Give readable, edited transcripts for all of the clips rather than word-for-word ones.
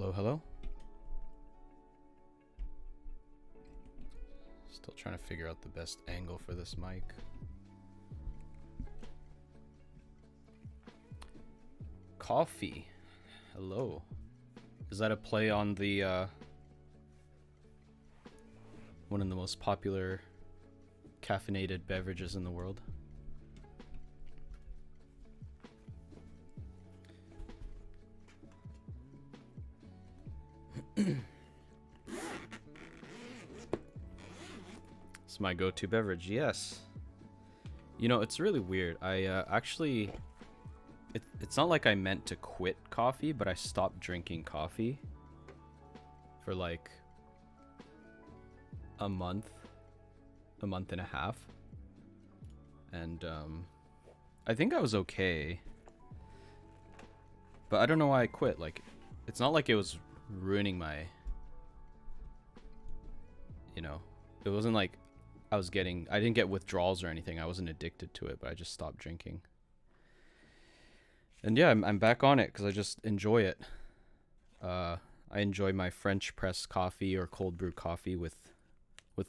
Hello, hello. Still trying to figure out the best angle for this mic. Coffee. Hello. Is that a play on the one of the most popular caffeinated beverages in the world? It's my go-to beverage, yes. You know, it's really weird. I actually... It's not like I meant to quit coffee, but I stopped drinking coffee for like a month and a half. And I think I was okay. But I don't know why I quit. Like, it's not like it was ruining my... You know, it wasn't like I didn't get withdrawals or anything. I wasn't addicted to it, but I just stopped drinking. And yeah, I'm back on it because I just enjoy it. I enjoy my French press coffee or cold brew coffee with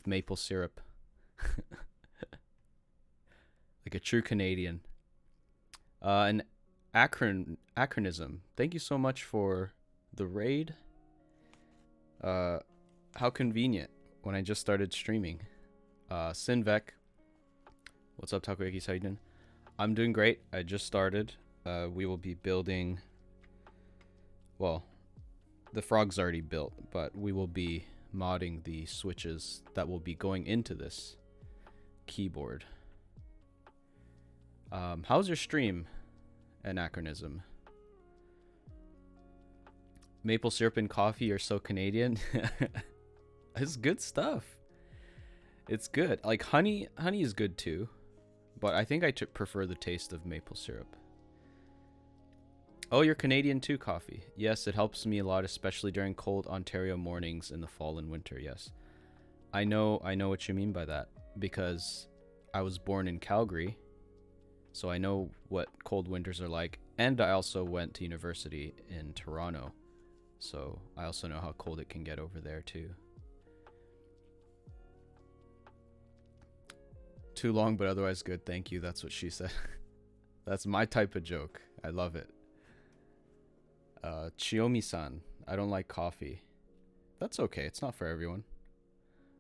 maple syrup. Like a true Canadian. An acronym. Thank you so much for the raid. How convenient when I just started streaming. Sinvec. What's up, Takoyakeys? How you doing? I'm doing great. I just started. We will be building, well, the frog's already built, but we will be modding the switches that will be going into this keyboard. How's your stream, Anachronism? Maple syrup and coffee are so Canadian. It's good stuff. It's good. Like honey is good too, but I think I prefer the taste of maple syrup. Oh, you're Canadian too, coffee. Yes, it helps me a lot, especially during cold Ontario mornings in the fall and winter. Yes, I know what you mean by that because I was born in Calgary, so I know what cold winters are like, and I also went to university in Toronto, so I also know how cold it can get over there too. Too long, but otherwise good. Thank you. That's what she said. That's my type of joke. I love it. Chiyomi-san, I don't like coffee. That's okay. It's not for everyone.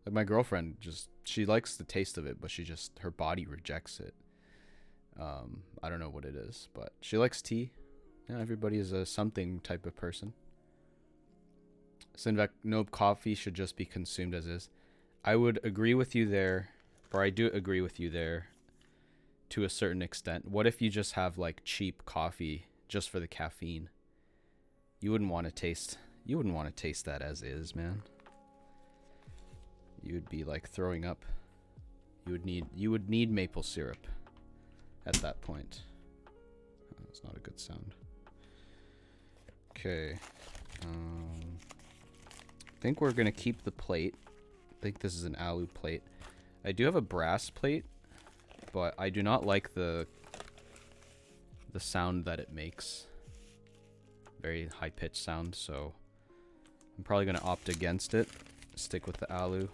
Like my girlfriend, she likes the taste of it, but her body rejects it. I don't know what it is, but she likes tea. Yeah, everybody is a something type of person. Sinvec, no, coffee should just be consumed as is. I would agree with you there, or I do agree with you there to a certain extent. What if you just have like cheap coffee just for the caffeine? You wouldn't want to taste that as is, man. You would be like throwing up. You would need maple syrup at that point. Oh, that's not a good sound. Okay. I think we're gonna keep the plate. I think this is an alu plate. I do have a brass plate, but I do not like the sound that it makes. Very high-pitched sound, so I'm probably going to opt against it. Stick with the alu.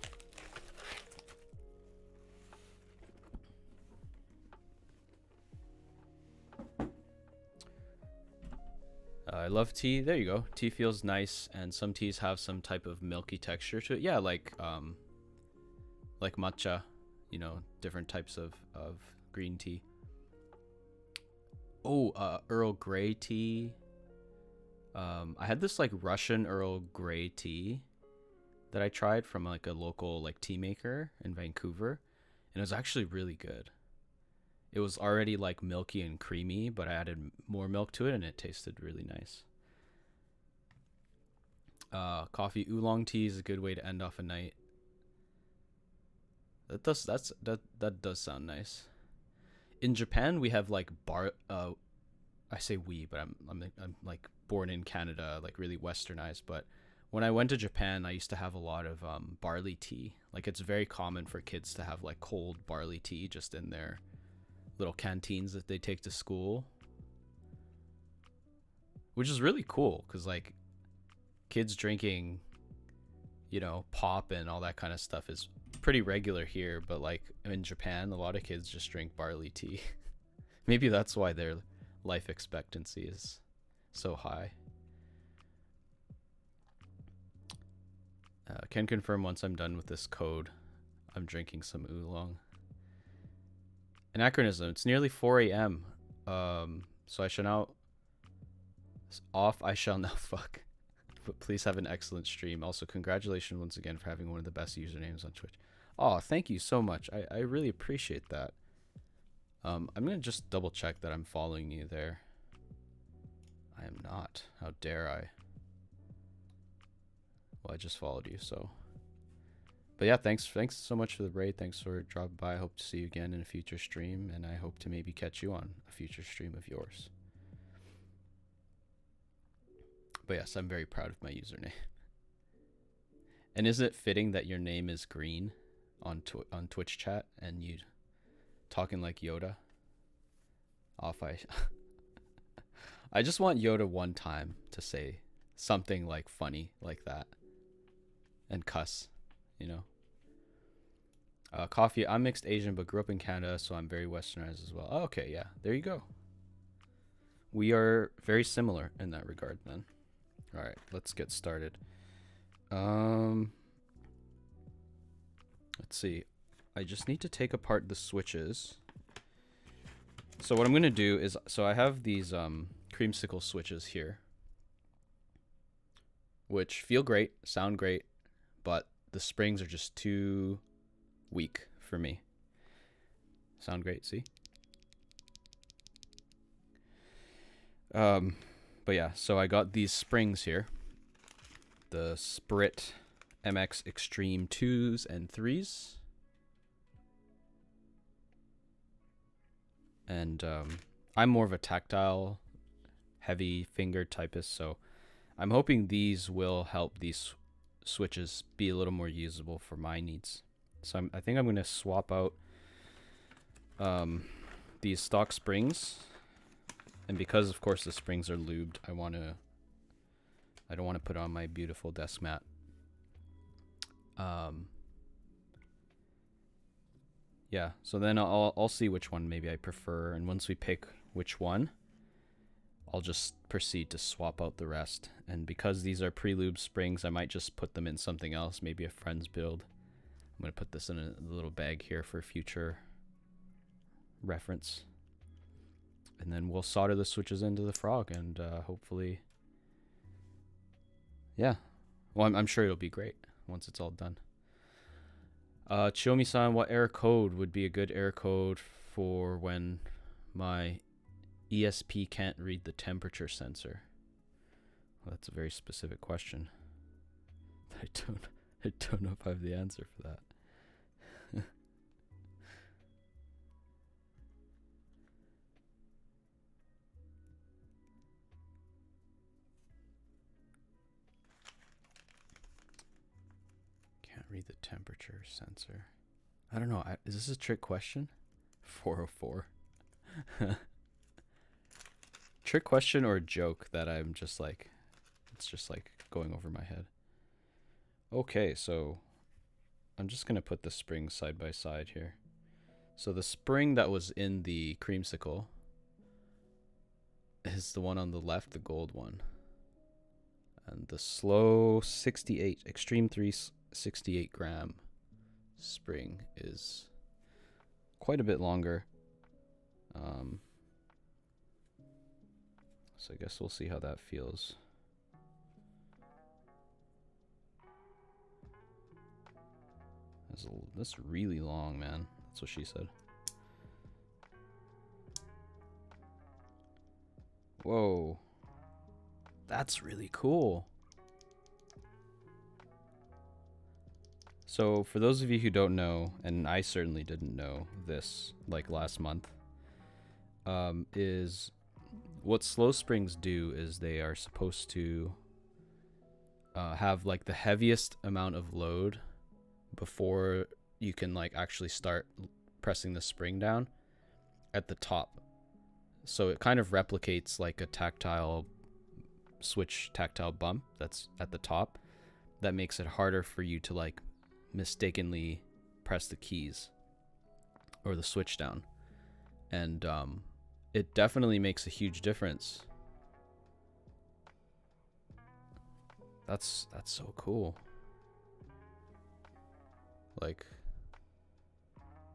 I love tea. There you go. Tea feels nice, and some teas have some type of milky texture to it. Yeah, like matcha, you know, different types of green tea. Oh, Earl Grey tea. I had this like Russian Earl Grey tea that I tried from like a local like tea maker in Vancouver, and it was actually really good. It was already like milky and creamy, but I added more milk to it and it tasted really nice. Coffee oolong tea is a good way to end off a night. That does sound nice. In Japan, we have like I say we, but I'm like born in Canada, like really westernized. But when I went to Japan, I used to have a lot of barley tea. Like it's very common for kids to have like cold barley tea just in their little canteens that they take to school, which is really cool because like kids drinking, you know, pop and all that kind of stuff is pretty regular here, but like in Japan, a lot of kids just drink barley tea. Maybe that's why their life expectancy is so high. Can confirm once I'm done with this code, I'm drinking some oolong. Anachronism, it's nearly 4 a.m. So I shall now I shall now fuck. But please have an excellent stream. Also, congratulations once again for having one of the best usernames on Twitch. Oh, thank you so much. I really appreciate that. I'm gonna just double check that I'm following you there. I am not. How dare I? Well, I just followed you, so. But yeah, thanks so much for the raid. Thanks for dropping by. I hope to see you again in a future stream, and I hope to maybe catch you on a future stream of yours. But yes, I'm very proud of my username. And is it fitting that your name is green on Twitch chat and you talking like Yoda? I just want Yoda one time to say something like funny like that and cuss, you know. Coffee, I'm mixed Asian but grew up in Canada, so I'm very westernized as well. Oh, okay, yeah, there you go. We are very similar in that regard then. All right, let's get started. Let's see. I just need to take apart the switches. So what I'm going to do is, so I have these Creamsicle switches here, which feel great, sound great, but the springs are just too weak for me. Sound great, see? But yeah, so I got these springs here. The SPRiT MX Extreme 2s and 3s. And I'm more of a tactile, heavy finger typist, so I'm hoping these will help these switches be a little more usable for my needs. So I think I'm going to swap out these stock springs. And because, of course, the springs are lubed, I don't want to put on my beautiful desk mat. Yeah, so then I'll see which one maybe I prefer, and once we pick which one, I'll just proceed to swap out the rest. And because these are pre-lubed springs, I might just put them in something else, maybe a friend's build. I'm going to put this in a little bag here for future reference. And then we'll solder the switches into the Frog, and hopefully, yeah. Well, I'm sure it'll be great once it's all done. Chiyomi-san, what error code would be a good error code for when my ESP can't read the temperature sensor? Well, that's a very specific question. I don't know if I have the answer for that. Read the temperature sensor. I don't know. Is this a trick question? 404. Trick question or a joke that I'm just like, it's just like going over my head. Okay, so I'm just going to put the springs side by side here. So the spring that was in the Creamsicle is the one on the left, the gold one. And the slow 68, Extreme 3 68 gram spring is quite a bit longer. So I guess we'll see how that feels. That's really long, man. That's what she said. Whoa. That's really cool. So for those of you who don't know, and I certainly didn't know this like last month, is what slow springs do is they are supposed to have like the heaviest amount of load before you can like actually start pressing the spring down at the top. So it kind of replicates like a tactile switch tactile bump that's at the top that makes it harder for you to like mistakenly press the keys or the switch down. And it definitely makes a huge difference. That's so cool. Like,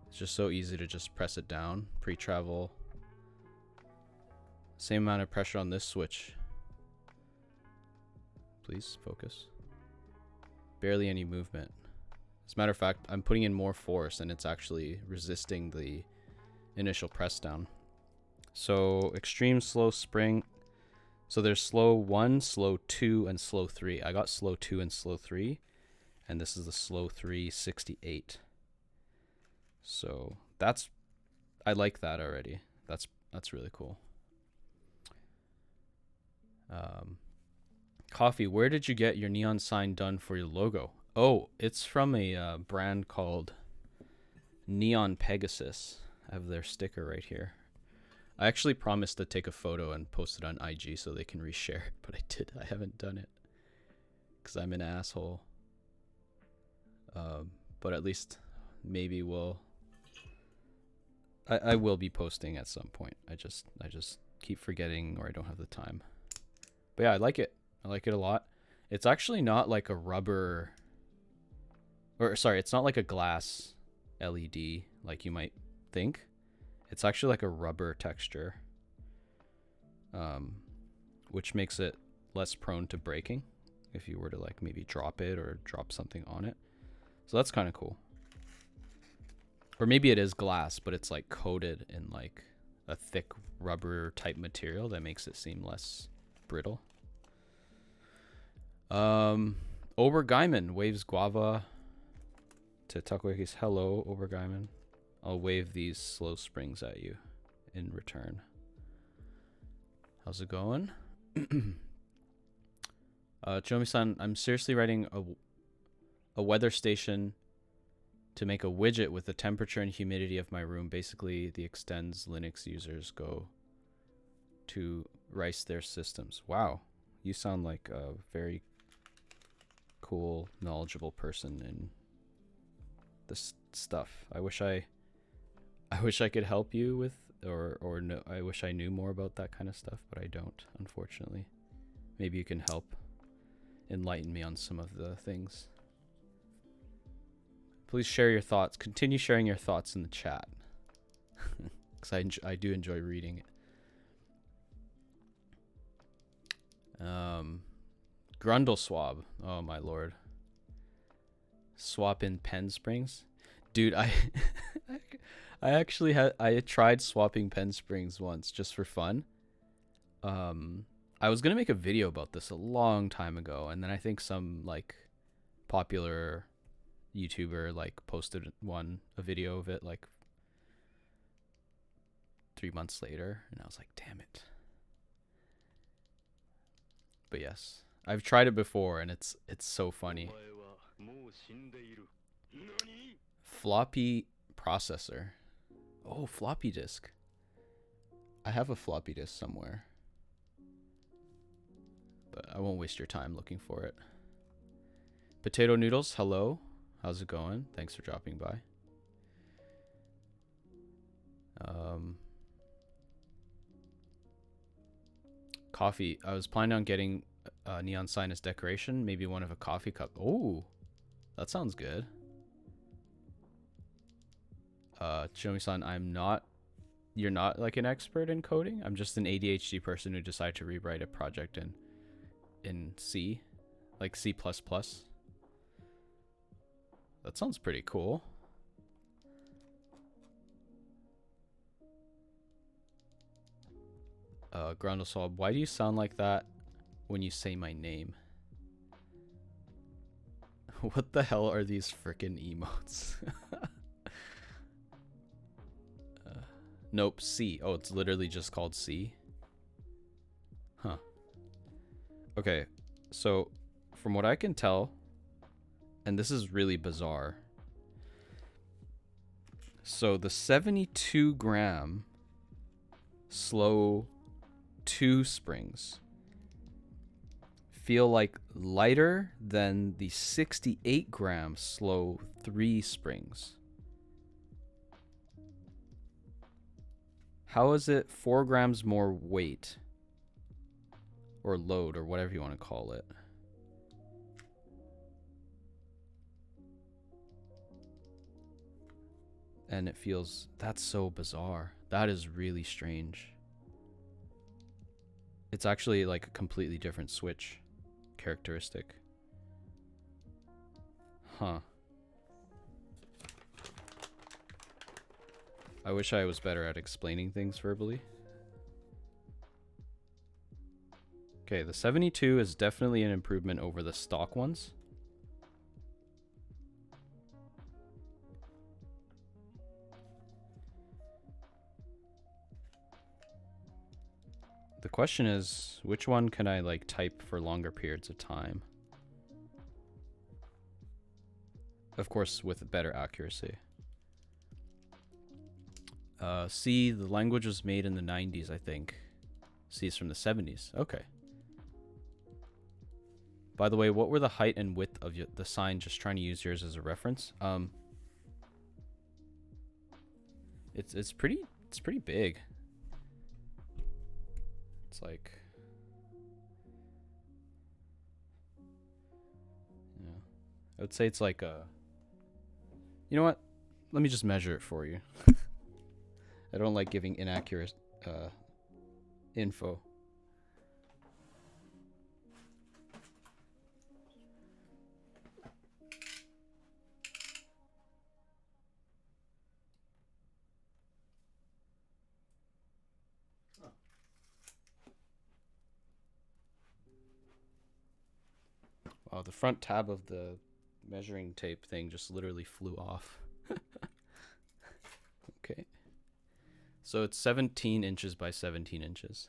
it's just so easy to just press it down, pre-travel. Same amount of pressure on this switch. Please focus. Barely any movement. As a matter of fact, I'm putting in more force and it's actually resisting the initial press down. So extreme slow spring. So there's slow 1, slow 2, and slow 3. I got slow 2 and slow 3. And this is the slow 3 68. So that's, I like that already. That's really cool. Coffee, where did you get your neon sign done for your logo? Oh, it's from a brand called Neon Pegasus. I have their sticker right here. I actually promised to take a photo and post it on IG so they can reshare, but I haven't done it because I'm an asshole. But at least maybe I will be posting at some point. I just keep forgetting, or I don't have the time. But yeah, I like it. I like it a lot. It's actually not like a rubber, or sorry, it's not like a glass LED like you might think. It's actually like a rubber texture, which makes it less prone to breaking if you were to like maybe drop it or drop something on it. So that's kind of cool. Or maybe it is glass, but it's like coated in like a thick rubber type material that makes it seem less brittle. Obergeiman waves guava to Takoyakeys. Hello, Obergeiman. I'll wave these slow springs at you in return. How's it going? Chomi-san, I'm seriously writing a weather station to make a widget with the temperature and humidity of my room. Basically, the extends Linux users go to rice their systems. Wow, you sound like a very cool, knowledgeable person in this stuff. I wish I could help you with, or no, I wish I knew more about that kind of stuff, but I don't, unfortunately. Maybe you can help enlighten me on some of the things. Please share your thoughts. Continue sharing your thoughts in the chat, because I do enjoy reading it. Grundle swab. Oh my lord. Swap in pen springs, dude. I actually I tried swapping pen springs once just for fun. I was gonna make a video about this a long time ago, and then I think some like popular YouTuber like posted a video of it like 3 months later, and I was like, damn it. But yes, I've tried it before, and it's so funny. Floppy processor. Oh, floppy disk. I have a floppy disk somewhere, but I won't waste your time looking for it. Potato noodles, hello. How's it going? Thanks for dropping by. Coffee. I was planning on getting a neon sign as decoration. Maybe one of a coffee cup. Oh, that sounds good. Chomi-san, you're not like an expert in coding. I'm just an ADHD person who decided to rewrite a project in C, like C++. That sounds pretty cool. Grundleswab, why do you sound like that when you say my name? What the hell are these frickin' emotes? Nope, C. Oh, it's literally just called C? Huh. Okay, so from what I can tell, and this is really bizarre, so the 72 gram slow 2 springs feel like lighter than the 68 gram Slow III springs. How is it 4 grams more weight? Or load, or whatever you want to call it. And it feels... That's so bizarre. That is really strange. It's actually like a completely different switch characteristic. Huh. I wish I was better at explaining things verbally. Okay, the 72 is definitely an improvement over the stock ones. The question is, which one can I like type for longer periods of time? Of course, with better accuracy. C, the language was made in the 90s, I think. C is from the 70s. Okay. By the way, what were the height and width of the sign? Just trying to use yours as a reference. It's pretty big. It's like, yeah, I would say it's like a, you know what? Let me just measure it for you. I don't like giving inaccurate info. Wow, the front tab of the measuring tape thing just literally flew off. Okay. So it's 17 inches by 17 inches.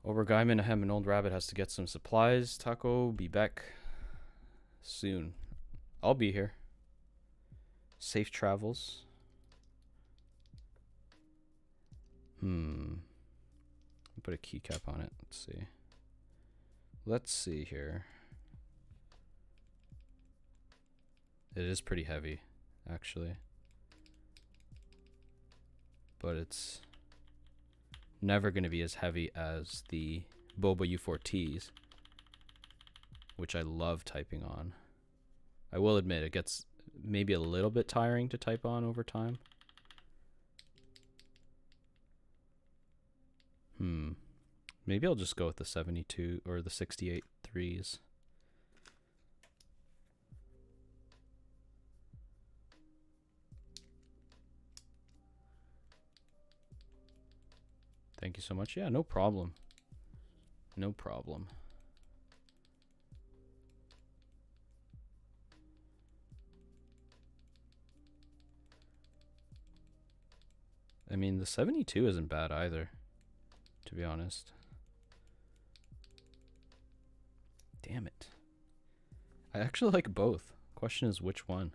Obergeiman, ahem, an old rabbit has to get some supplies. Taco, be back soon. I'll be here. Safe travels. Put a keycap on it. Let's see. Let's see here. It is pretty heavy, actually. But it's never going to be as heavy as the Boba U4Ts, which I love typing on. I will admit, it gets maybe a little bit tiring to type on over time. Maybe I'll just go with the 72 or the 68 threes. Thank you so much. Yeah, no problem. No problem. I mean, the 72 isn't bad either, to be honest. Damn it. I actually like both. Question is which one?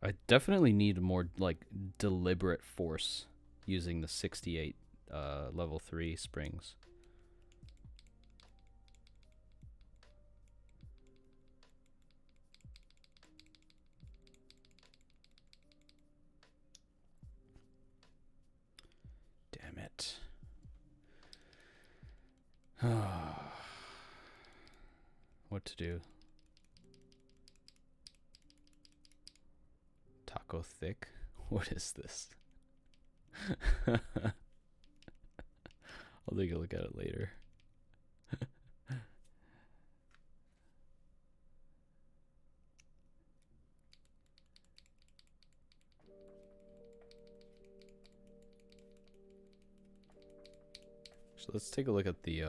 I definitely need more like deliberate force using the 68 level 3 springs. Damn it. What to do? Taco thick? What is this? I'll take a look at it later. So let's take a look at the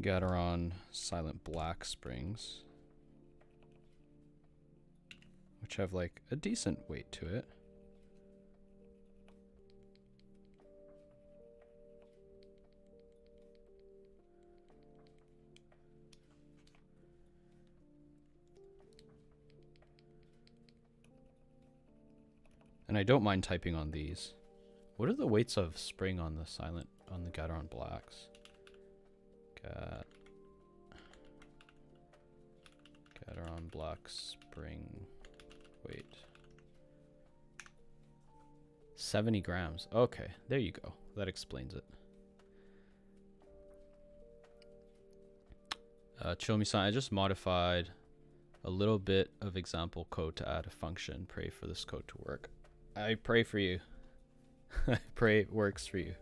Gateron Silent Black springs, which have like a decent weight to it. And I don't mind typing on these. What are the weights of spring on the Gateron blacks? Gateron black spring weight. 70 grams. Okay, there you go. That explains it. Chomi-san, I just modified a little bit of example code to add a function. Pray for this code to work. I pray for you. I pray it works for you.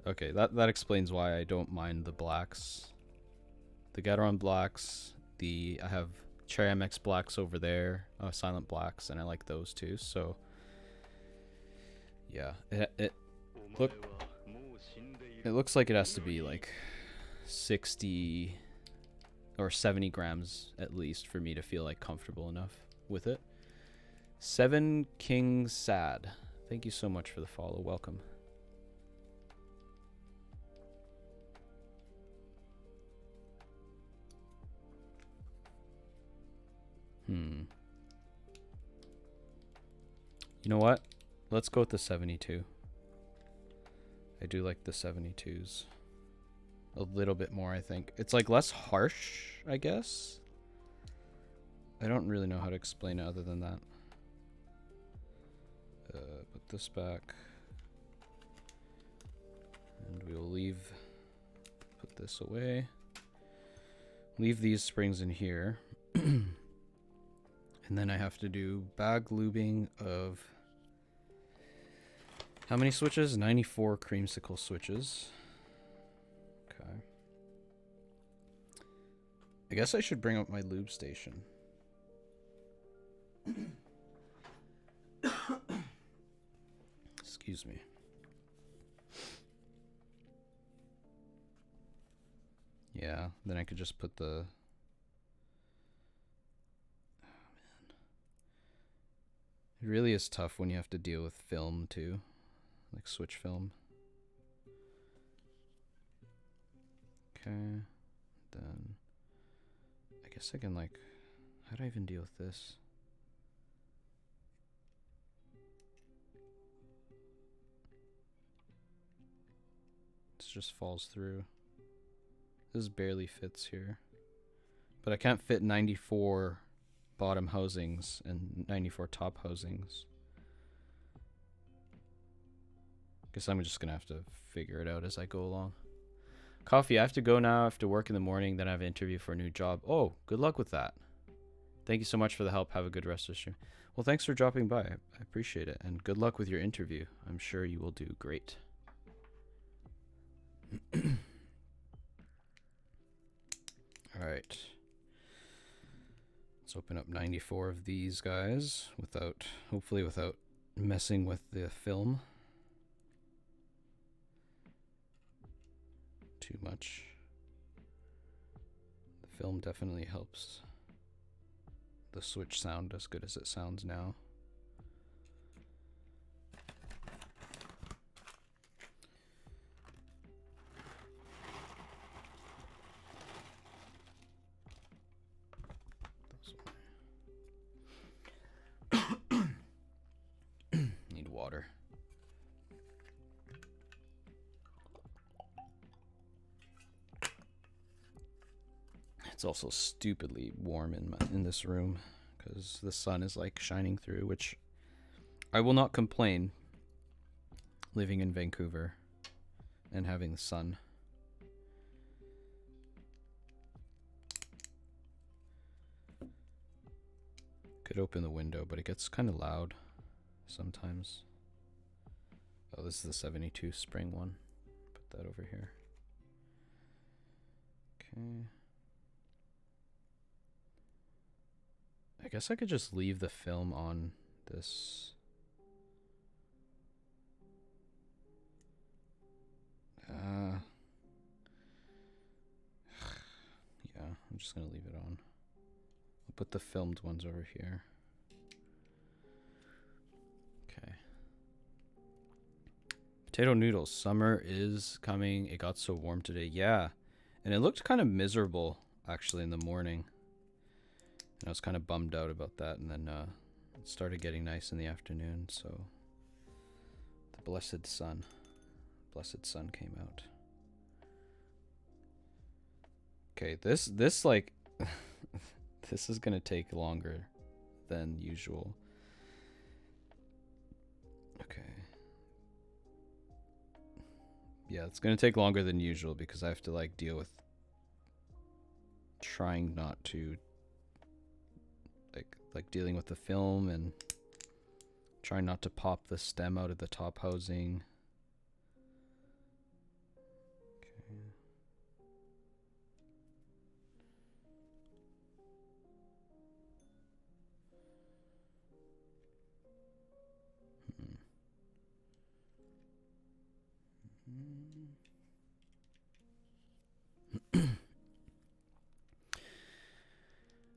Okay, that explains why I don't mind the blacks. The Gateron blacks, I have Cherry MX blacks over there, silent blacks, and I like those too. So yeah, it looks like it has to be like 60 or 70 grams at least for me to feel like comfortable enough with it. Seven King Sad, thank you so much for the follow. Welcome. You know what? Let's go with the 72. I do like the 72s a little bit more, I think. It's like less harsh, I guess. I don't really know how to explain it other than that. Put this back. And we will put this away. Leave these springs in here. And then I have to do bag lubing of how many switches? 94 Creamsicle switches. Okay. I guess I should bring up my lube station. Excuse me. Yeah, then I could just put the... It really is tough when you have to deal with film too, like switch film. Okay, then I guess I can like, how do I even deal with this? This just falls through. This barely fits here, but I can't fit 94 bottom housings and 94 top housings. Guess I'm just gonna have to figure it out as I go along. Coffee, I have to go now. I have to work in the morning, then I have an interview for a new job. Oh, good luck with that. Thank you so much for the help. Have a good rest of the stream. Well, thanks for dropping by. I appreciate it. And good luck with your interview. I'm sure you will do great. Alright. Let's open up 94 of these guys hopefully without messing with the film too much. The film definitely helps the switch sound as good as it sounds now. Need water. It's also stupidly warm in this room because the sun is like shining through, which I will not complain living in Vancouver and having the sun. Could open the window, but it gets kind of loud sometimes. Oh, this is the 72 spring one. Put that over here. Okay. I guess I could just leave the film on this. Yeah, I'm just gonna leave it on. I'll put the filmed ones over here. Okay. Potato noodles. Summer is coming. It got so warm today. Yeah. And it looked kind of miserable, actually, in the morning. And I was kind of bummed out about that, and then it started getting nice in the afternoon, so the blessed sun came out. Okay, this like this is gonna take longer than usual. Okay. Yeah, it's gonna take longer than usual because I have to like deal with trying not to like dealing with the film and trying not to pop the stem out of the top housing. Okay.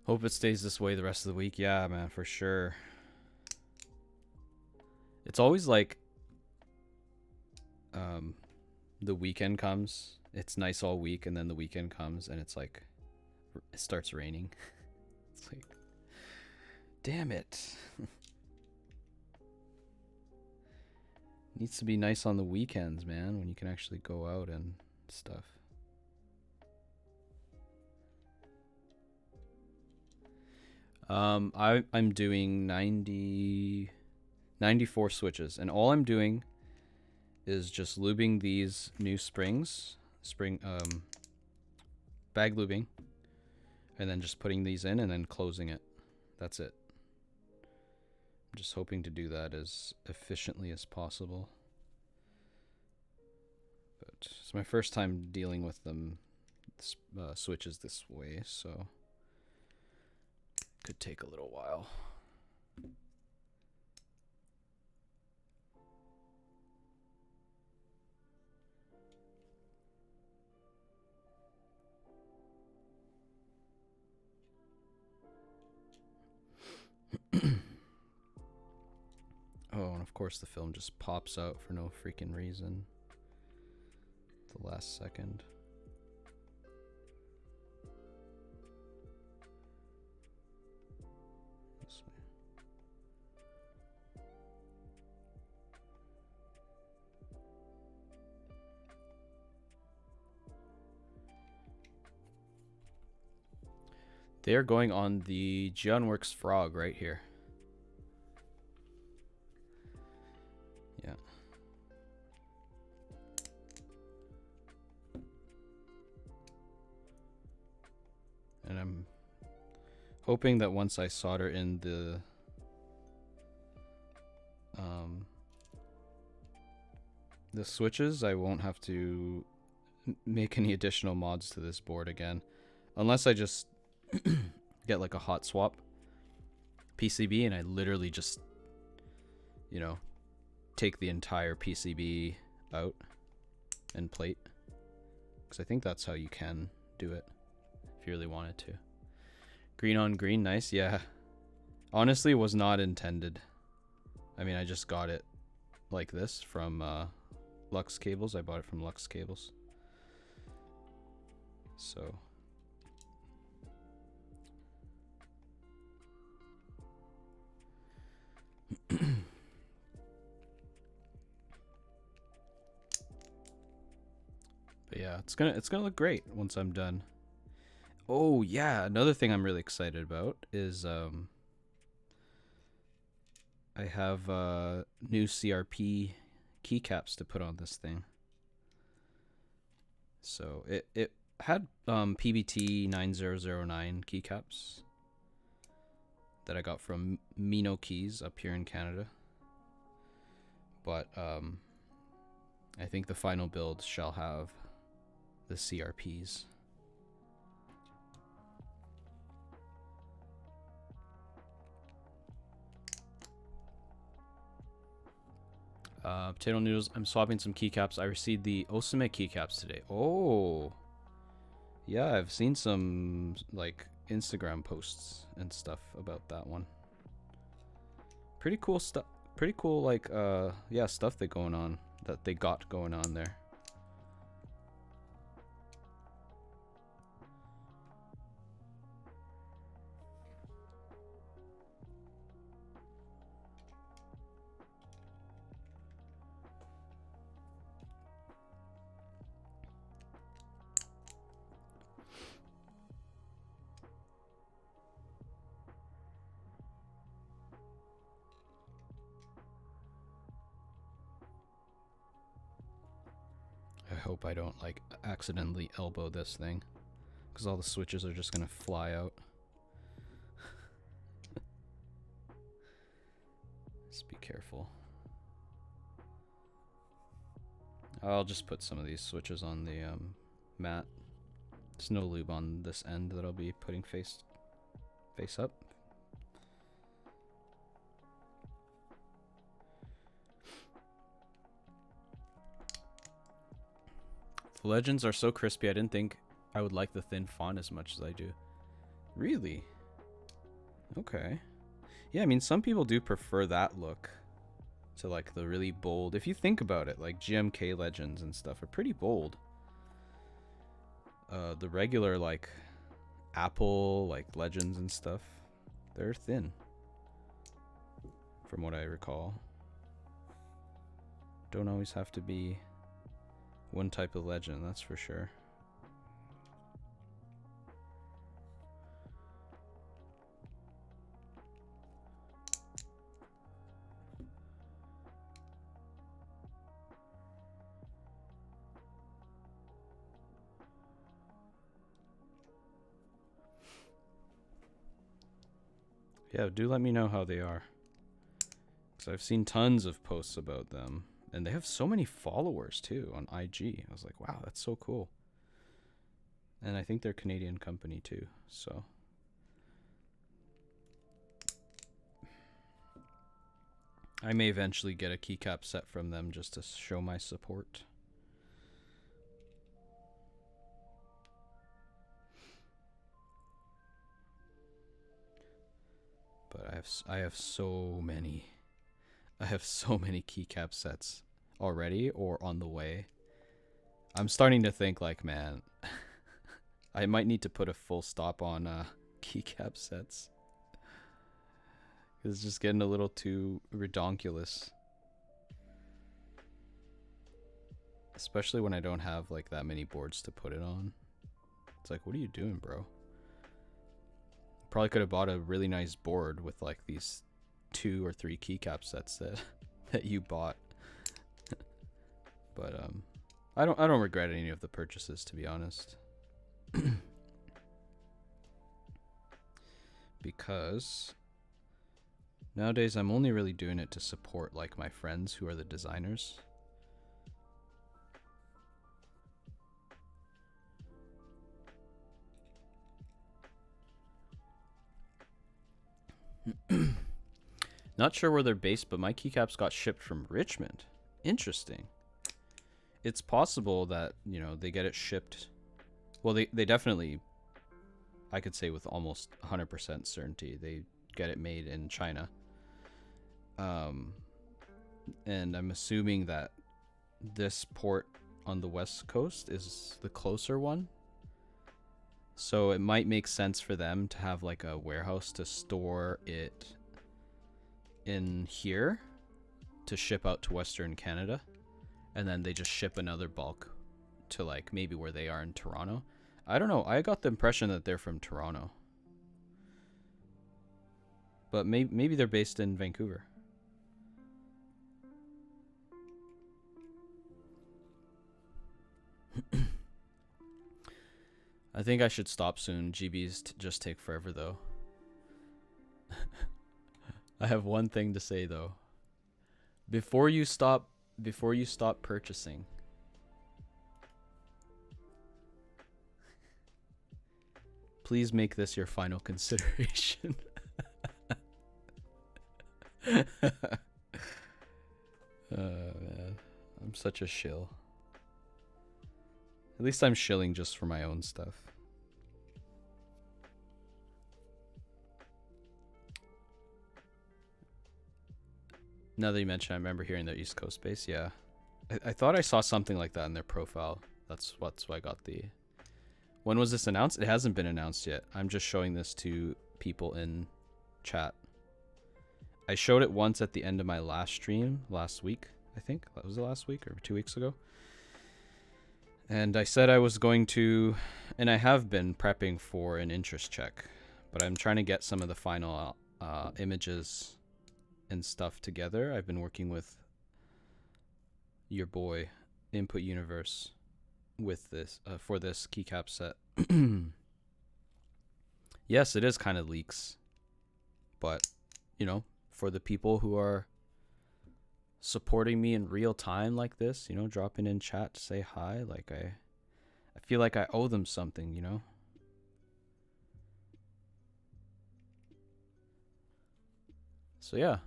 Hope it stays this way the rest of the week. Yeah, man, for sure. It's always like the weekend comes. It's nice all week, and then the weekend comes and it's like it starts raining. It's like, damn it. Needs to be nice on the weekends, man, when you can actually go out and stuff. I'm doing 94 switches, and all I'm doing is just lubing these new bag lubing, and then just putting these in and then closing it. That's it. I'm just hoping to do that as efficiently as possible. But it's my first time dealing with them switches this way, so could take a little while. Oh, and of course the film just pops out for no freaking reason. The last second. This way. They are going on the Geonworks Frog right here. Yeah. And I'm hoping that once I solder in the switches, I won't have to make any additional mods to this board again. Unless I just get like a hot swap PCB and I literally just, you know, take the entire PCB out and plate. Because I think that's how you can do it if you really wanted to. Green on green, nice. Yeah. Honestly, was not intended. I mean, I just got it like this from Lux Cables. I bought it from Lux Cables. So. But yeah, it's gonna look great once I'm done. Oh yeah, another thing I'm really excited about is I have new CRP keycaps to put on this thing. So it had PBT 9009 keycaps that I got from Mino Keys up here in Canada. But I think the final build shall have the CRPs. Potato noodles. I'm swapping some keycaps. I received the Osame keycaps today. Oh, yeah, I've seen some like Instagram posts and stuff about that one. Pretty cool stuff. Pretty cool, like yeah, stuff that they got going on there. hope I don't like accidentally elbow this thing, because all the switches are just gonna fly out. Just be careful. I'll just put some of these switches on the mat. There's no lube on this end that I'll be putting face up. The legends are so crispy, I didn't think I would like the thin font as much as I do. Really? Okay. Yeah, I mean, some people do prefer that look to like the really bold. If you think about it, like GMK legends and stuff are pretty bold. The regular like Apple like legends and stuff, they're thin from what I recall. Don't always have to be one type of legend, that's for sure. Yeah, do let me know how they are, because I've seen tons of posts about them, and they have so many followers too on IG. I was like, wow, that's so cool. And I think they're a Canadian company too, so I may eventually get a keycap set from them just to show my support. But I have so many keycap sets already or on the way. I'm starting to think like, man, I might need to put a full stop on keycap sets. It's just getting a little too redonkulous. Especially when I don't have like that many boards to put it on. It's like, what are you doing, bro? Probably could have bought a really nice board with like these 2 or 3 keycap sets that you bought. But I don't regret any of the purchases, to be honest. Because nowadays I'm only really doing it to support like my friends who are the designers. Not sure where they're based, but my keycaps got shipped from Richmond. Interesting. It's possible that, you know, they get it shipped. Well, they definitely, I could say with almost 100% certainty, they get it made in China. And I'm assuming that this port on the west coast is the closer one. So it might make sense for them to have like a warehouse to store it in here to ship out to Western Canada, and then they just ship another bulk to like maybe where they are in Toronto. I don't know. I got the impression that they're from Toronto, but maybe they're based in Vancouver. I think I should stop soon. GBs just take forever though. I have one thing to say though. Before you stop purchasing, please make this your final consideration. Man, I'm such a shill. At least I'm shilling just for my own stuff. Now that you mention, I remember hearing their East Coast base. Yeah, I thought I saw something like that in their profile. That's why I got the. When was this announced? It hasn't been announced yet. I'm just showing this to people in chat. I showed it once at the end of my last stream last week. I think that was the last week or 2 weeks ago. And I said I was going to, and I have been prepping for an interest check, but I'm trying to get some of the final images and stuff together. I've been working with your boy, Input Universe, with this for this keycap set. Yes, it is kind of leaks, but you know, for the people who are supporting me in real time like this, you know, dropping in chat to say hi, like I feel like I owe them something, you know. So yeah.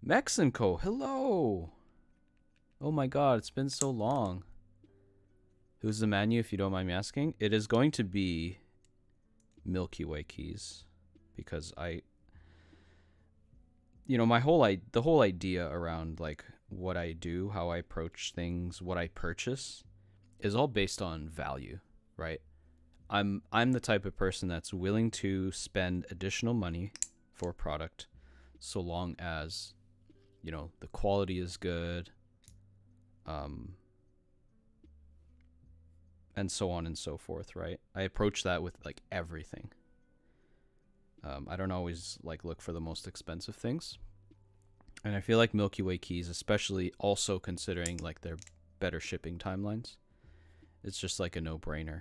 Mexico, hello. Oh my god, it's been so long. Who's the menu, if you don't mind me asking? It is going to be Milky Way Keys, because you know, the whole idea around like what I do, how I approach things, what I purchase is all based on value, right? I'm the type of person that's willing to spend additional money for a product so long as, you know, the quality is good, and so on and so forth, right? I approach that with like everything. I don't always like look for the most expensive things. And I feel like Milky Way Keys, especially also considering like their better shipping timelines, it's just like a no-brainer.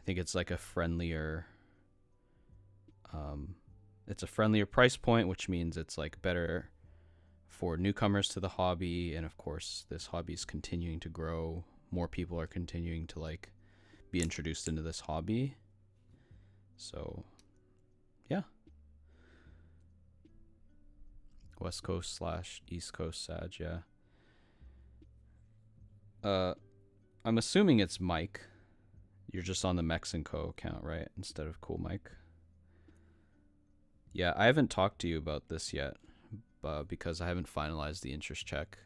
I think it's like a friendlier, it's a friendlier price point, which means it's like better for newcomers to the hobby. And of course, this hobby is continuing to grow. More people are continuing to like be introduced into this hobby. So, yeah. West Coast / East Coast Sag, yeah. I'm assuming it's Mike. You're just on the Mexico account, right? Instead of Cool Mike. Yeah, I haven't talked to you about this yet, because I haven't finalized the interest check.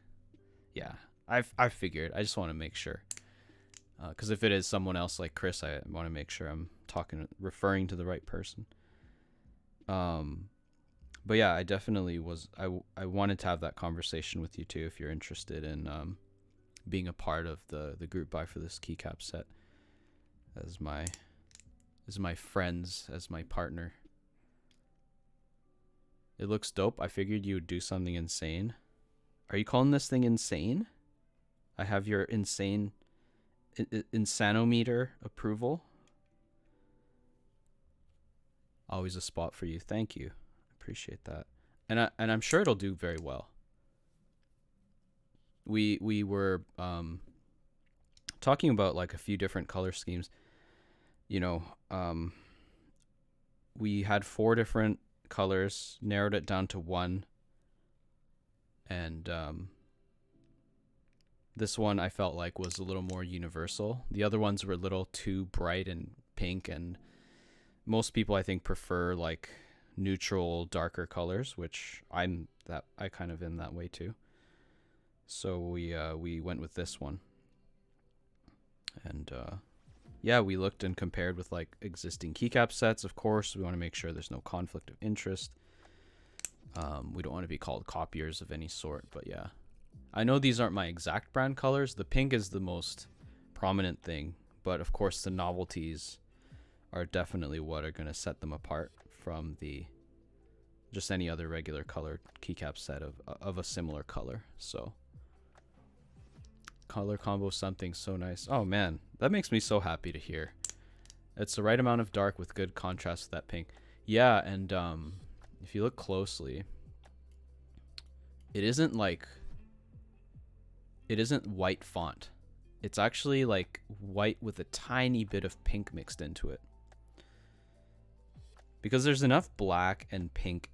Yeah, I figured. I just want to make sure. Because if it is someone else like Chris, I want to make sure I'm referring to the right person. But yeah, I definitely was. I wanted to have that conversation with you too, if you're interested in being a part of the group buy for this keycap set as my friends, as my partner. It looks dope. I figured you would do something insane. Are you calling this thing insane? I have your insanometer approval. Always a spot for you. Thank you. Appreciate that. And I'm sure it'll do very well. We were talking about like a few different color schemes. You know, we had 4 different colors, narrowed it down to 1, and this one I felt like was a little more universal. The other ones were a little too bright and pink, and most people I think prefer like neutral, darker colors, which I kind of am that way too. So we went with this one, and yeah, we looked and compared with like existing keycap sets. Of course, we want to make sure there's no conflict of interest. We don't want to be called copiers of any sort, but yeah. I know these aren't my exact brand colors. The pink is the most prominent thing, but of course the novelties are definitely what are going to set them apart from just any other regular colored keycap set of a similar color. So color combo, something so nice. Oh man, that makes me so happy to hear. It's the right amount of dark with good contrast with that pink. Yeah, and if you look closely, it isn't white font. It's actually like white with a tiny bit of pink mixed into it. Because there's enough black and pink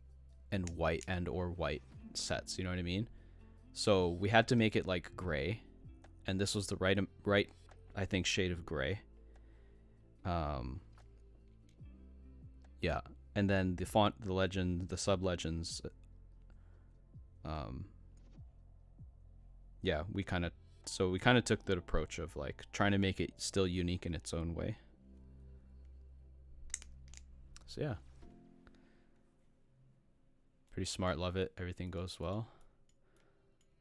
and white or white sets, you know what I mean? So we had to make it like gray, and this was the right I think shade of gray. Yeah, and then the font, the legend, the sub legends. Yeah, we kind of took that approach of like trying to make it still unique in its own way. So yeah, pretty smart. Love it. Everything goes well.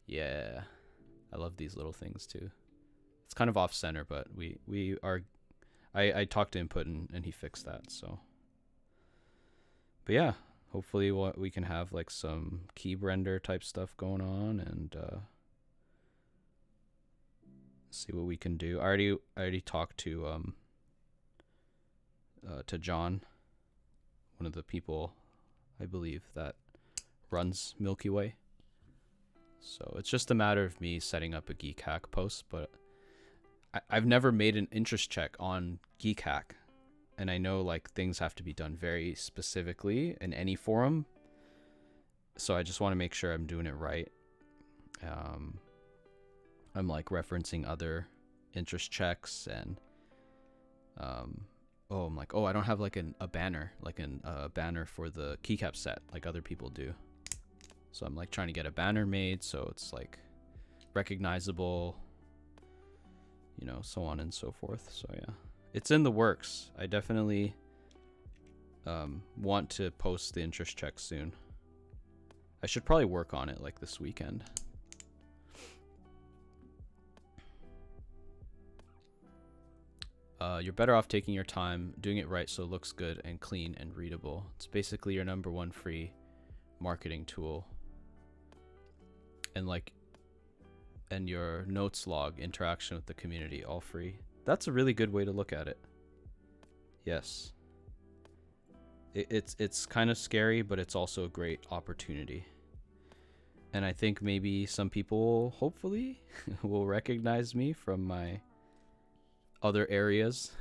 Yeah, I love these little things too. It's kind of off center, but we are. I talked to Input and he fixed that. So, but yeah, hopefully we can have like some key render type stuff going on, and See what we can do. I already talked to John, one of the people I believe that runs Milky Way. So it's just a matter of me setting up a GeekHack post, but I've never made an interest check on GeekHack, and I know like things have to be done very specifically in any forum. So I just want to make sure I'm doing it right. I'm like referencing other interest checks, and I'm like, I don't have like a banner, like a banner for the Keycap set like other people do. So I'm like trying to get a banner made so it's like recognizable, you know, so on and so forth. So yeah, it's in the works. I definitely want to post the interest check soon. I should probably work on it like this weekend. You're better off taking your time, doing it right so it looks good and clean and readable. It's basically your #1 free marketing tool. And like, and your notes log, interaction with the community, all free. That's a really good way to look at it. Yes. It's kind of scary, but it's also a great opportunity. And I think maybe some people, hopefully, will recognize me from my other areas.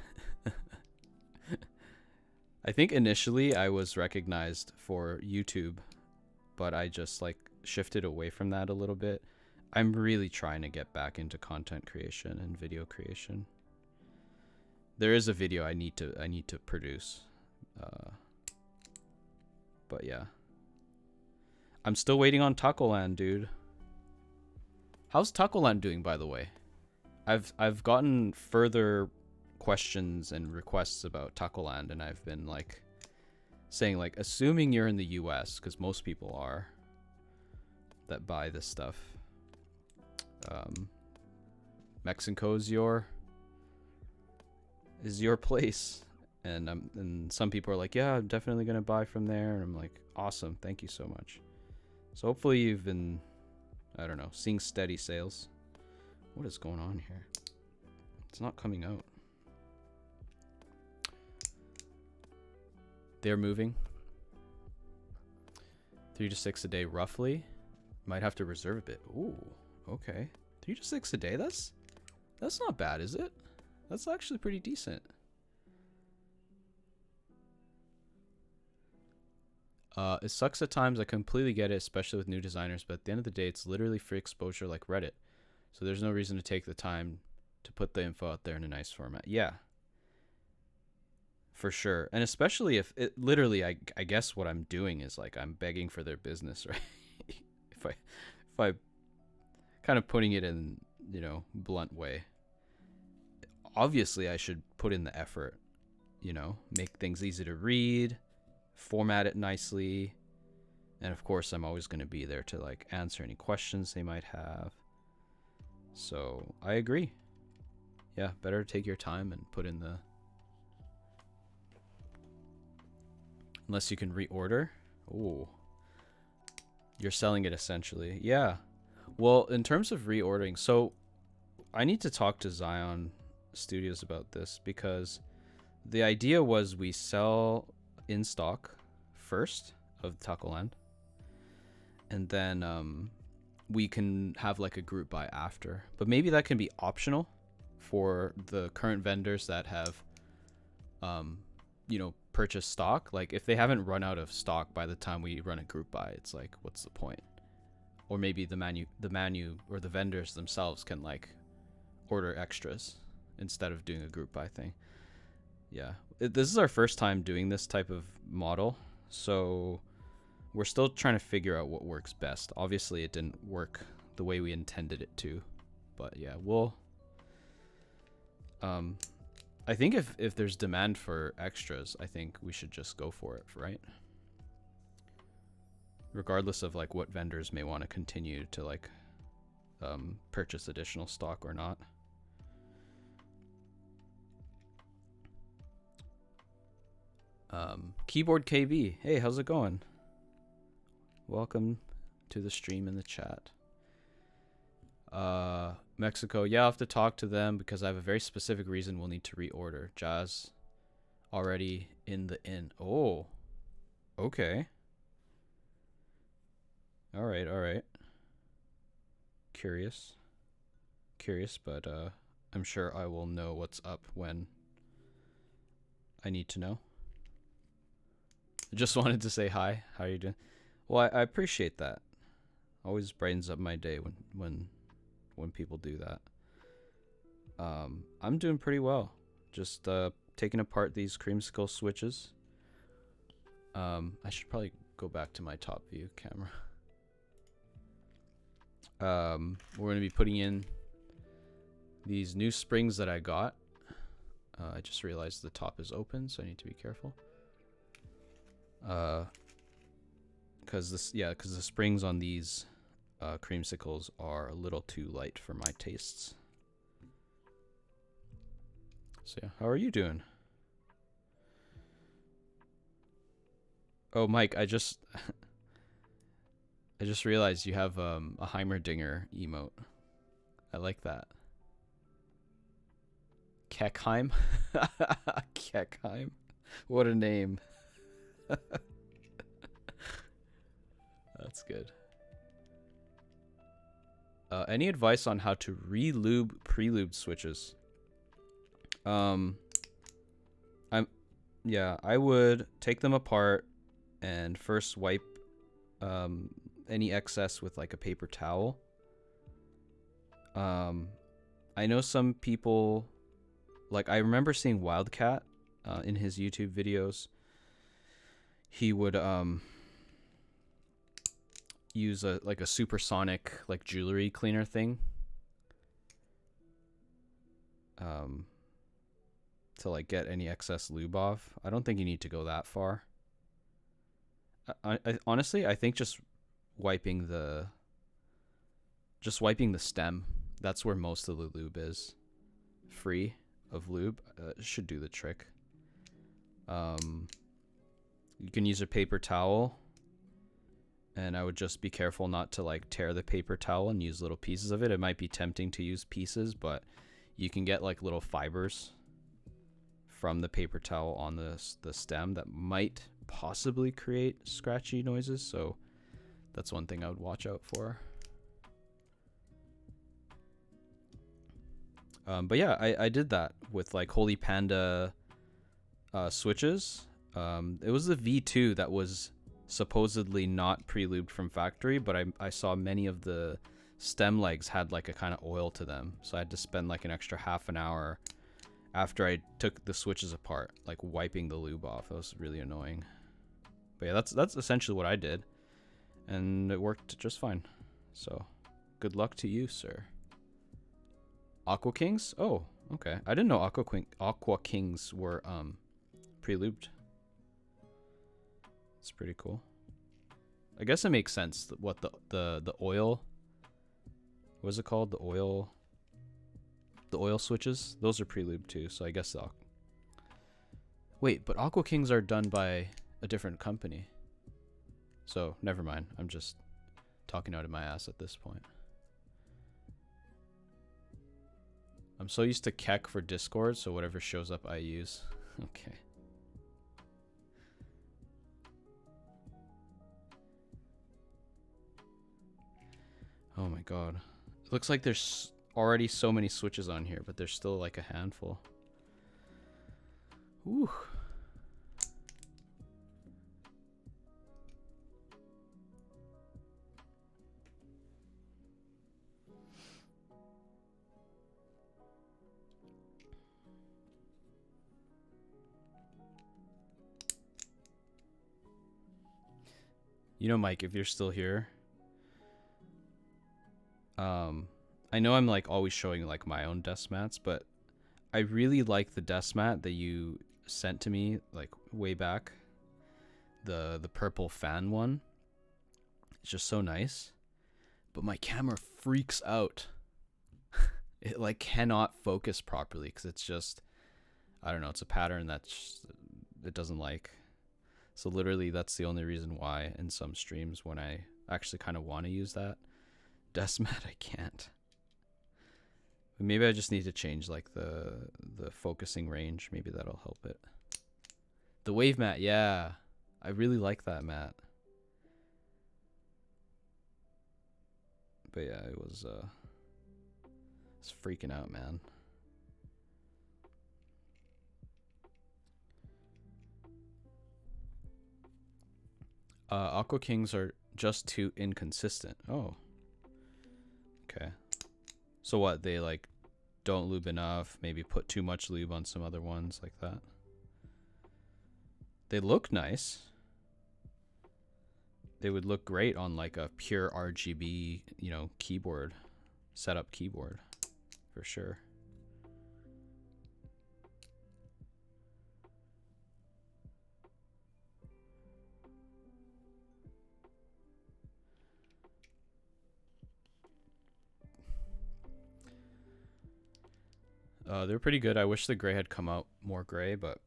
I think initially I was recognized for YouTube, but I just like shifted away from that a little bit. I'm really trying to get back into content creation and video creation. There is a video I need to produce. But yeah. I'm still waiting on Tacoland, dude. How's Tacoland doing, by the way? I've gotten further questions and requests about Tacoland, and I've been like saying like, assuming you're in the US, because most people are that buy this stuff. Mexico is your place, and some people are like, yeah, I'm definitely gonna buy from there, and I'm like, awesome, thank you so much. So hopefully you've been, I don't know, seeing steady sales. What is going on here? It's not coming out. They're moving 3 to 6 a day roughly. Might have to reserve a bit. Ooh, okay. 3 to 6 a day, that's not bad, is it? That's actually pretty decent. It sucks at times. I completely get it, especially with new designers, but at the end of the day, it's literally free exposure like Reddit. So there's no reason to take the time to put the info out there in a nice format. Yeah, for sure. And especially if it literally, I guess what I'm doing is like I'm begging for their business, right? if I kind of putting it in, you know, blunt way. Obviously, I should put in the effort, you know, make things easy to read, format it nicely, and of course, I'm always going to be there to like answer any questions they might have. So I agree. Yeah, better take your time and put in the... Unless you can reorder. Ooh. You're selling it essentially. Yeah. Well, in terms of reordering, so I need to talk to Zion Studios about this, because the idea was we sell in stock first of Tacoland, and then we can have like a group buy after. But maybe that can be optional for the current vendors that have you know, purchased stock. Like if they haven't run out of stock by the time we run a group buy, it's like, what's the point? Or maybe the menu or the vendors themselves can like order extras instead of doing a group buy thing. Yeah, this is our first time doing this type of model, so we're still trying to figure out what works best. Obviously it didn't work the way we intended it to, but yeah, we'll I think if there's demand for extras, I think we should just go for it, right? Regardless of like what vendors may want to continue to like purchase additional stock or not. Keyboard KB, hey, how's it going? Welcome to the stream in the chat. Mexico. Yeah, I'll have to talk to them because I have a very specific reason we'll need to reorder. Jazz already in the inn. Oh, okay. All right, all right. Curious, but I'm sure I will know what's up when I need to know. I just wanted to say hi. How are you doing? Well, I appreciate that. Always brightens up my day when people do that. I'm doing pretty well. Just taking apart these Creamsicle switches. I should probably go back to my top view camera. We're going to be putting in these new springs that I got. I just realized the top is open, so I need to be careful. Because the springs on these creamsicles are a little too light for my tastes. So yeah, how are you doing? Oh, Mike, I just realized you have a Heimerdinger emote. I like that. Keckheim? Keckheim? What a name. That's good. Any advice on how to re-lube pre-lubed switches? I would take them apart and first wipe any excess with like a paper towel. I know some people, like I remember seeing Wildcat in his YouTube videos. He would use a supersonic like jewelry cleaner thing to like get any excess lube off. I don't think you need to go that far. I honestly, I think just wiping the stem, that's where most of the lube is free of lube, should do the trick. You can use a paper towel, and I would just be careful not to like tear the paper towel and use little pieces of it. It might be tempting to use pieces, but you can get like little fibers from the paper towel on the stem that might possibly create scratchy noises, so that's one thing I would watch out for. But yeah, I did that with like Holy Panda switches. It was the V2 that was supposedly not pre-lubed from factory, but I saw many of the stem legs had like a kind of oil to them, so I had to spend like an extra half an hour after I took the switches apart, like wiping the lube off. That was really annoying. But yeah, that's essentially what I did, and it worked just fine. So good luck to you, sir. Aqua Kings? Oh, okay. I didn't know Aqua Kings were pre-lubed. It's pretty cool. I guess it makes sense what the oil, what is it called? The oil switches, those are pre-lubed too, so I guess wait, but Aqua Kings are done by a different company. So never mind. I'm just talking out of my ass at this point. I'm so used to Keck for Discord, so whatever shows up I use. Okay. Oh my god. It looks like there's already so many switches on here, but there's still like a handful. Ooh. You know, Mike, if you're still here, I know I'm like always showing like my own desk mats, but I really like the desk mat that you sent to me like way back. The purple fan one. It's just so nice. But my camera freaks out. It like cannot focus properly because it's just, I don't know, it's a pattern that it doesn't like. So literally that's the only reason why in some streams when I actually kind of want to use that desk mat, I can't. Maybe I just need to change like the focusing range. Maybe that'll help it. The wave mat, yeah. I really like that mat. But yeah, it's freaking out, man. Aqua Kings are just too inconsistent. Oh. Okay. So what, they like don't lube enough, maybe put too much lube on some other ones like that. They look nice. They would look great on like a pure RGB, you know, keyboard, setup keyboard, for sure. They're pretty good. I wish the gray had come out more gray, but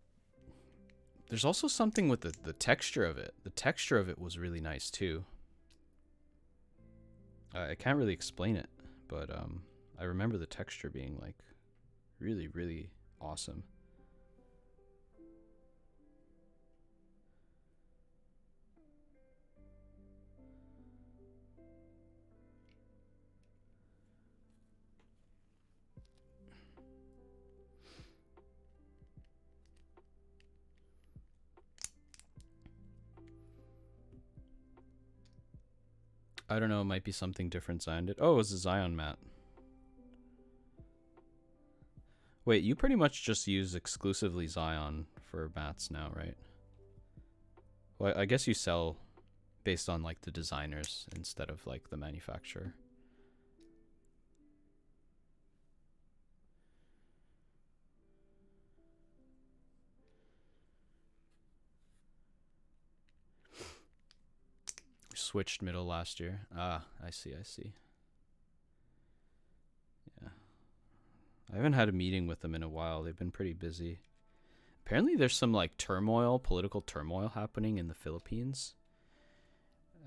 there's also something with the texture of it. The texture of it was really nice too. I can't really explain it, but I remember the texture being like really, really awesome. I don't know, it might be something different Zion did. Oh, it was a Zion mat. Wait, you pretty much just use exclusively Zion for mats now, right? Well, I guess you sell based on like the designers instead of like the manufacturer. Switched middle last year. Ah, I see. Yeah. I haven't had a meeting with them in a while. They've been pretty busy. Apparently there's some like political turmoil happening in the Philippines.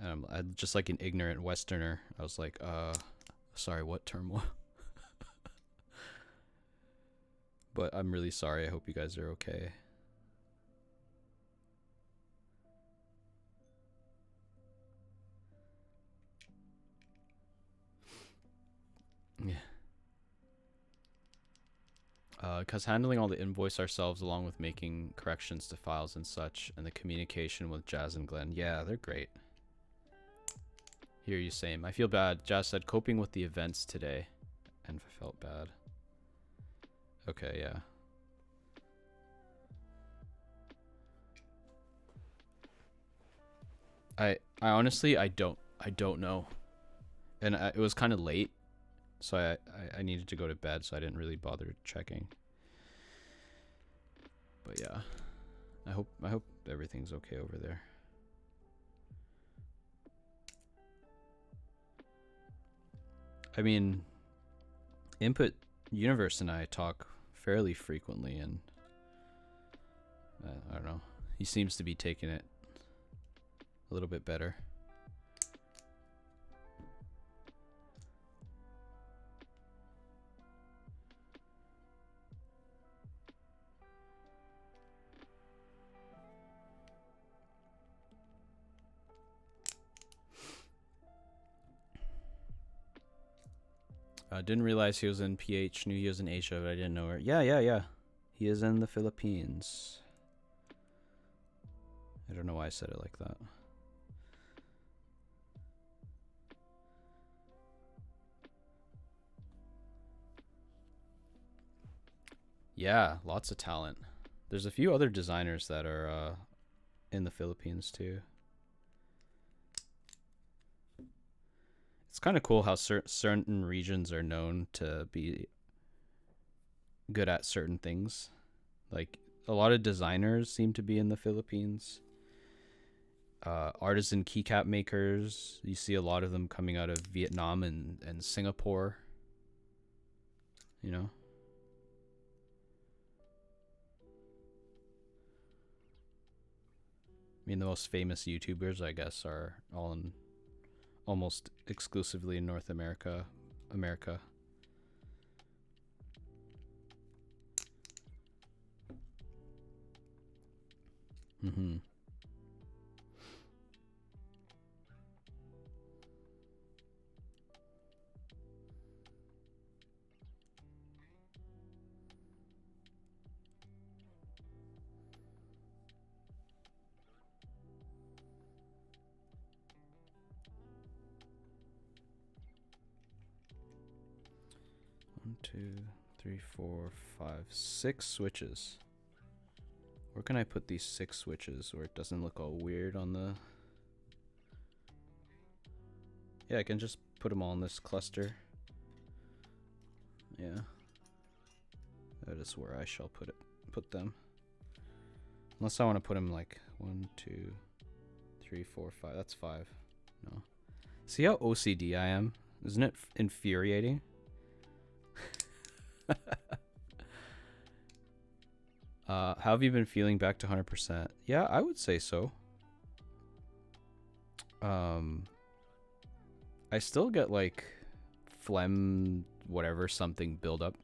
I'm just like an ignorant Westerner. I was like, sorry, what turmoil? But I'm really sorry. I hope you guys are okay. Yeah. Because handling all the invoice ourselves along with making corrections to files and such, and the communication with Jazz and Glenn. Yeah, they're great. Hear you same. I feel bad. Jazz said coping with the events today. And I felt bad. Okay, yeah. I honestly I don't know. And it was kind of late. So I needed to go to bed, so I didn't really bother checking. But yeah, I hope everything's okay over there. I mean, Input Universe and I talk fairly frequently, and I don't know. He seems to be taking it a little bit better. Didn't realize he was in PH. Knew he was in Asia, but I didn't know where. Yeah. He is in the Philippines. I don't know why I said it like that. Yeah, lots of talent. There's a few other designers that are in the Philippines too. It's kind of cool how certain regions are known to be good at certain things. Like a lot of designers seem to be in the Philippines. Artisan keycap makers, you see a lot of them coming out of Vietnam and Singapore. You know? I mean, the most famous YouTubers, I guess, are all in almost exclusively in North America. Mm-hmm. One, two, three, four, five, 6 switches. Where can I put these 6 switches where it doesn't look all weird on the... Yeah, I can just put them all in this cluster. Yeah. That is where I shall put them. Unless I want to put them like 1, 2, 3, 4, 5. That's 5. No. See how OCD I am? Isn't it infuriating? How have you been feeling back to 100%? Yeah, I would say so. I still get like phlegm, whatever, something build up.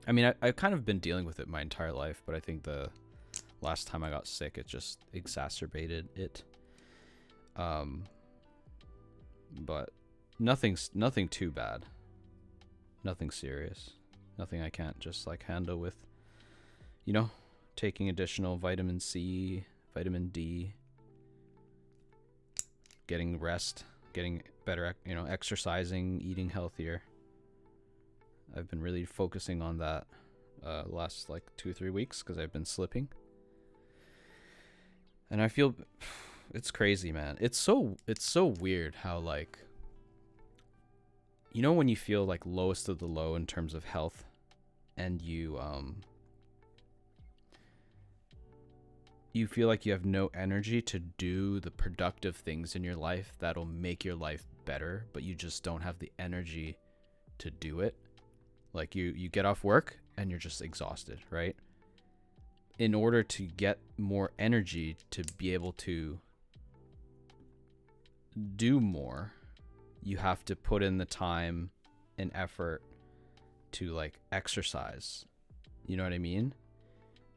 I mean, I've kind of been dealing with it my entire life, but I think the last time I got sick, it just exacerbated it. But nothing too bad. Nothing serious. Nothing I can't just like handle with, you know, taking additional vitamin C, vitamin D, getting rest, getting better, you know, exercising, eating healthier. I've been really focusing on that last like 2-3 weeks because I've been slipping. And I feel it's crazy, man. It's so weird how like, you know, when you feel like lowest of the low in terms of health, and you feel like you have no energy to do the productive things in your life that'll make your life better, but you just don't have the energy to do it. Like you get off work and you're just exhausted, right? In order to get more energy to be able to do more, you have to put in the time and effort to like exercise. You know what I mean?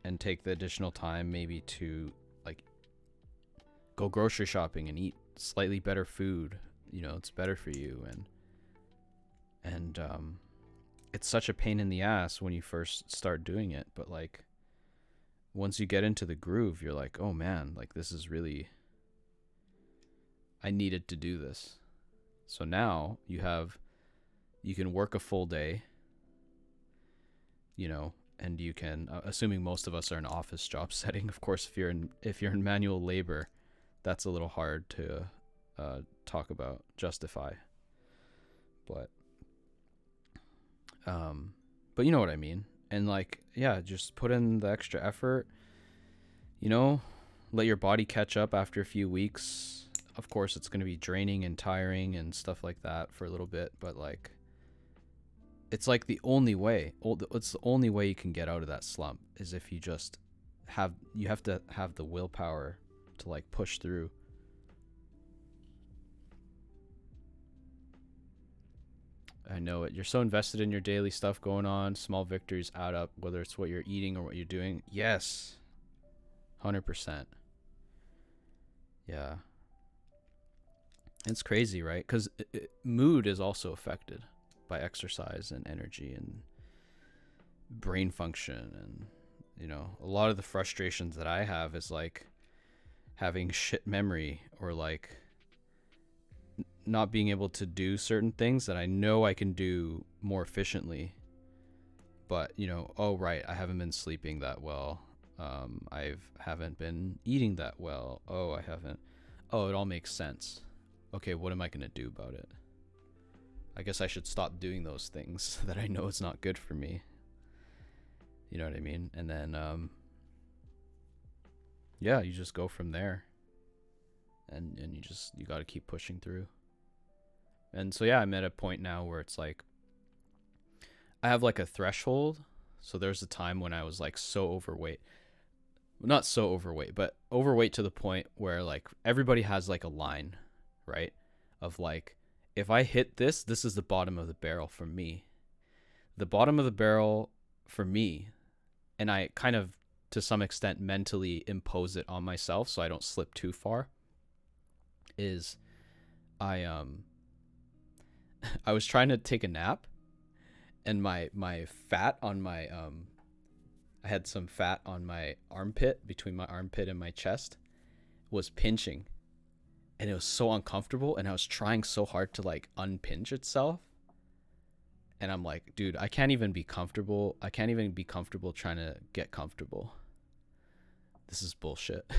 And take the additional time maybe to like go grocery shopping and eat slightly better food. You know, it's better for you. And it's such a pain in the ass when you first start doing it. But like, once you get into the groove, you're like, oh man, like this is really, I needed to do this. So now you can work a full day, you know, and you can, assuming most of us are in office job setting. Of course, if you're in manual labor, that's a little hard to talk about, justify. But you know what I mean. And like, yeah, just put in the extra effort, you know, let your body catch up after a few weeks. Of course, it's going to be draining and tiring and stuff like that for a little bit, but like, it's like the only way. It's the only way you can get out of that slump is if you just have to have the willpower to like push through. I know it. You're so invested in your daily stuff going on. Small victories add up, whether it's what you're eating or what you're doing. Yes. 100%. Yeah. It's crazy, right? Because mood is also affected by exercise and energy and brain function. And, you know, a lot of the frustrations that I have is like having shit memory or like not being able to do certain things that I know I can do more efficiently. But, you know, oh, right, I haven't been sleeping that well. I haven't been eating that well. Oh, I haven't. Oh, it all makes sense. Okay, what am I going to do about it? I guess I should stop doing those things that I know is not good for me. You know what I mean? And then, yeah, you just go from there. And you got to keep pushing through. And so, yeah, I'm at a point now where it's like, I have like a threshold. So there's a time when I was like so overweight. Not so overweight, but overweight to the point where like everybody has like a line, right? Of like, if I hit this is the bottom of the barrel for me. The bottom of the barrel for me, and I kind of to some extent mentally impose it on myself so I don't slip too far is I was trying to take a nap, and my fat on my I had some fat on my armpit, between my armpit and my chest, was pinching, and it was so uncomfortable, and I was trying so hard to like unpinch itself, and I'm like, dude, I can't even be comfortable trying to get comfortable. This is bullshit.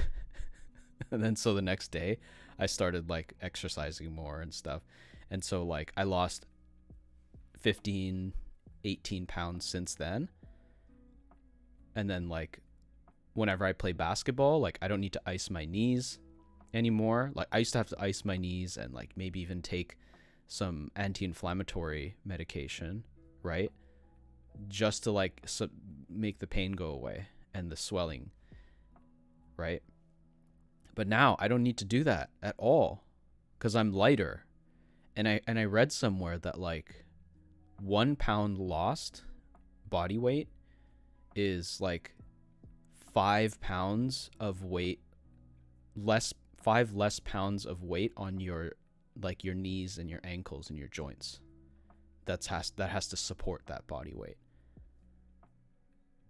And then so the next day I started like exercising more and stuff, and so like I lost 15 18 pounds since then. And then like whenever I play basketball, like I don't need to ice my knees anymore. Like I used to have to ice my knees and like maybe even take some anti-inflammatory medication, right? Just to like make the pain go away and the swelling, right? But now I don't need to do that at all because I'm lighter. And I read somewhere that like 1 pound lost body weight is like 5 pounds of weight less, 5 less pounds of weight on your like your knees and your ankles and your joints. That has to support that body weight.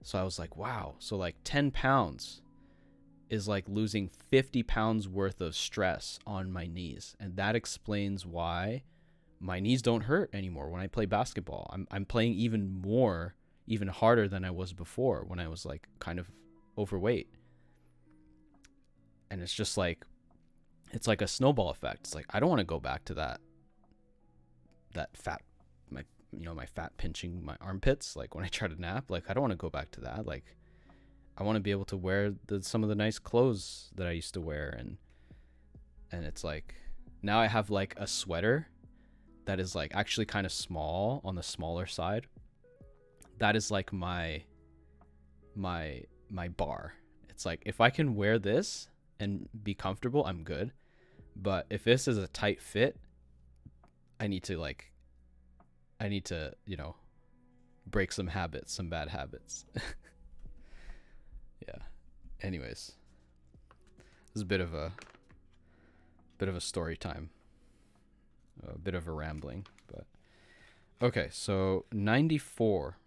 So I was like, wow. So like 10 pounds is like losing 50 pounds worth of stress on my knees. And that explains why my knees don't hurt anymore when I play basketball. I'm playing even harder than I was before when I was like kind of overweight. And it's just like, it's like a snowball effect. It's like, I don't want to go back to that fat, my fat pinching my armpits, like when I try to nap. Like I don't want to go back to that. Like I want to be able to wear some of the nice clothes that I used to wear. And it's like, now I have like a sweater that is like actually kind of small, on the smaller side. That is like my bar. It's like, if I can wear this and be comfortable, I'm good. But if this is a tight fit, I need to, break some bad habits. Yeah. Anyways, this is a bit of a story time. A bit of a rambling, but okay. So 94.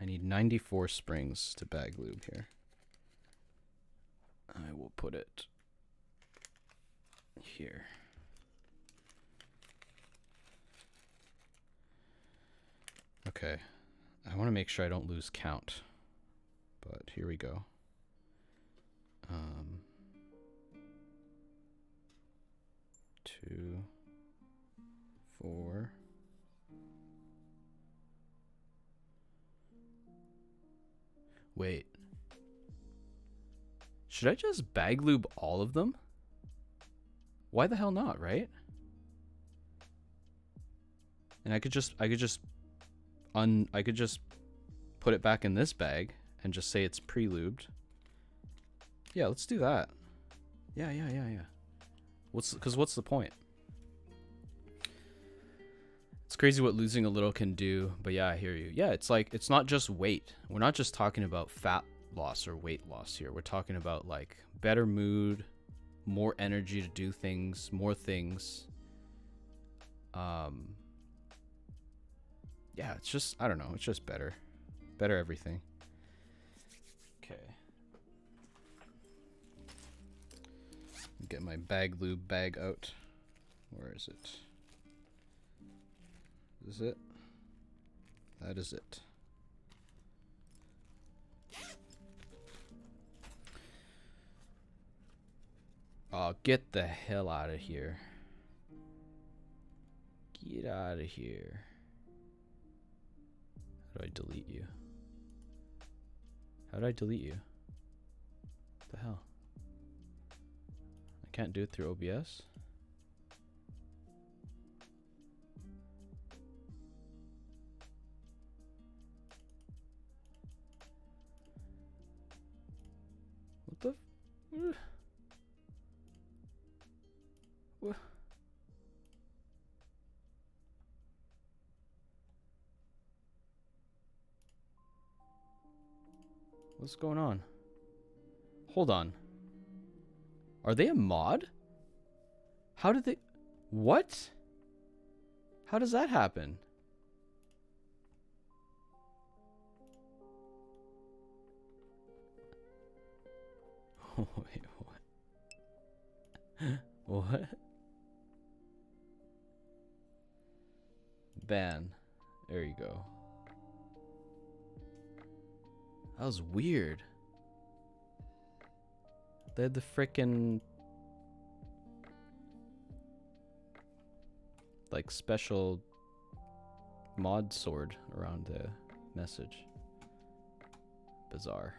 I need 94 springs to bag lube here. I will put it here. Okay. I want to make sure I don't lose count, but here we go. 2, 4. Wait. Should I just bag lube all of them? Why the hell not, right? And I could just put it back in this bag and just say it's pre-lubed. Yeah, let's do that. Yeah. What's the point? It's crazy what losing a little can do, but yeah, I hear you. Yeah, it's like, it's not just weight. We're not just talking about fat loss or weight loss here. We're talking about like better mood, more energy to do things, more things. Yeah, it's just, I don't know, it's just better everything. Okay. Get my bag lube bag out. Where is it? Is this it? That is it. Oh, get the hell out of here. Get out of here. How do I delete you? How do I delete you? What the hell? I can't do it through OBS? What the? What? What's going on? Hold on. Are they a mod? How did they... What? How does that happen? Wait, what? What? Ban. There you go. That was weird. They had the frickin' like special mod sword around the message. Bizarre.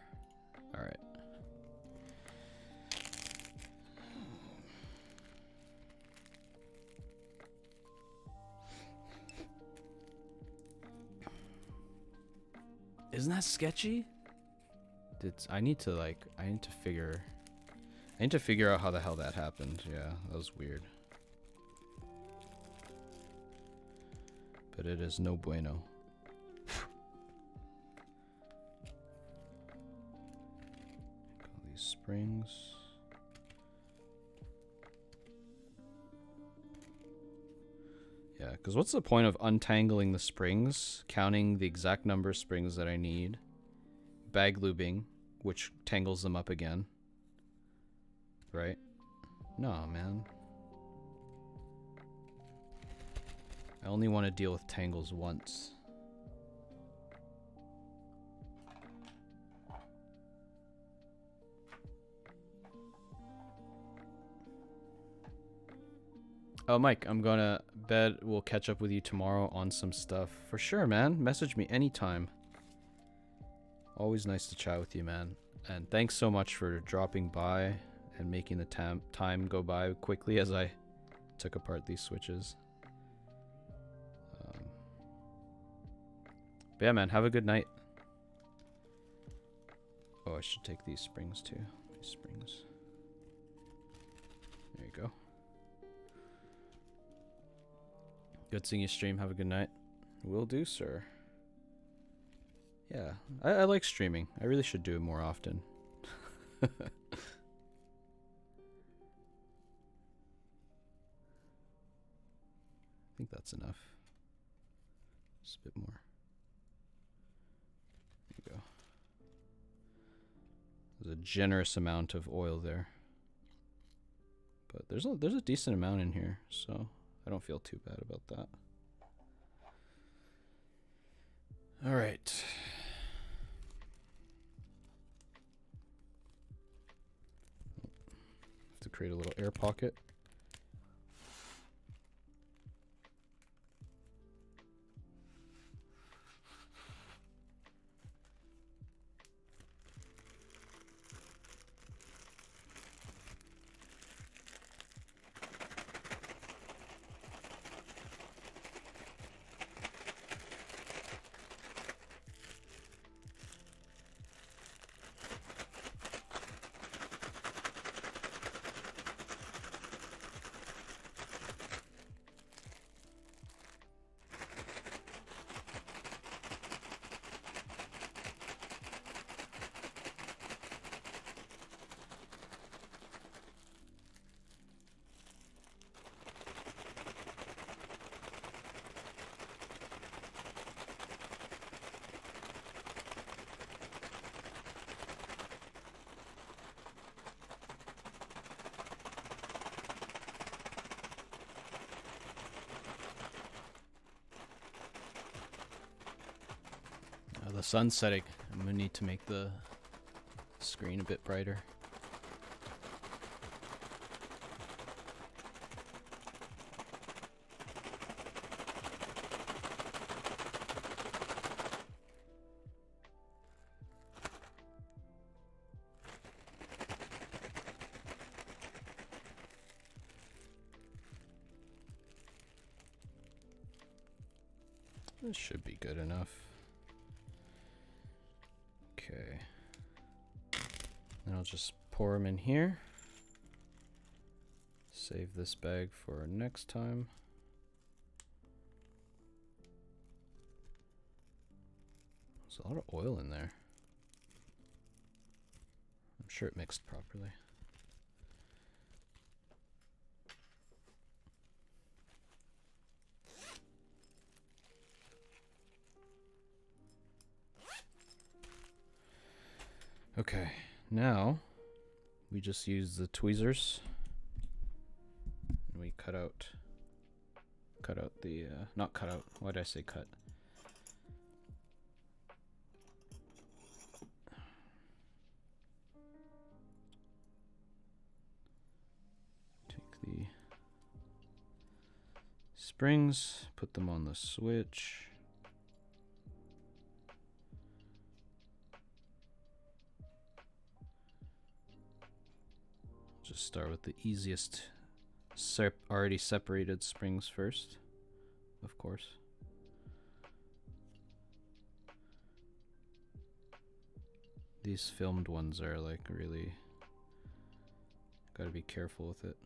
Alright. Isn't that sketchy? I need to figure out how the hell that happened. Yeah, that was weird. But it is no bueno. All these springs. Yeah, because what's the point of untangling the springs, counting the exact number of springs that I need, bag lubing, which tangles them up again, right? No, man. I only want to deal with tangles once. Oh, Mike, I'm gonna bet we'll catch up with you tomorrow on some stuff. For sure, man. Message me anytime. Always nice to chat with you, man. And thanks so much for dropping by and making the time go by quickly as I took apart these switches. But yeah, man, have a good night. Oh, I should take these springs too. These springs. There you go. Good seeing you stream. Have a good night. Will do, sir. Yeah, I like streaming. I really should do it more often. I think that's enough. Just a bit more. There you go. There's a generous amount of oil there. But there's a decent amount in here, so I don't feel too bad about that. All right. Have to create a little air pocket. The sun's setting. I'm gonna need to make the screen a bit brighter. This should be good enough. Okay. Then I'll just pour them in here. Save this bag for next time. There's a lot of oil in there. I'm sure it mixed properly. Okay, now we just use the tweezers and we cut out the, not cut out, why did I say cut? Take the springs, put them on the switch. Just start with the easiest already separated springs first, of course. These filmed ones are like really, gotta be careful with it.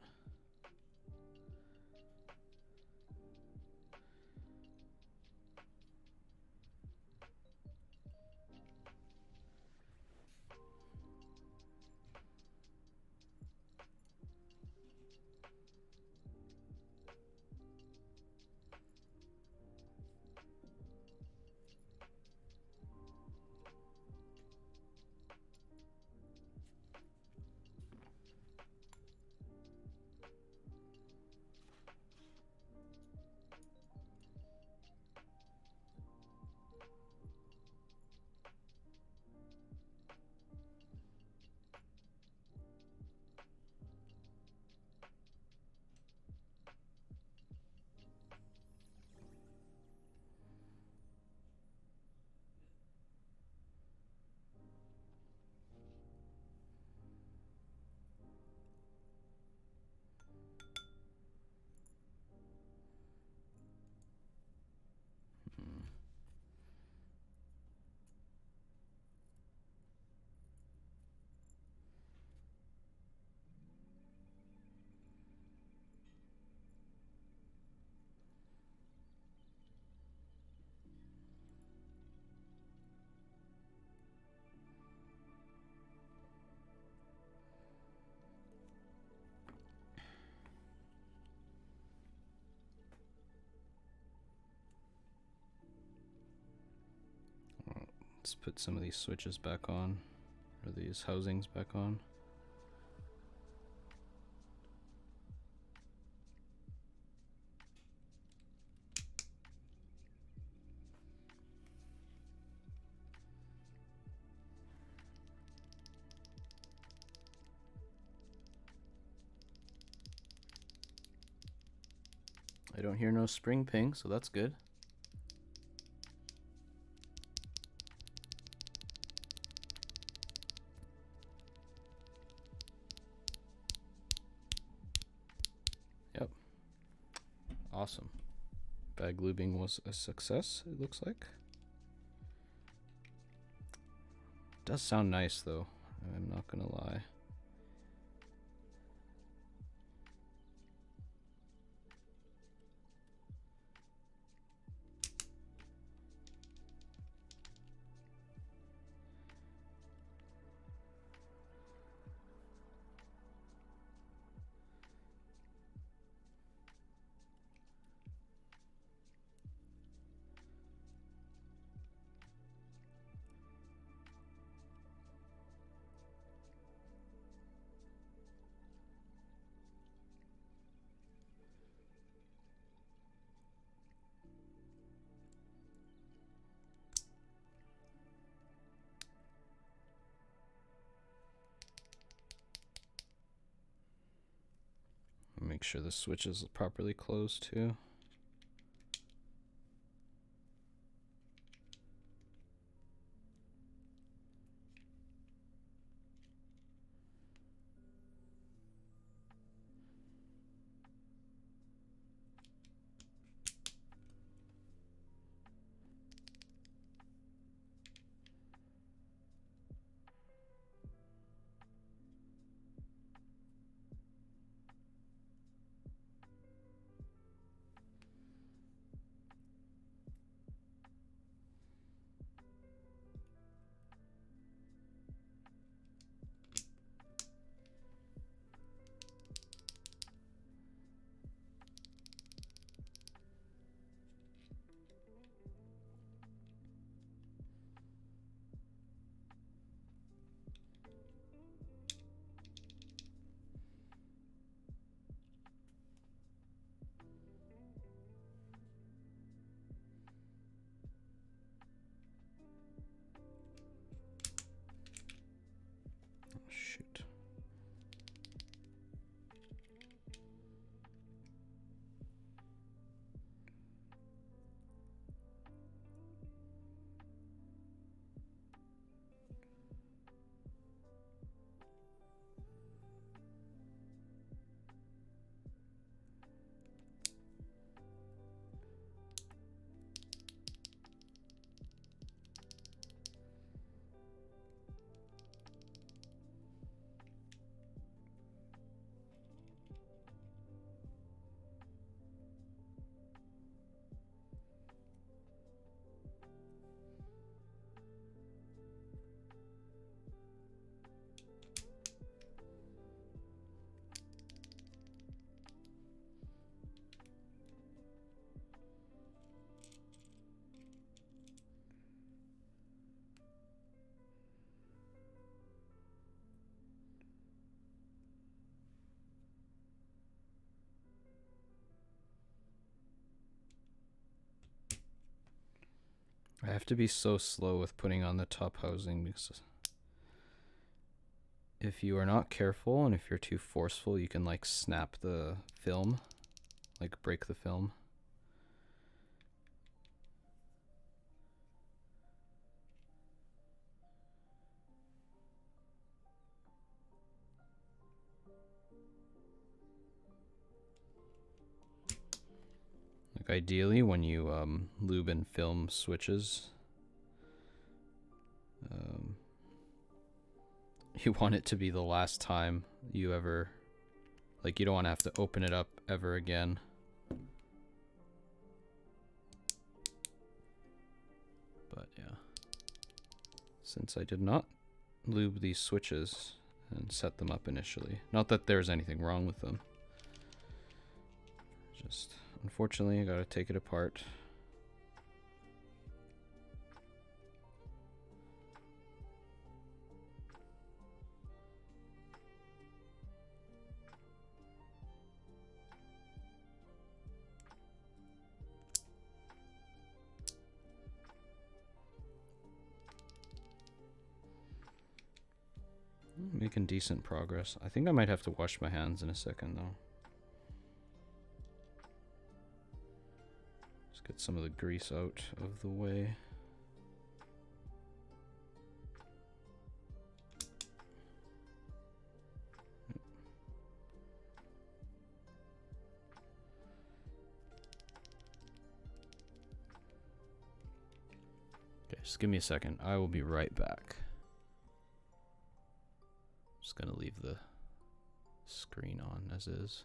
Let's put some of these switches back on, or these housings back on. I don't hear no spring ping, so that's good. Yep. Awesome. Bag lubing was a success, it looks like. Does sound nice though, I'm not gonna lie. Make sure the switch is properly closed too. I have to be so slow with putting on the top housing because if you are not careful and if you're too forceful, you can like snap the film, like break the film. Like ideally when you lube and film switches, you want it to be the last time you ever, like you don't want to have to open it up ever again. But yeah, since I did not lube these switches and set them up initially, not that there's anything wrong with them, just unfortunately I gotta take it apart. Making decent progress. I think I might have to wash my hands in a second though. Just get some of the grease out of the way. Okay, just give me a second. I will be right back. Just gonna leave the screen on as is.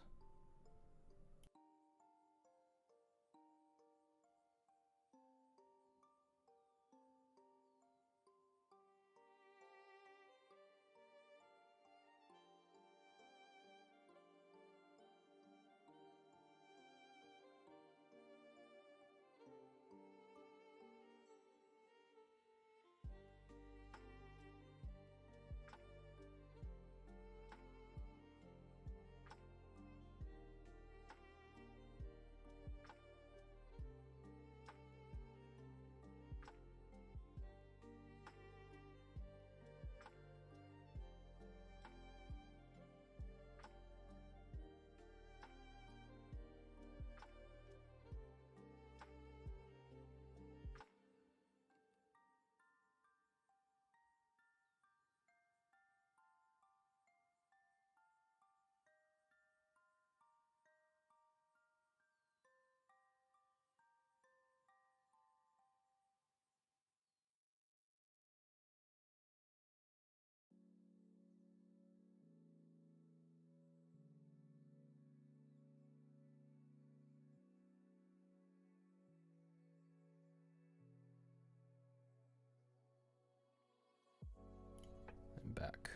I'm back.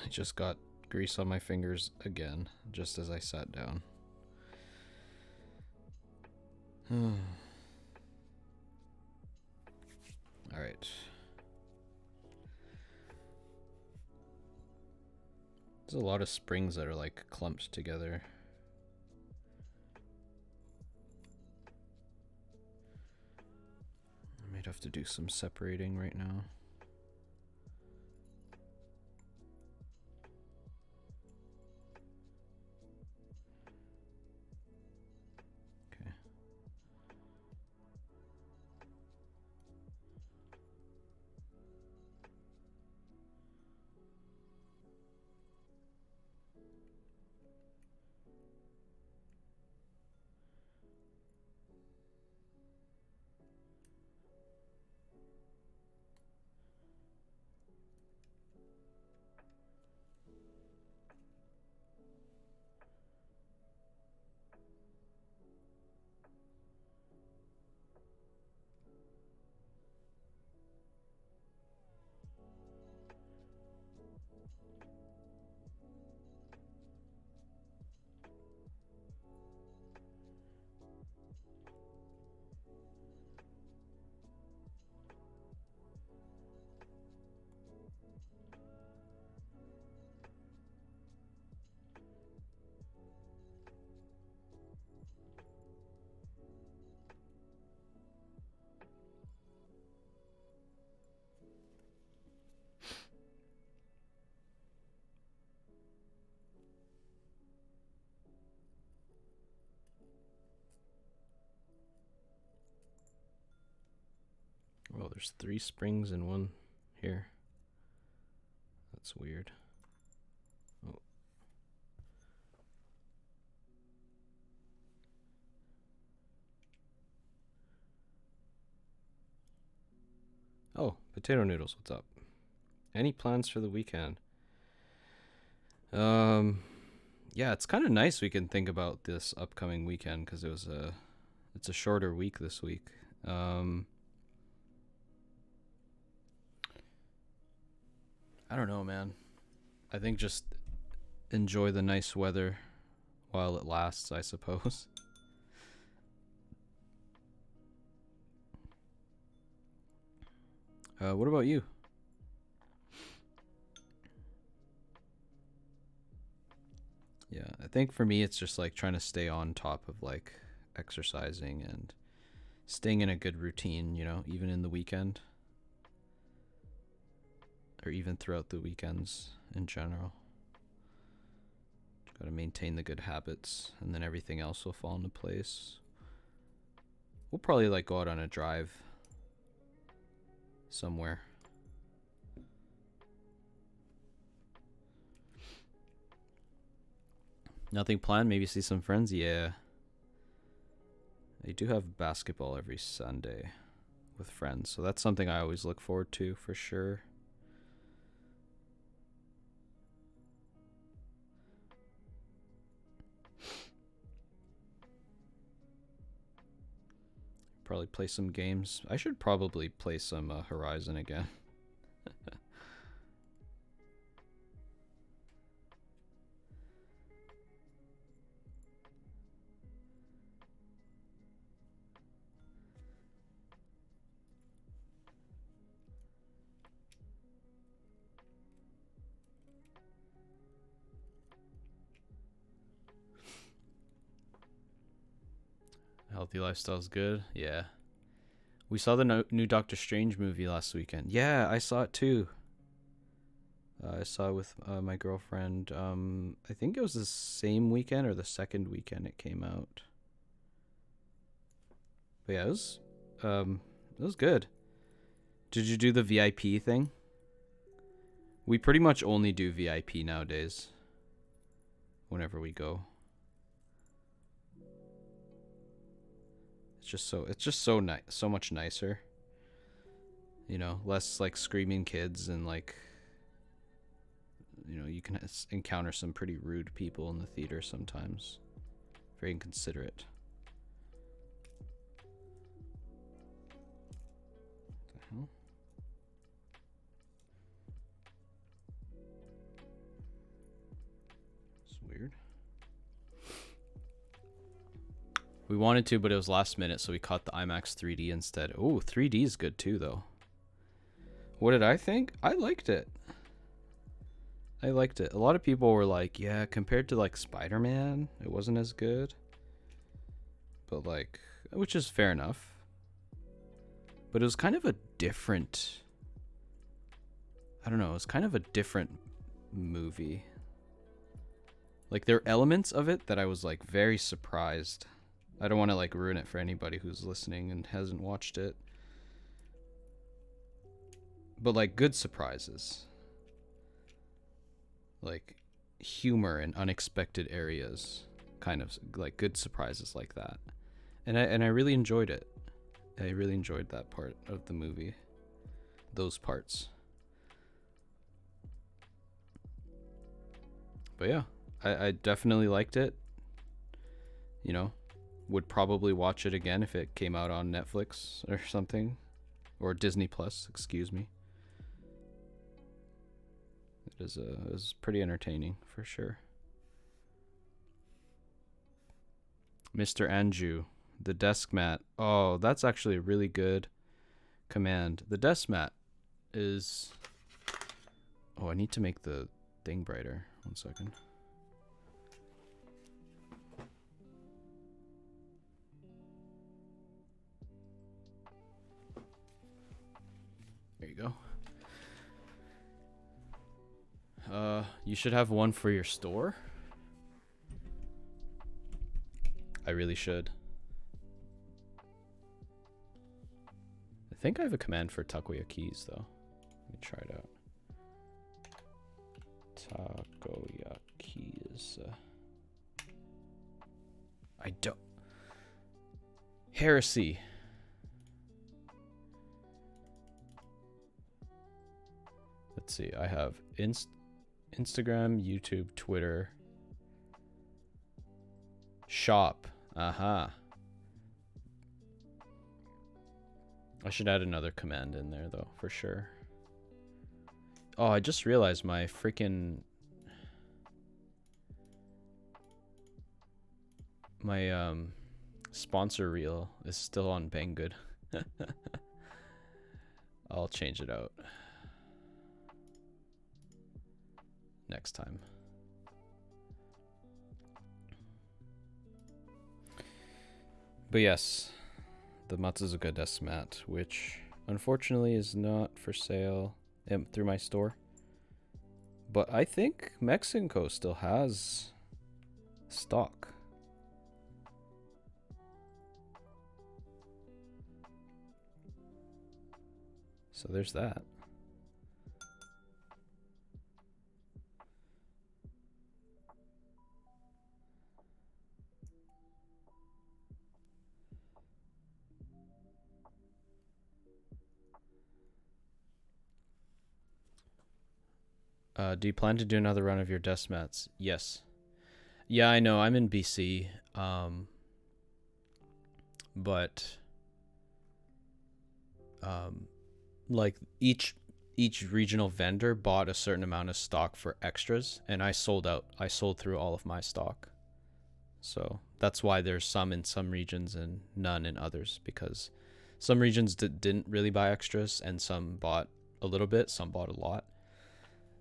I just got grease on my fingers again, just as I sat down. All right. There's a lot of springs that are like clumped together. I might have to do some separating right now. Okay. there's 3 springs and 1 here. That's weird. Oh. Oh, potato noodles, what's up? Any plans for the weekend? Yeah, it's kind of nice we can think about this upcoming weekend because it's a shorter week this week. I don't know, man. I think just enjoy the nice weather while it lasts, I suppose. What about you? Yeah, I think for me it's just like trying to stay on top of like exercising and staying in a good routine, you know, even in the weekend. Or even throughout the weekends in general. Got to maintain the good habits and then everything else will fall into place. We'll probably like go out on a drive somewhere. Nothing planned? Maybe see some friends? Yeah. I do have basketball every Sunday with friends, so that's something I always look forward to for sure. Probably play some games. I should probably play some Horizon again. Healthy lifestyle's good. Yeah. We saw the new Doctor Strange movie last weekend. Yeah, I saw it too. I saw it with my girlfriend. I think it was the same weekend or the second weekend it came out. But yeah, it was good. Did you do the VIP thing? We pretty much only do VIP nowadays. Whenever we go. It's just so nice, so much nicer. You know, less like screaming kids and like, you know, you can encounter some pretty rude people in the theater sometimes. Very inconsiderate. What the hell? It's weird. We wanted to, but it was last minute, so we caught the IMAX 3D instead. Oh, 3D is good too, though. What did I think? I liked it. I liked it. A lot of people were like, yeah, compared to like Spider-Man, it wasn't as good. But like, which is fair enough. But it was kind of a different, I don't know, it was kind of a different movie. Like there are elements of it that I was like very surprised. I don't want to like ruin it for anybody who's listening and hasn't watched it. But like good surprises. Like humor in unexpected areas. Kind of like good surprises like that. And I really enjoyed it. I really enjoyed that part of the movie. Those parts. But yeah, I definitely liked it. You know, would probably watch it again if it came out on Netflix or something. Or Disney Plus, excuse me. It is pretty entertaining for sure. Mr. Anju, the desk mat. Oh, that's actually a really good command. The desk mat is... Oh, I need to make the thing brighter. 1 second. There you go. You should have one for your store. I really should. think I have a command for Takoyakeys though. Let me try it out. Takoyakeys. I don't. Heresy. Let's see. I have Instagram, YouTube, Twitter, shop. Aha. I should add another command in there though, for sure. Oh, I just realized my freaking sponsor reel is still on Banggood. I'll change it out next time. But yes, the Matsuzuka desk mat, which unfortunately is not for sale through my store. But I think Mexico still has stock. So there's that. Do you plan to do another run of your desk mats? Yes. Yeah, I know. I'm in BC. But like each regional vendor bought a certain amount of stock for extras, and I sold out. I sold through all of my stock. So that's why there's some in some regions and none in others, because some regions didn't really buy extras, and some bought a little bit, some bought a lot.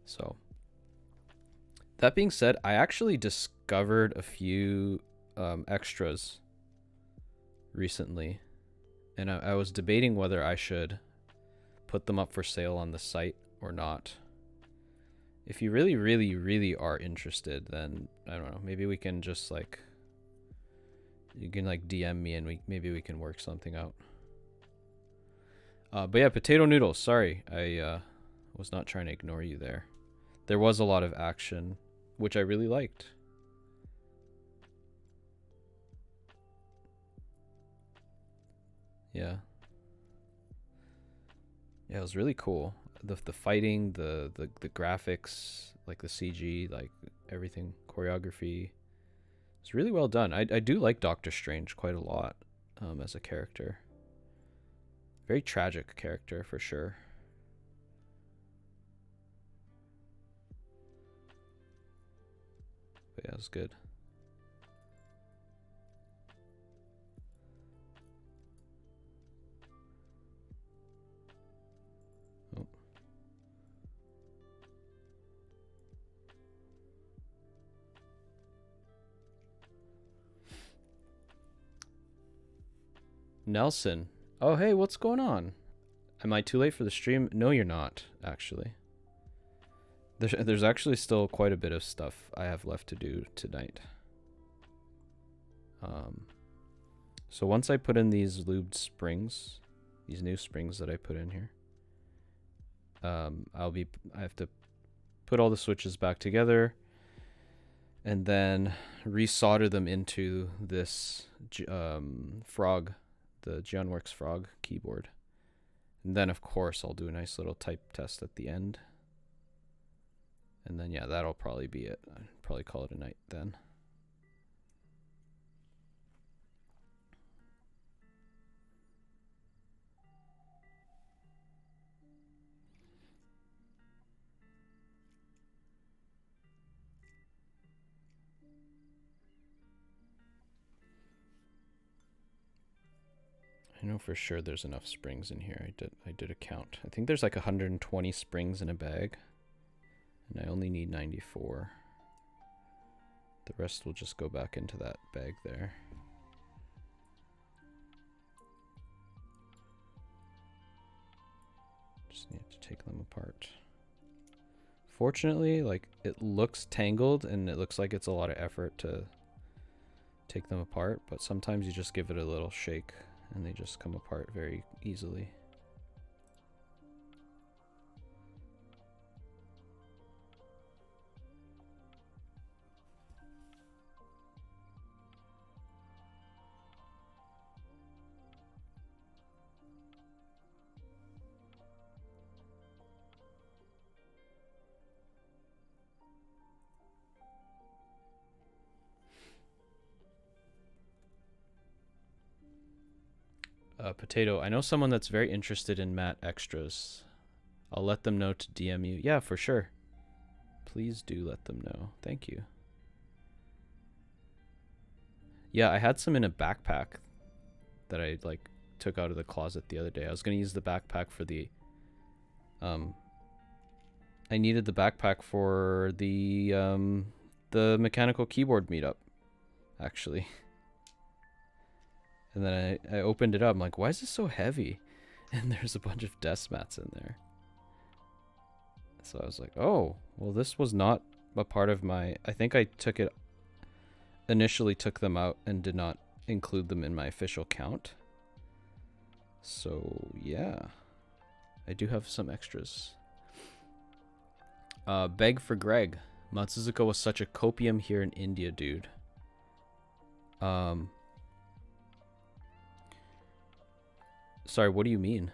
So that being said, I actually discovered a few extras recently, and I was debating whether I should put them up for sale on the site or not. If you really, really, really are interested, then I don't know, maybe we can just like, you can like DM me and maybe we can work something out. But yeah, potato noodles, sorry, I was not trying to ignore you there. There was a lot of action, which I really liked. Yeah. Yeah, it was really cool. The fighting, the graphics, like the CG, like everything, choreography. It's really well done. I do like Doctor Strange quite a lot as a character. Very tragic character for sure. But yeah, it was good. Oh. Nelson. Oh, hey, what's going on? Am I too late for the stream? No, you're not, actually. There's actually still quite a bit of stuff I have left to do tonight. So once I put in these lubed springs, these new springs that I put in here, I have to put all the switches back together and then resolder them into this Frog, the Geonworks Frog keyboard. And then of course I'll do a nice little type test at the end. And then yeah, that'll probably be it. I'd probably call it a night then. I know for sure there's enough springs in here. I did a count. I think there's like 120 springs in a bag, and I only need 94. The rest will just go back into that bag there. Just need to take them apart. Fortunately, like, it looks tangled and it looks like it's a lot of effort to take them apart, but sometimes you just give it a little shake and they just come apart very easily. Potato, I know someone that's very interested in matte extras. I'll let them know to DM you. Yeah, for sure. Please do let them know. Thank you. Yeah, I had some in a backpack that I like took out of the closet the other day. I was gonna use the backpack for the I needed the backpack for the mechanical keyboard meetup, actually. And then I opened it up. I'm like, why is this so heavy? And there's a bunch of desk mats in there. So I was like, oh, well, this was not a part of my... I think I initially took them out and did not include them in my official count. So, yeah. I do have some extras. Beg for Greg. Matsuzuka was such a copium here in India, dude. Sorry, what do you mean?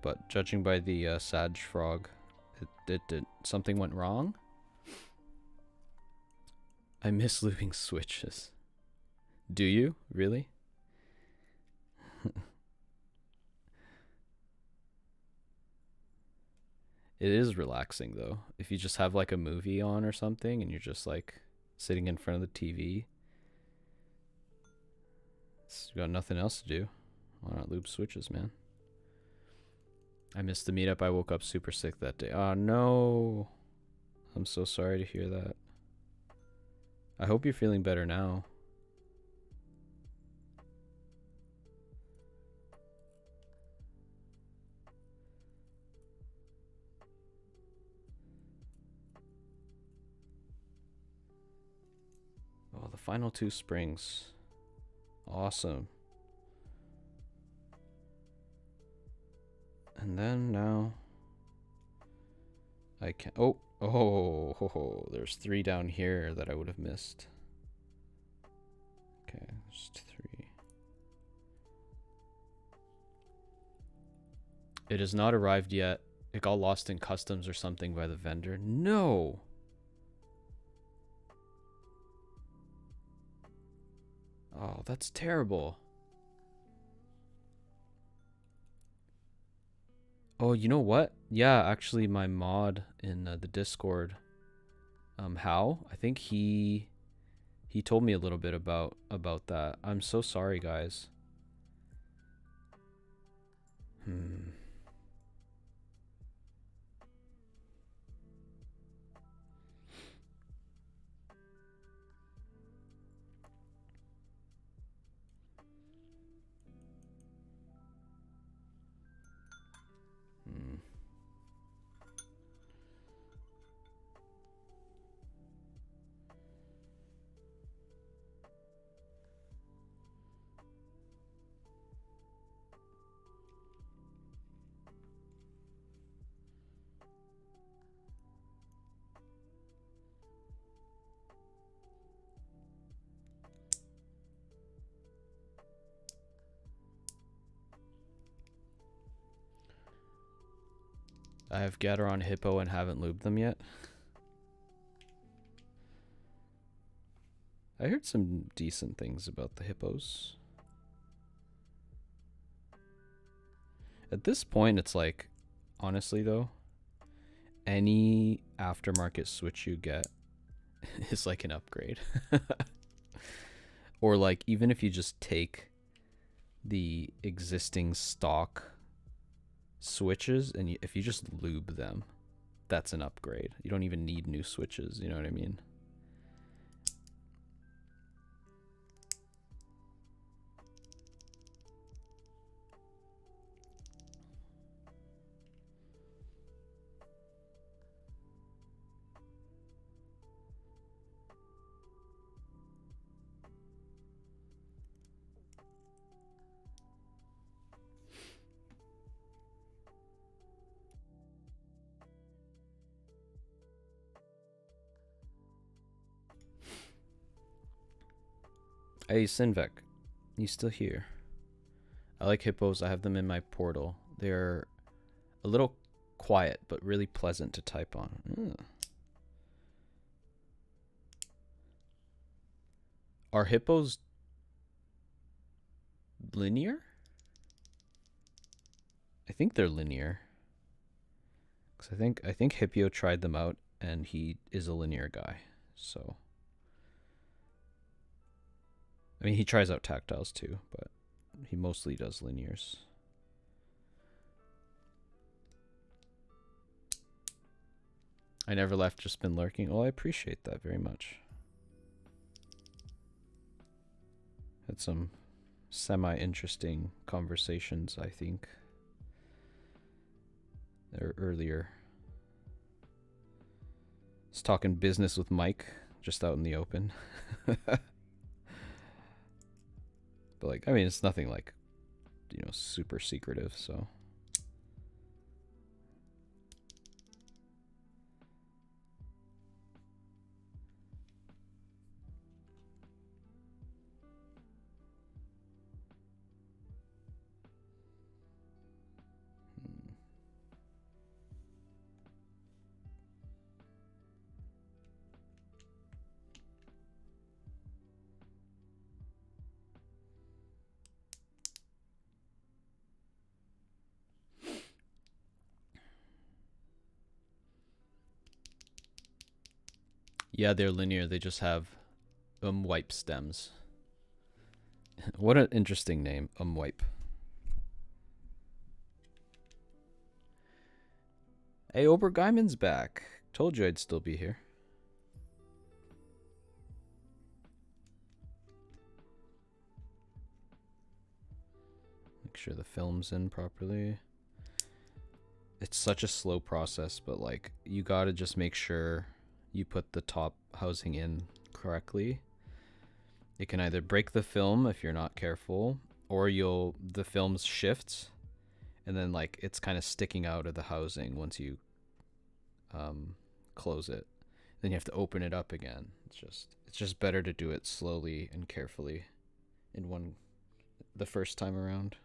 But judging by the Sag Frog, it did something went wrong? I miss lubing switches. Do you? Really? It is relaxing though. If you just have like a movie on or something and you're just like sitting in front of the TV. You got nothing else to do. Why not lube switches, man? I missed the meetup. I woke up super sick that day. Oh no. I'm so sorry to hear that. I hope you're feeling better now. Oh, the final 2 springs. Awesome. And then now I can... Oh, there's 3 down here that I would have missed. Okay, just 3. It has not arrived yet. It got lost in customs or something by the vendor. No! Oh, that's terrible. Oh, you know what? Yeah, actually my mod in the Discord, How? I think he told me a little bit about that. I'm so sorry, guys. I have Gateron Hippo and haven't lubed them yet. I heard some decent things about the hippos. At this point, it's like, honestly though, any aftermarket switch you get is like an upgrade. Or like, even if you just take the existing stock switches and if you just lube them, that's an upgrade. You don't even need new switches, you know what I mean? Hey, Sinvek, you still here? I like hippos. I have them in my portal. They're a little quiet, but really pleasant to type on. Are hippos linear? I think they're linear. 'Cause I think Hippio tried them out and he is a linear guy. So I mean, he tries out tactiles too, but he mostly does linears. I never left, just been lurking. Well, I appreciate that very much. Had some semi-interesting conversations, I think, earlier. I was talking business with Mike, just out in the open. But like, I mean, it's nothing like, you know, super secretive, so. Yeah, they're linear. They just have wipe stems. What an interesting name, wipe. Hey, Obergeiman's back. Told you I'd still be here. Make sure the film's in properly. It's such a slow process, but like, you gotta just make sure you put the top housing in correctly. It can either break the film if you're not careful, or the film shifts and then like it's kind of sticking out of the housing once you close it. Then you have to open it up again. It's just better to do it slowly and carefully the first time around.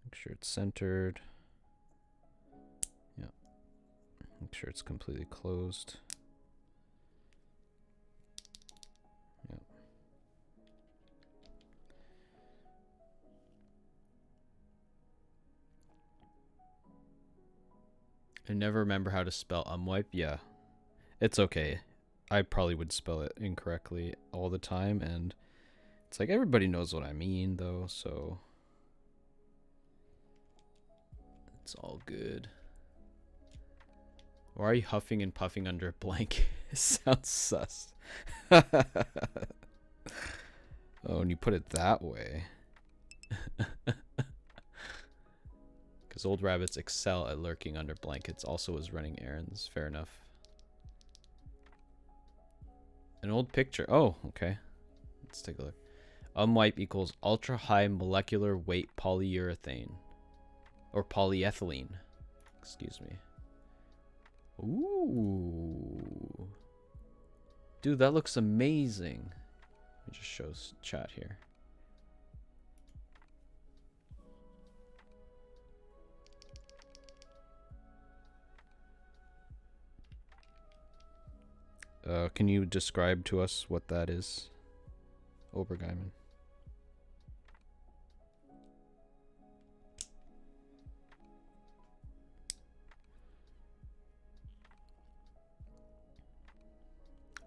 Make sure it's centered. Yeah. Make sure it's completely closed. Yeah. I never remember how to spell umwipe. Yeah. It's okay. I probably would spell it incorrectly all the time, and it's like everybody knows what I mean though, so it's all good. Why are you huffing and puffing under a blanket? It sounds sus. Oh, and you put it that way. Because old rabbits excel at lurking under blankets, also as running errands. Fair enough. An old picture. Oh, okay. Let's take a look. Umwipe equals ultra high molecular weight polyurethane. Or polyethylene. Excuse me. Ooh. Dude, that looks amazing. Let me just show chat here. Can you describe to us what that is, Obergeiman?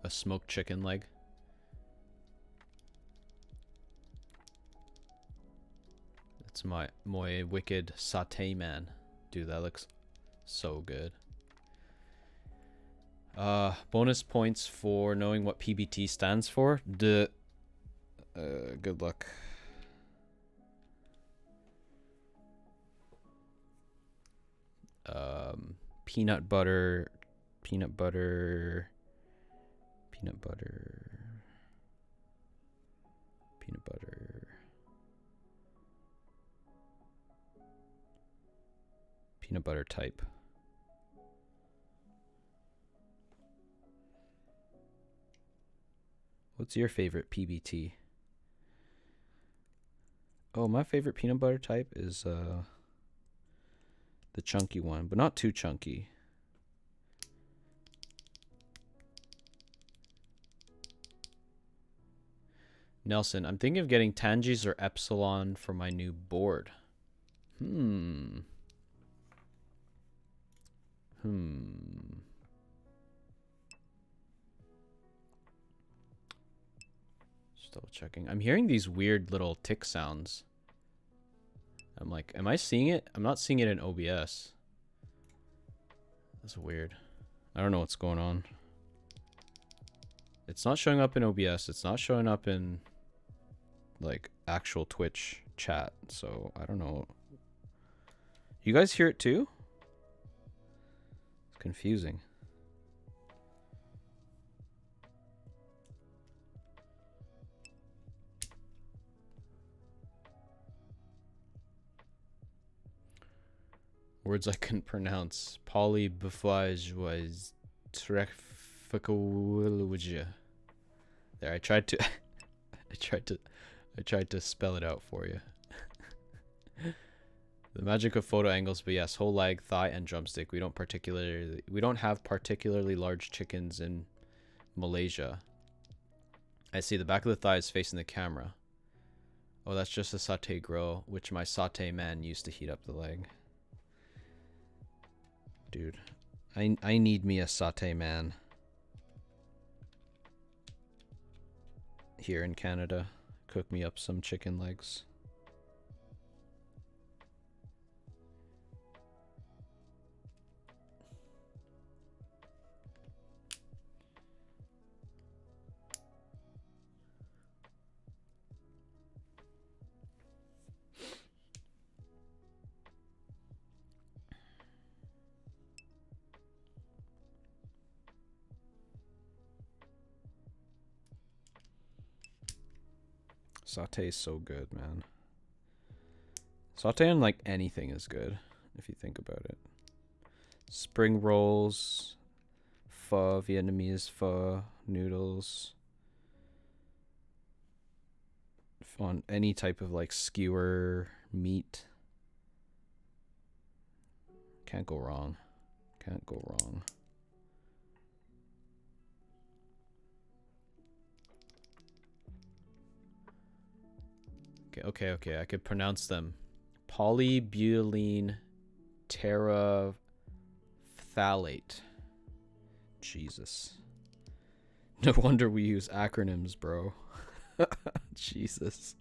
A smoked chicken leg? That's my wicked satay man. Dude, that looks so good. Bonus points for knowing what PBT stands for. Good luck. Peanut butter, peanut butter, peanut butter, peanut butter, peanut butter type. What's your favorite PBT? Oh, my favorite peanut butter type is the chunky one, but not too chunky. Nelson, I'm thinking of getting Tangis or Epsilon for my new board. Just double checking. I'm hearing these weird little tick sounds. I'm like, am I seeing it? I'm not seeing it in OBS. That's weird. I don't know what's going on. It's not showing up in OBS. It's not showing up in like actual Twitch chat. So I don't know. You guys hear it too? It's confusing. Words I couldn't pronounce. Polybuffage was treficologia. There, I tried to I tried to spell it out for you. The magic of photo angles, but yes, whole leg, thigh, and drumstick. We don't have particularly large chickens in Malaysia. I see the back of the thigh is facing the camera. Oh, that's just a satay grill, which my satay man used to heat up the leg. Dude, I need me a satay man here in Canada. Cook me up some chicken legs. Satay is so good, man. Satay on like anything is good, if you think about it. Spring rolls, pho, Vietnamese pho, noodles. On any type of like skewer meat. Can't go wrong. Can't go wrong. Okay. I could pronounce them. Polybutylene terephthalate. Jesus. No wonder we use acronyms, bro. Jesus.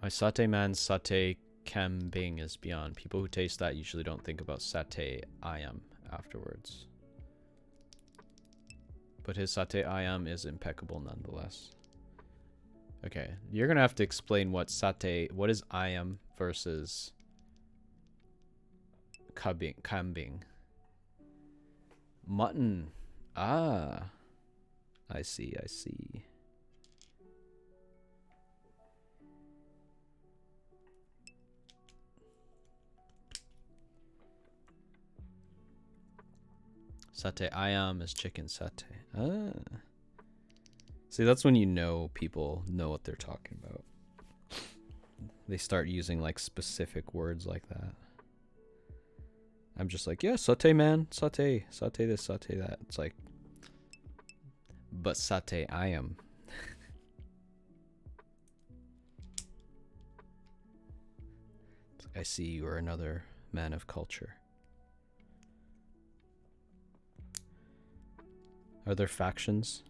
My satay man's satay kambing is beyond. People who taste that usually don't think about satay ayam afterwards. But his satay ayam is impeccable nonetheless. Okay, you're gonna have to explain what is ayam versus kambing. Mutton. Ah. I see. Satay ayam is chicken satay. Ah. See, that's when you know people know what they're talking about. They start using like specific words like that. I'm just like, yeah, satay man, satay this, satay that. It's like, but satay ayam. It's like, I see you are another man of culture. Are there factions?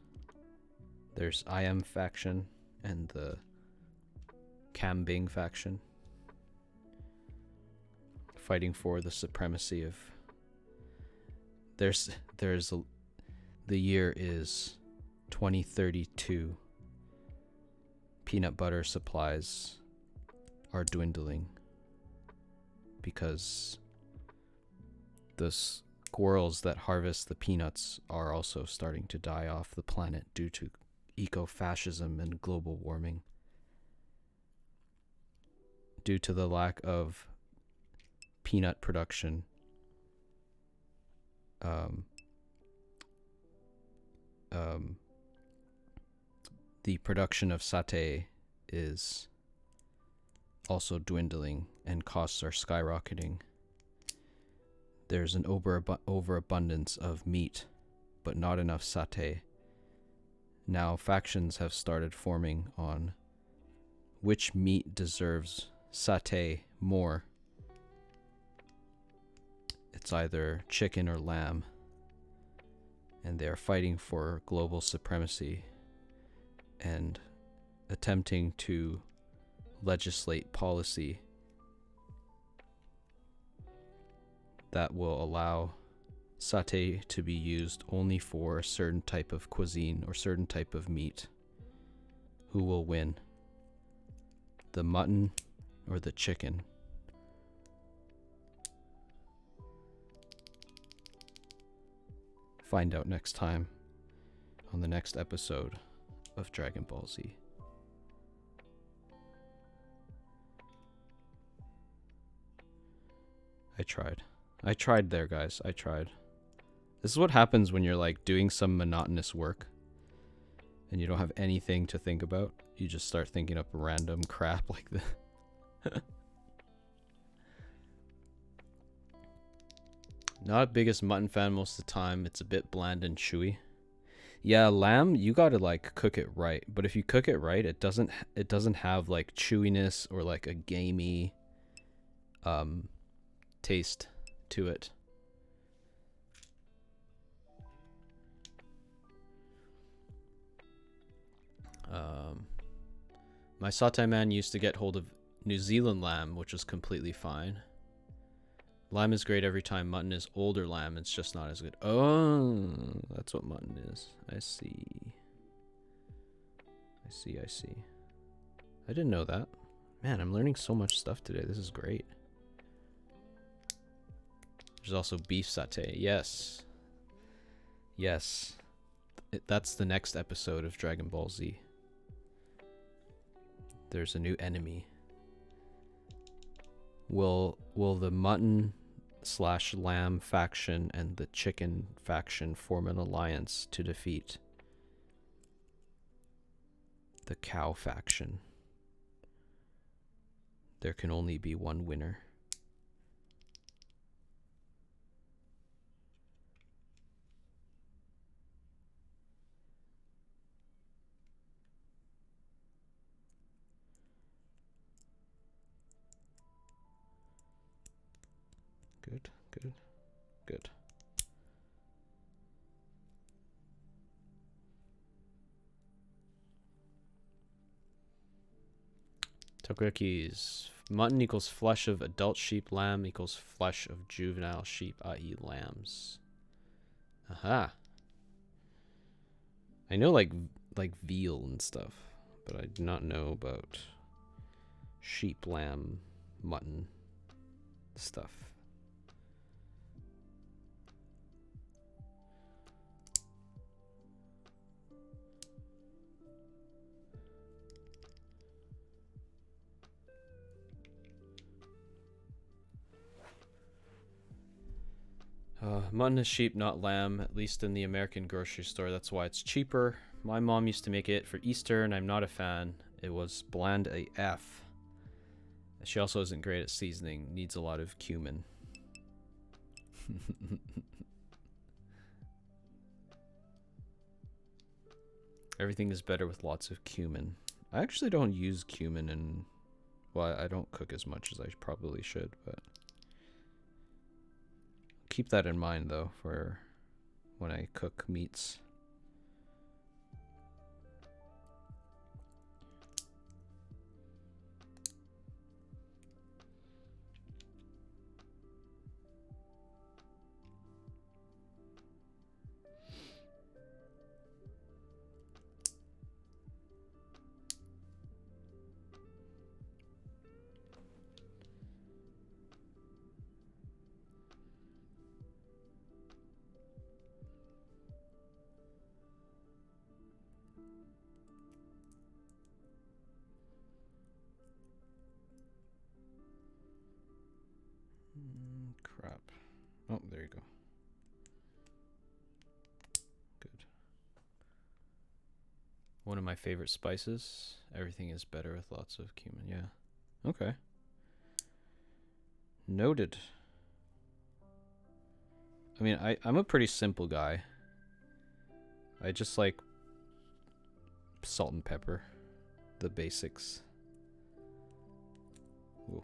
There's IM faction and the Kambing faction. Fighting for the supremacy of... the year is 2032. Peanut butter supplies are dwindling because the squirrels that harvest the peanuts are also starting to die off the planet due to eco-fascism and global warming. due to the lack of peanut production. The production of satay is also dwindling and costs are skyrocketing. There's an overabundance of meat, but not enough satay. Now factions have started forming on which meat deserves satay more. It's either chicken or lamb, and they're fighting for global supremacy and attempting to legislate policy that will allow satay to be used only for a certain type of cuisine or certain type of meat. Who will win? The mutton or the chicken? Find out next time on the next episode of Dragon Ball Z. I tried there, guys. I tried. This is what happens when you're like doing some monotonous work and you don't have anything to think about. You just start thinking up random crap like this. Not biggest mutton fan most of the time. It's a bit bland and chewy. Yeah, lamb, you gotta like cook it right. But if you cook it right, it doesn't have like chewiness or like a gamey taste to it. My satay man used to get hold of New Zealand lamb, which was completely fine. Lamb is great every time. Mutton is older lamb. It's just not as good. Oh, that's what mutton is. I see. I see. I didn't know that. Man, I'm learning so much stuff today. This is great. There's also beef satay. Yes. Yes. That's the next episode of Dragon Ball Z. There's a new enemy. Will the mutton / lamb faction and the chicken faction form an alliance to defeat the cow faction? There can only be one winner. Good. Takoyakeys. Mutton equals flesh of adult sheep. Lamb equals flesh of juvenile sheep, i.e. lambs. Aha. I know like veal and stuff, but I do not know about sheep, lamb, mutton stuff. Mutton is sheep, not lamb, at least in the American grocery store. That's why it's cheaper. My mom used to make it for Easter, and I'm not a fan. It was bland AF. She also isn't great at seasoning. Needs a lot of cumin. Everything is better with lots of cumin. I actually don't use cumin in... Well, I don't cook as much as I probably should, but... Keep that in mind, though, for when I cook meats. There you go. Good. One of my favorite spices. Everything is better with lots of cumin. Yeah. Okay. Noted. I mean, I'm a pretty simple guy. I just like salt and pepper. The basics. Ooh.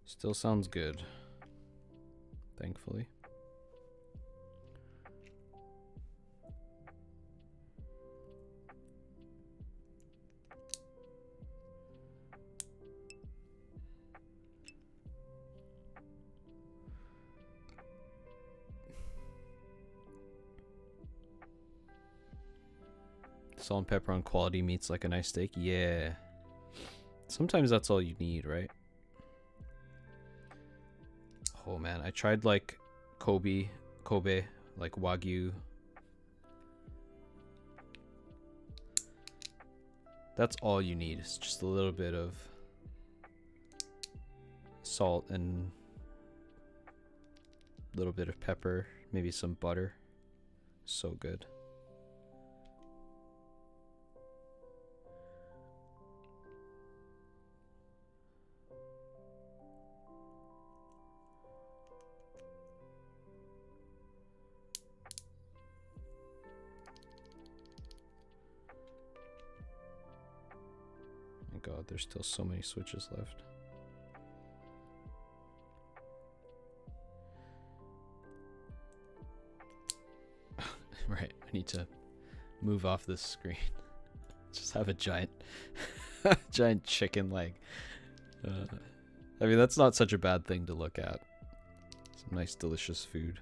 Still sounds good, thankfully. Salt and pepper on quality meats like a nice steak. Yeah. Sometimes that's all you need, right? Oh man, I tried like Kobe, like Wagyu. That's all you need. It's just a little bit of salt and a little bit of pepper, maybe some butter. So good. My God, there's still so many switches left. Right, I need to move off this screen. Just have a giant, giant chicken leg. I mean, that's not such a bad thing to look at. Some nice, delicious food.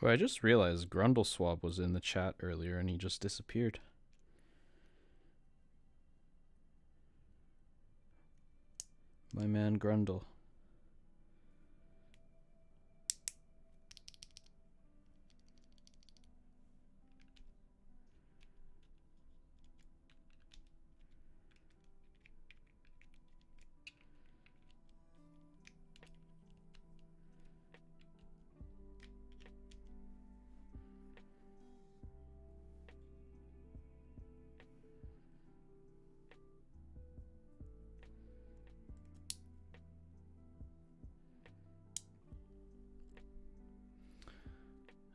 Oh, I just realized Grundleswab was in the chat earlier and he just disappeared. My man Grundle.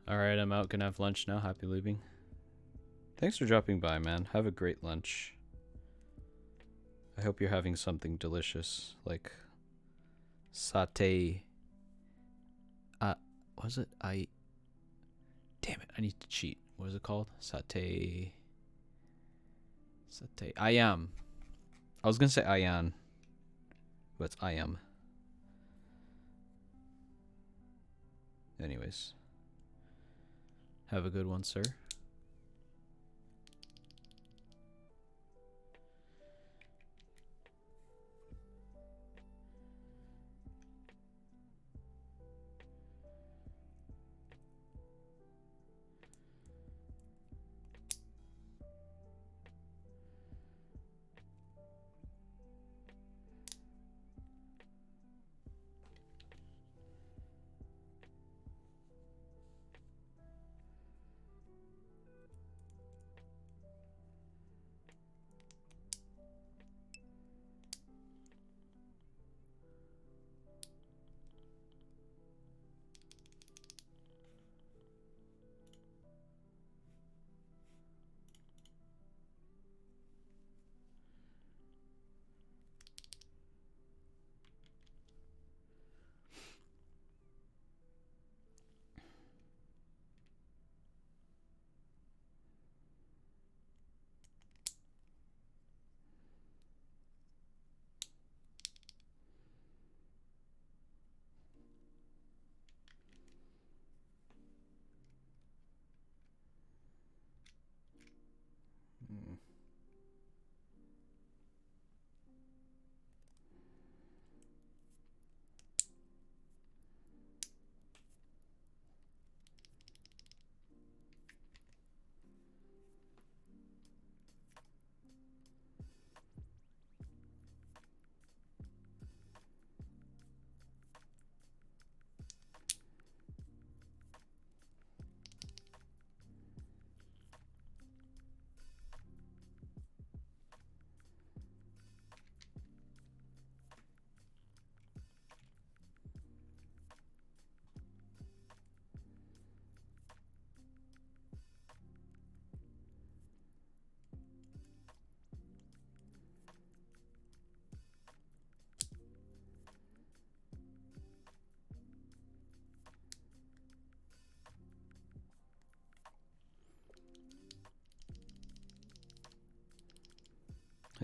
Alright, I'm out. Gonna have lunch now. Happy leaving. Thanks for dropping by, man. Have a great lunch. I hope you're having something delicious, like satay. Was it? Damn it, I need to cheat. What is it called? Satay. Ayam. I was gonna say ayan, but it's ayam. Anyways. Have a good one, sir.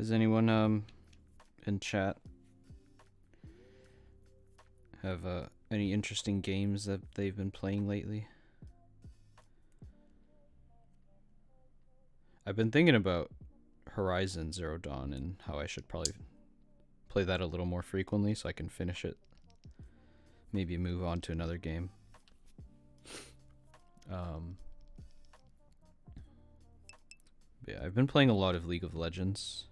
Has anyone in chat have any interesting games that they've been playing lately? I've been thinking about Horizon Zero Dawn and how I should probably play that a little more frequently so I can finish it. Maybe move on to another game. Yeah, I've been playing a lot of League of Legends.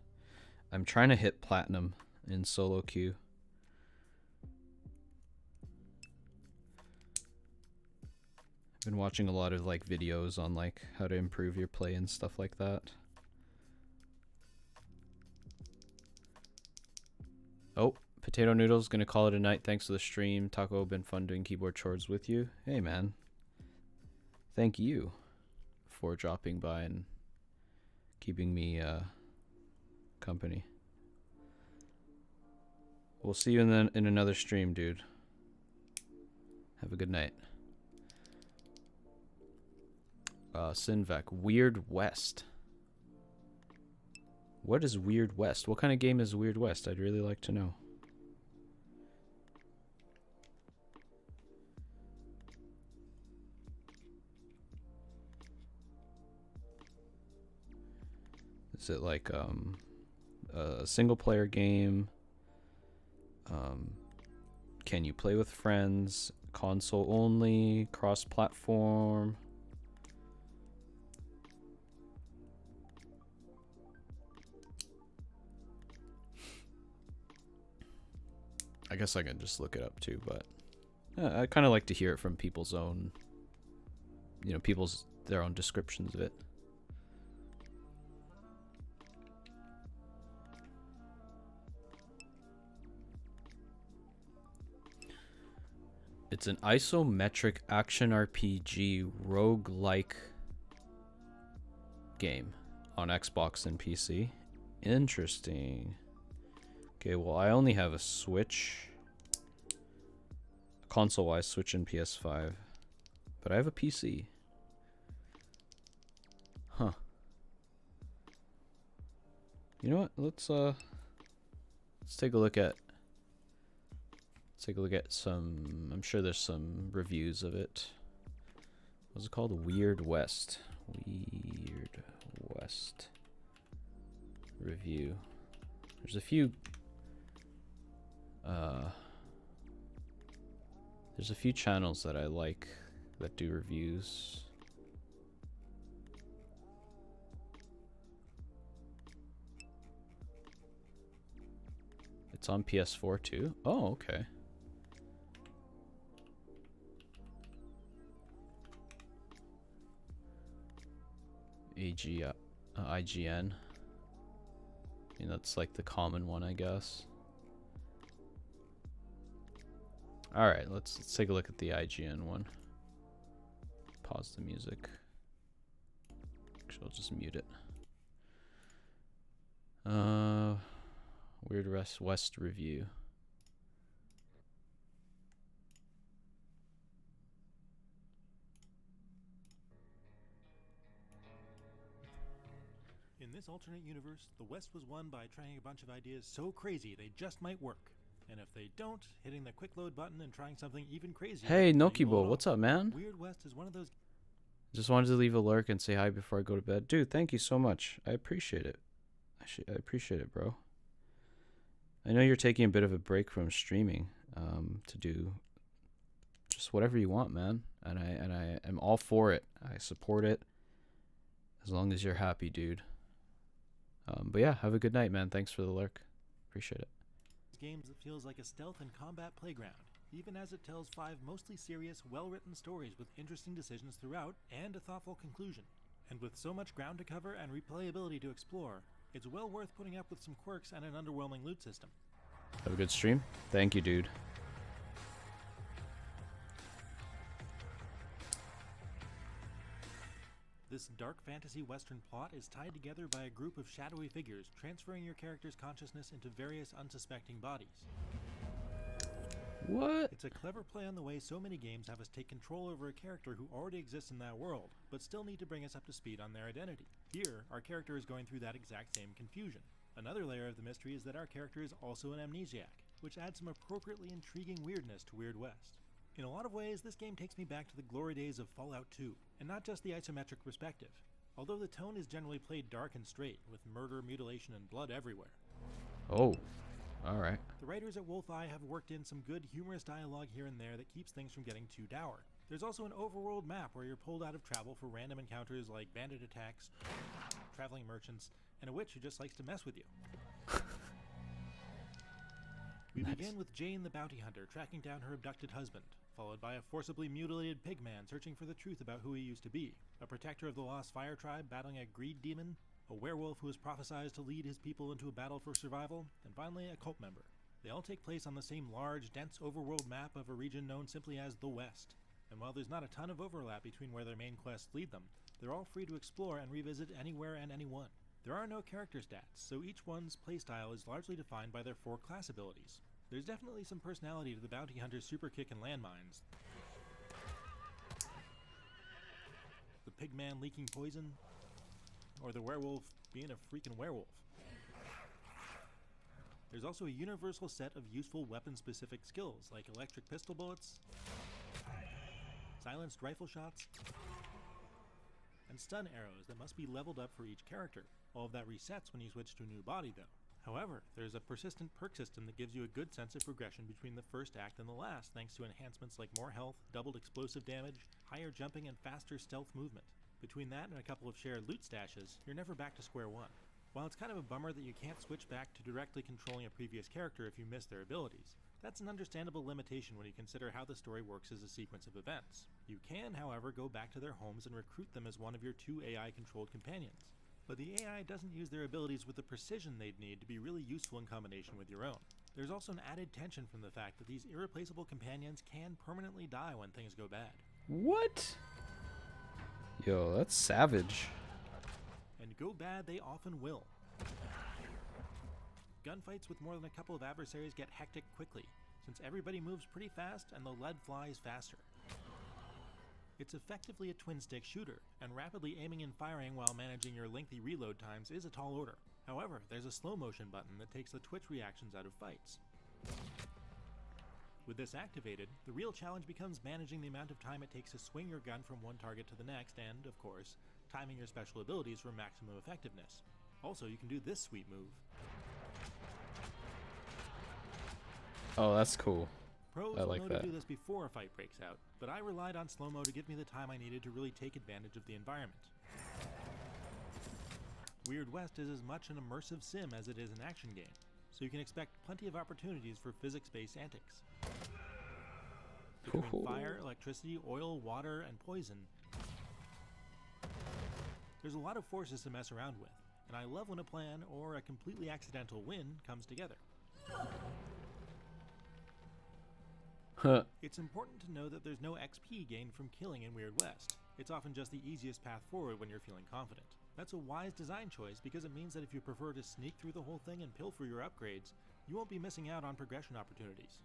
I'm trying to hit platinum in solo queue. I've been watching a lot of like videos on like how to improve your play and stuff like that. Oh, Potato Noodle's gonna call it a night. Thanks for the stream. Taco, been fun doing keyboard chores with you. Hey man. Thank you for dropping by and keeping me company. We'll see you in another stream, dude. Have a good night. Sinvec, Weird West. What is Weird West? What kind of game is Weird West? I'd really like to know. Is it like a single player game? Can you play with friends? Console only? Cross-platform? I guess I can just look it up too, but I kind of like to hear it from people's own, you know, their own descriptions of it. It's an isometric action RPG roguelike game on Xbox and PC. Interesting. Okay, well, I only have a Switch. Console-wise, Switch and PS5. But I have a PC. Huh. You know what? Let's take a look at some. I'm sure there's some reviews of it. What's it called? Weird West. Weird West review. There's a few. There's a few channels that I like that do reviews. It's on PS4 too. Oh, okay. IGN. I mean, that's like the common one, I guess. All right, let's take a look at the IGN one. Pause the music. Actually, I'll just mute it. Weird West review. In this alternate universe, the West was won by trying a bunch of ideas so crazy they just might work. And if they don't, hitting the quick load button and trying something even crazier. Hey, Nokibo, what's up, man? Weird West is one of those. Just wanted to leave a lurk and say hi before I go to bed. Dude, thank you so much. I appreciate it. I appreciate it, bro. I know you're taking a bit of a break from streaming to do just whatever you want, man. And I am all for it. I support it as long as you're happy, dude. But yeah, have a good night, man. Thanks for the lurk. Appreciate it. Games that feels like a stealth and combat playground, even as it tells 5 mostly serious, well-written stories with interesting decisions throughout and a thoughtful conclusion. And with so much ground to cover and replayability to explore, it's well worth putting up with some quirks and an underwhelming loot system. Have a good stream. Thank you, dude. This dark fantasy western plot is tied together by a group of shadowy figures, transferring your character's consciousness into various unsuspecting bodies. What? It's a clever play on the way so many games have us take control over a character who already exists in that world, but still need to bring us up to speed on their identity. Here, our character is going through that exact same confusion. Another layer of the mystery is that our character is also an amnesiac, which adds some appropriately intriguing weirdness to Weird West. In a lot of ways, this game takes me back to the glory days of Fallout 2, and not just the isometric perspective, although the tone is generally played dark and straight, with murder, mutilation, and blood everywhere. Oh, alright. The writers at Wolfeye have worked in some good humorous dialogue here and there that keeps things from getting too dour. There's also an overworld map where you're pulled out of travel for random encounters like bandit attacks, traveling merchants, and a witch who just likes to mess with you. We begin with Jane the bounty hunter tracking down her abducted husband, followed by a forcibly mutilated pig man searching for the truth about who he used to be, a protector of the Lost Fire tribe battling a greed demon, a werewolf who is prophesied to lead his people into a battle for survival, and finally a cult member. They all take place on the same large, dense overworld map of a region known simply as the West. And while there's not a ton of overlap between where their main quests lead them, they're all free to explore and revisit anywhere and anyone. There are no character stats, so each one's playstyle is largely defined by their 4 class abilities. There's definitely some personality to the bounty hunter's super kick and landmines, the pigman leaking poison, or the werewolf being a freaking werewolf. There's also a universal set of useful weapon-specific skills like electric pistol bullets, silenced rifle shots, and stun arrows that must be leveled up for each character. All of that resets when you switch to a new body though. However, there's a persistent perk system that gives you a good sense of progression between the first act and the last thanks to enhancements like more health, doubled explosive damage, higher jumping, and faster stealth movement. Between that and a couple of shared loot stashes, you're never back to square one. While it's kind of a bummer that you can't switch back to directly controlling a previous character if you miss their abilities, that's an understandable limitation when you consider how the story works as a sequence of events. You can, however, go back to their homes and recruit them as one of your 2 AI-controlled companions. But the AI doesn't use their abilities with the precision they'd need to be really useful in combination with your own. There's also an added tension from the fact that these irreplaceable companions can permanently die when things go bad. What? Yo, that's savage. And go bad they often will. Gunfights with more than a couple of adversaries get hectic quickly, since everybody moves pretty fast and the lead flies faster. It's effectively a twin-stick shooter, and rapidly aiming and firing while managing your lengthy reload times is a tall order. However, there's a slow motion button that takes the twitch reactions out of fights. With this activated, the real challenge becomes managing the amount of time it takes to swing your gun from one target to the next and, of course, timing your special abilities for maximum effectiveness. Also, you can do this sweet move. Oh, that's cool. Pros I will like know that. to do this before a fight breaks out, but I relied on slow-mo to give me the time I needed to really take advantage of the environment. Weird West is as much an immersive sim as it is an action game, so you can expect plenty of opportunities for physics-based antics. Between fire, electricity, oil, water, and poison, there's a lot of forces to mess around with, and I love when a plan or a completely accidental win comes together. Huh. It's important to know that there's no XP gained from killing in Weird West. It's often just the easiest path forward when you're feeling confident. That's a wise design choice because it means that if you prefer to sneak through the whole thing and pilfer your upgrades, you won't be missing out on progression opportunities.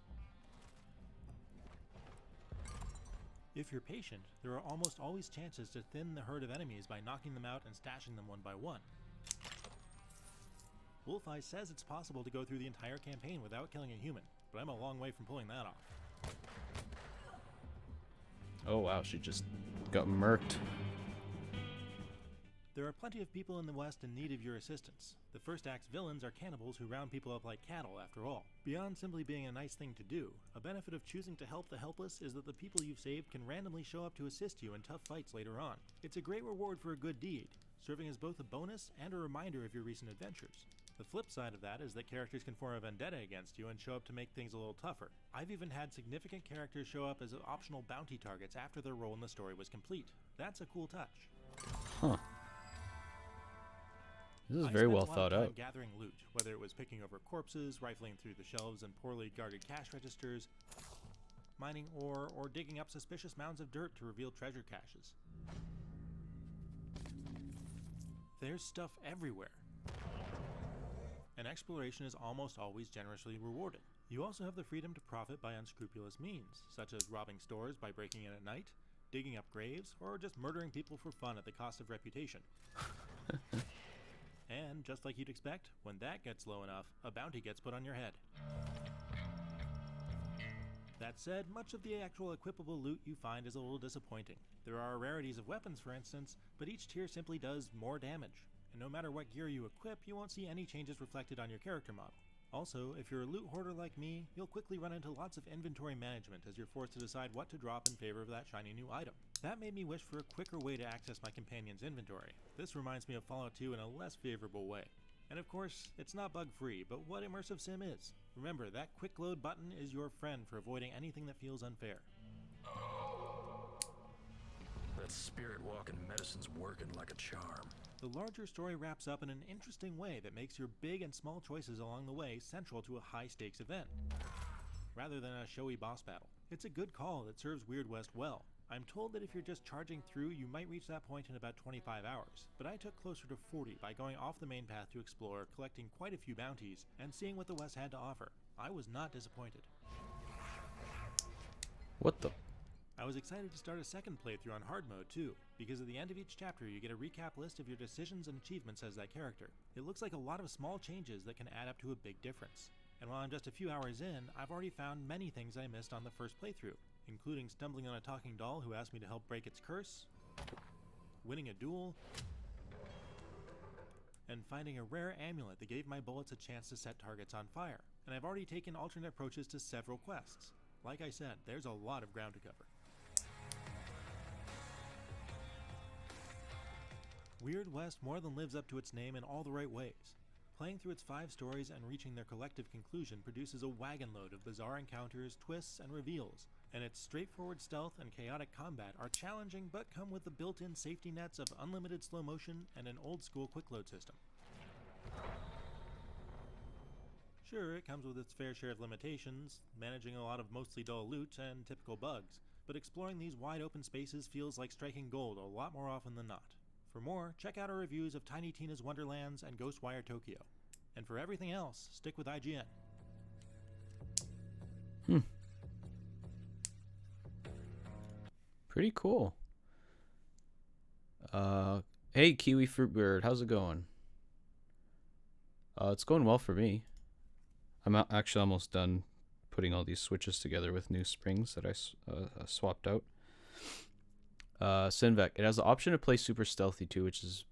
If you're patient, there are almost always chances to thin the herd of enemies by knocking them out and stashing them one by one. Wolfeye says it's possible to go through the entire campaign without killing a human, but I'm a long way from pulling that off. Oh wow, she just got murked. There are plenty of people in the West in need of your assistance. The first act's villains are cannibals who round people up like cattle, after all. Beyond simply being a nice thing to do, a benefit of choosing to help the helpless is that the people you've saved can randomly show up to assist you in tough fights later on. It's a great reward for a good deed, serving as both a bonus and a reminder of your recent adventures. The flip side of that is that characters can form a vendetta against you and show up to make things a little tougher. I've even had significant characters show up as optional bounty targets after their role in the story was complete. That's a cool touch. Huh. This is very well thought out. Gathering loot, whether it was picking over corpses, rifling through the shelves and poorly guarded cash registers, mining ore, or digging up suspicious mounds of dirt to reveal treasure caches. There's stuff everywhere. And exploration is almost always generously rewarded. You also have the freedom to profit by unscrupulous means, such as robbing stores by breaking in at night, digging up graves, or just murdering people for fun at the cost of reputation. And just like you'd expect, when that gets low enough, a bounty gets put on your head. That said, much of the actual equipable loot you find is a little disappointing. There are rarities of weapons, for instance, but each tier simply does more damage. And no matter what gear you equip, you won't see any changes reflected on your character model. Also, if you're a loot hoarder like me, you'll quickly run into lots of inventory management as you're forced to decide what to drop in favor of that shiny new item. That made me wish for a quicker way to access my companion's inventory. This reminds me of Fallout 2 in a less favorable way. And of course, it's not bug-free, but what immersive sim is. Remember, that quick load button is your friend for avoiding anything that feels unfair. That spirit walking medicine's working like a charm. The larger story wraps up in an interesting way that makes your big and small choices along the way central to a high-stakes event, rather than a showy boss battle. It's a good call that serves Weird West well. I'm told that if you're just charging through, you might reach that point in about 25 hours, but I took closer to 40 by going off the main path to explore, collecting quite a few bounties, and seeing what the West had to offer. I was not disappointed. What the? I was excited to start a second playthrough on hard mode too, because at the end of each chapter you get a recap list of your decisions and achievements as that character. It looks like a lot of small changes that can add up to a big difference. And while I'm just a few hours in, I've already found many things I missed on the first playthrough, including stumbling on a talking doll who asked me to help break its curse, winning a duel, and finding a rare amulet that gave my bullets a chance to set targets on fire. And I've already taken alternate approaches to several quests. Like I said, there's a lot of ground to cover. Weird West more than lives up to its name in all the right ways. Playing through its 5 stories and reaching their collective conclusion produces a wagon load of bizarre encounters, twists, and reveals, and its straightforward stealth and chaotic combat are challenging but come with the built-in safety nets of unlimited slow motion and an old-school quick load system. Sure, it comes with its fair share of limitations, managing a lot of mostly dull loot and typical bugs, but exploring these wide-open spaces feels like striking gold a lot more often than not. For more, check out our reviews of Tiny Tina's Wonderlands and Ghostwire Tokyo. And for everything else, stick with IGN. Pretty cool. Hey, Kiwi Fruit Bird, how's it going? It's going well for me. I'm actually almost done putting all these switches together with new springs that I swapped out. Sinvec, it has the option to play super stealthy too, which is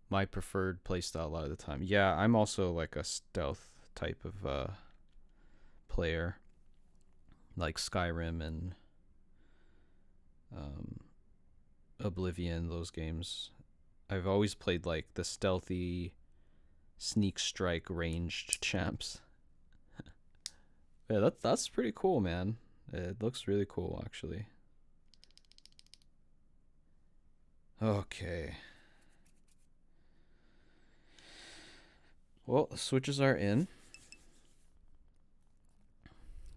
my preferred playstyle a lot of the time. Yeah, I'm also like a stealth type of player, like Skyrim and Oblivion, those games. I've always played like the stealthy sneak strike ranged champs. Yeah, that's pretty cool, man. It looks really cool, actually. Okay. Well, the switches are in.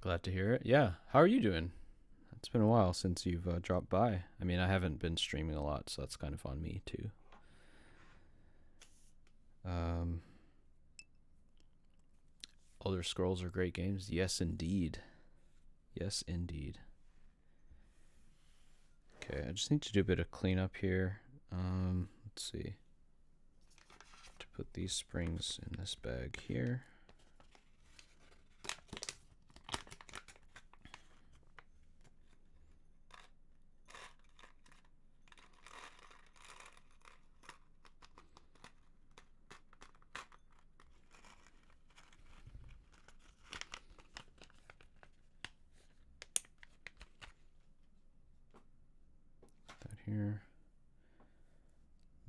Glad to hear it. Yeah, how are you doing? It's been a while since you've dropped by. I mean, I haven't been streaming a lot, so that's kind of on me too. Elder Scrolls are great games. Yes, indeed. Yes, indeed. Okay, I just need to do a bit of cleanup here. Let's see. To put these springs in this bag here. Here,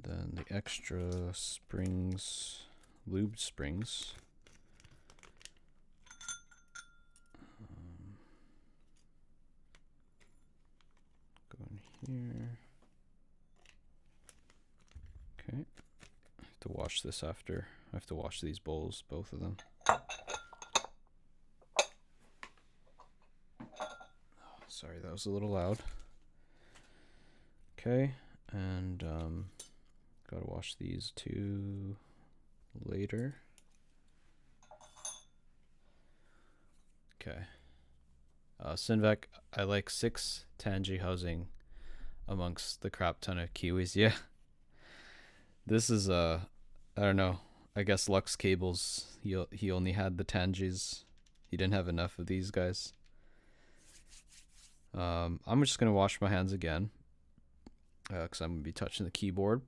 then the extra springs, lubed springs. Go in here. Okay, I have to wash this after. I have to wash these bowls, both of them. Sorry, that was a little loud. Okay, and gotta wash these two later. Okay. Sinvec, I like 6 Tangi housing amongst the crap ton of Kiwis. Yeah. This is I don't know. I guess Lux Cables, he only had the Tangies. He didn't have enough of these guys. I'm just gonna wash my hands again, because I'm gonna be touching the keyboard.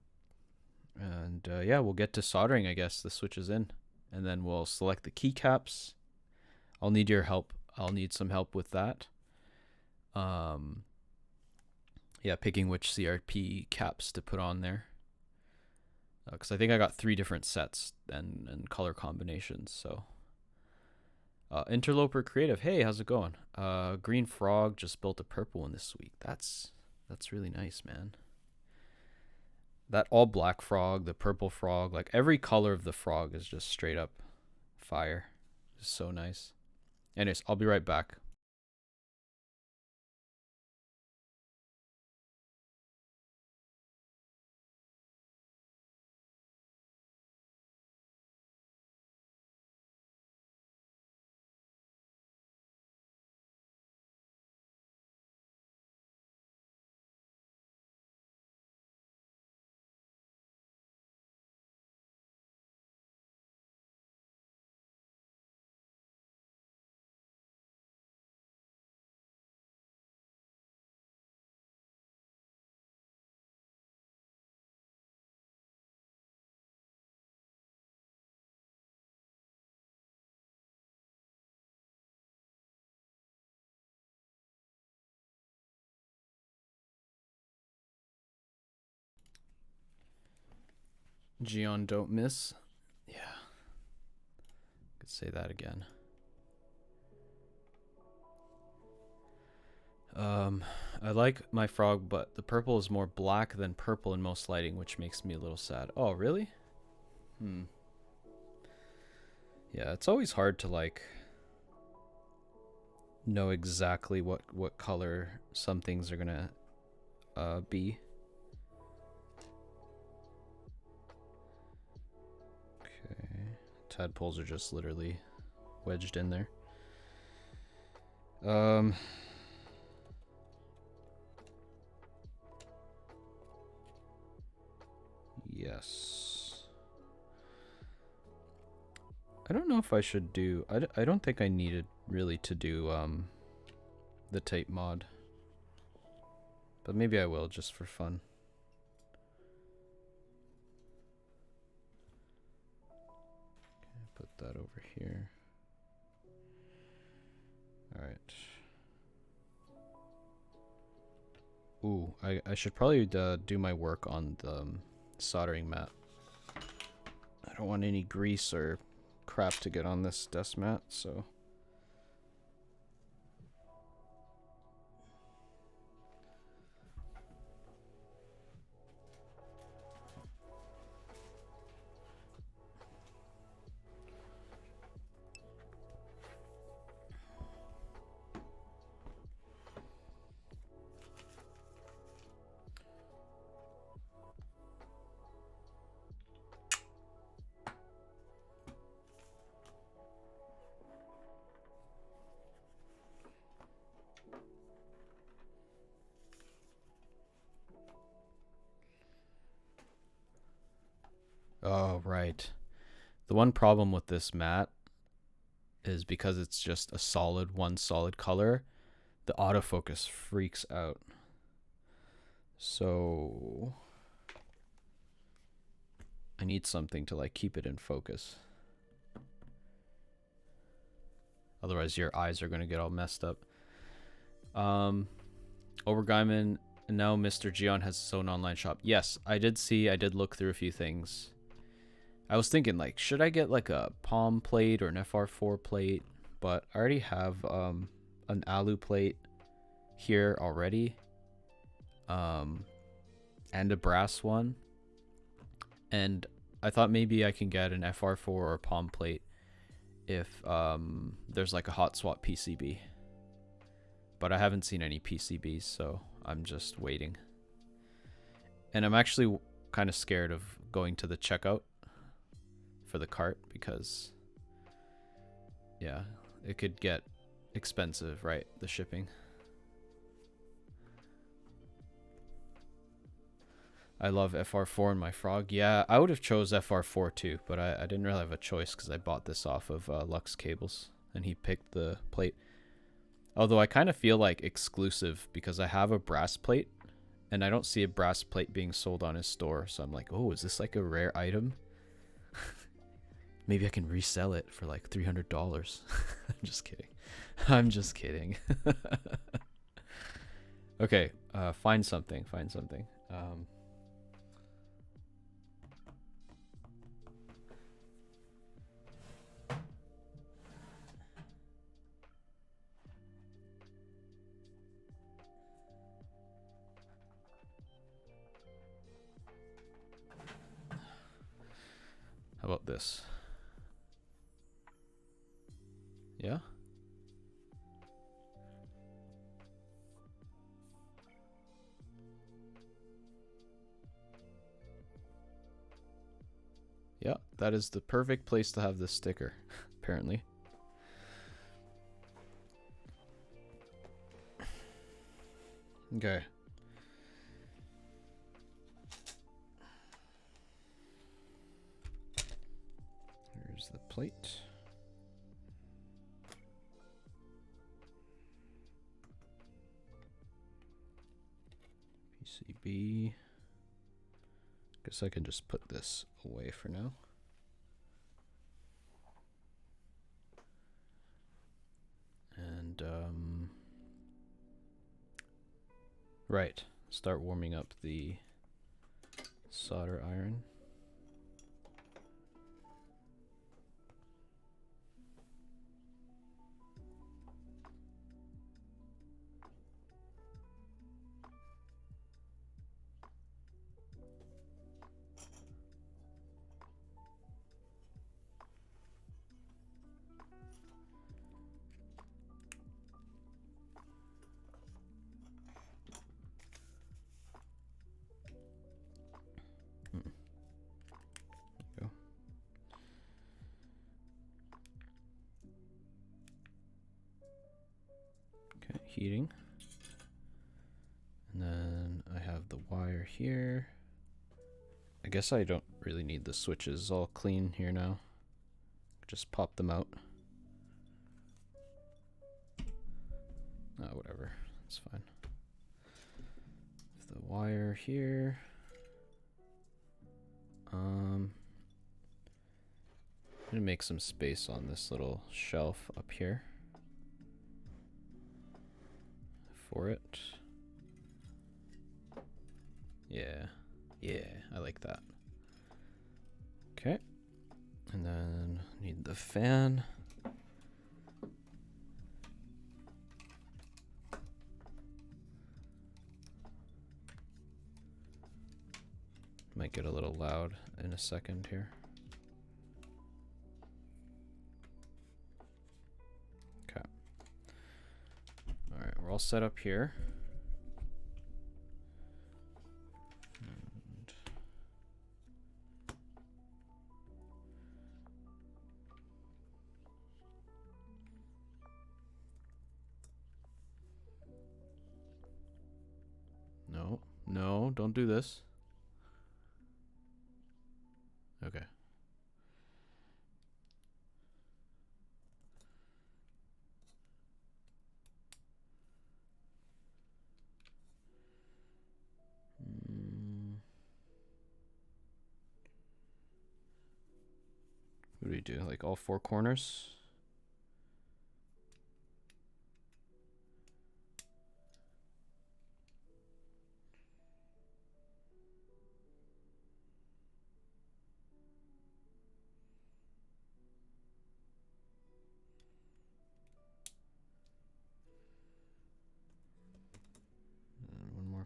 And yeah, we'll get to soldering, I guess. The switch is in, and then we'll select the keycaps. I'll need your help. I'll need some help with that. Yeah, picking which CRP caps to put on there. Because I think I got 3 different sets and color combinations. So, Interloper Creative, hey, how's it going? Green Frog just built a purple one this week. That's really nice, man. That all black frog, the purple frog, like every color of the frog is just straight up fire. It's so nice. Anyways, I'll be right back. Geon, don't miss. Yeah. Could say that again. I like my frog, but the purple is more black than purple in most lighting, which makes me a little sad. Oh, really? Yeah, it's always hard to like know exactly what color some things are gonna be. Okay, tadpoles are just literally wedged in there. Yes. I don't know if I should do... I don't think I needed really to do the tape mod. But maybe I will, just for fun. Okay, put that over here. Alright. Ooh, I should probably do my work on the soldering mat. I don't want any grease or crap to get on this desk mat, so... Oh, right. The one problem with this mat is because it's just a solid, one solid color, the autofocus freaks out. So I need something to like keep it in focus. Otherwise your eyes are going to get all messed up. Overgaiman, now Mr. Geon has his own online shop. Yes, I did look through a few things. I was thinking, like, should I get like a palm plate or an FR4 plate? But I already have an alu plate here already, and a brass one. And I thought maybe I can get an FR4 or a palm plate if there's like a hot swap PCB. But I haven't seen any PCBs, so I'm just waiting. And I'm actually kind of scared of going to the checkout for the cart because, yeah, it could get expensive, right? The shipping. I love FR4 in my Frog. Yeah, I would have chose FR4 too, but I didn't really have a choice because I bought this off of Lux Cables, and he picked the plate. Although I kind of feel like exclusive because I have a brass plate, and I don't see a brass plate being sold on his store, so I'm like, oh, is this like a rare item? Maybe I can resell it for like $300. I'm just kidding. I'm just kidding. Okay, find something. Find something. How about this? Yeah? Yeah, that is the perfect place to have this sticker, apparently. Okay. Here's the plate. PCB. Guess I can just put this away for now. And right, start warming up the solder iron. Heating, and then I have the wire here. I guess I don't really need the switches all clean here now. Just pop them out. Whatever, it's fine. The wire here. I'm gonna make some space on this little shelf up here for it. Yeah, I like that. Okay, and then need the fan. Might get a little loud in a second here. Okay. All right, we're all set up here. No, don't do this. Okay. What do we do? Like all four corners?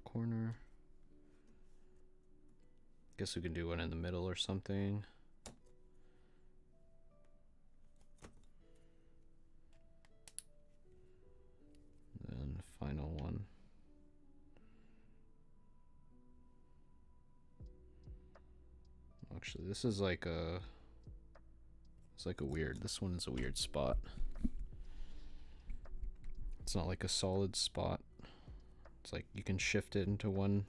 Corner. Guess we can do one in the middle or something. Then final one. Actually, this is like a... It's like a weird... This one is a weird spot. It's not like a solid spot. It's like you can shift it into one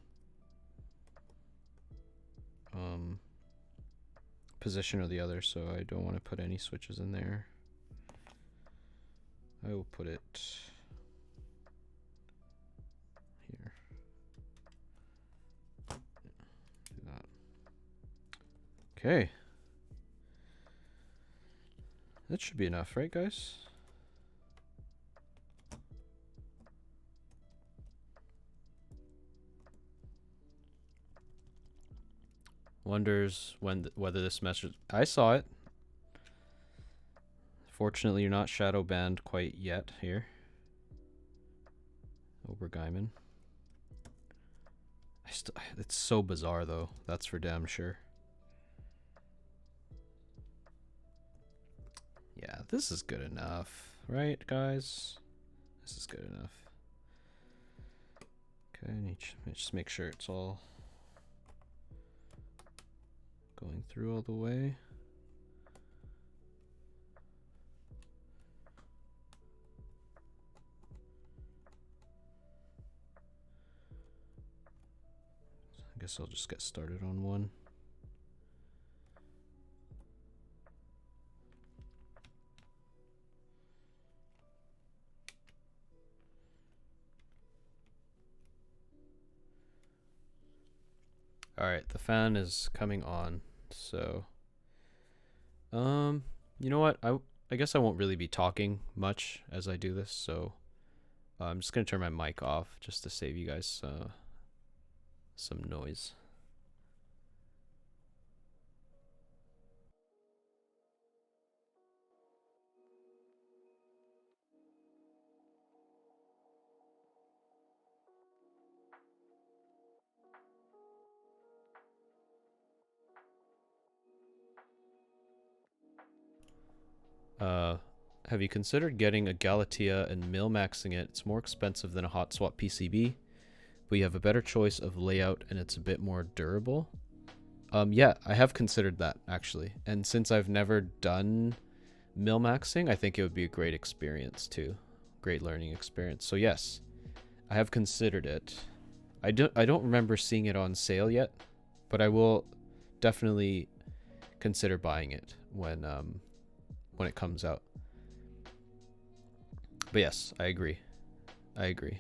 position or the other, so I don't want to put any switches in there. I will put it here. Do that. Okay. That should be enough, right, guys? Wonders whether this message. I saw it. Fortunately, you're not shadow banned quite yet here. Obergeiman. It's so bizarre though. That's for damn sure. Yeah, this is good enough, right, guys? This is good enough. Okay, I need to just make sure it's all going through all the way. I guess I'll just get started on one. All right, the fan is coming on. So, you know what? I guess I won't really be talking much as I do this, so I'm just gonna turn my mic off just to save you guys some noise. Have you considered getting a Galatea and mil-maxing it? It's more expensive than a hot swap PCB, but you have a better choice of layout and it's a bit more durable. Yeah, I have considered that actually. And since I've never done mil-maxing, I think it would be a great experience too. Great learning experience. So yes, I have considered it. I don't remember seeing it on sale yet, but I will definitely consider buying it when it comes out. But yes, I agree. I agree.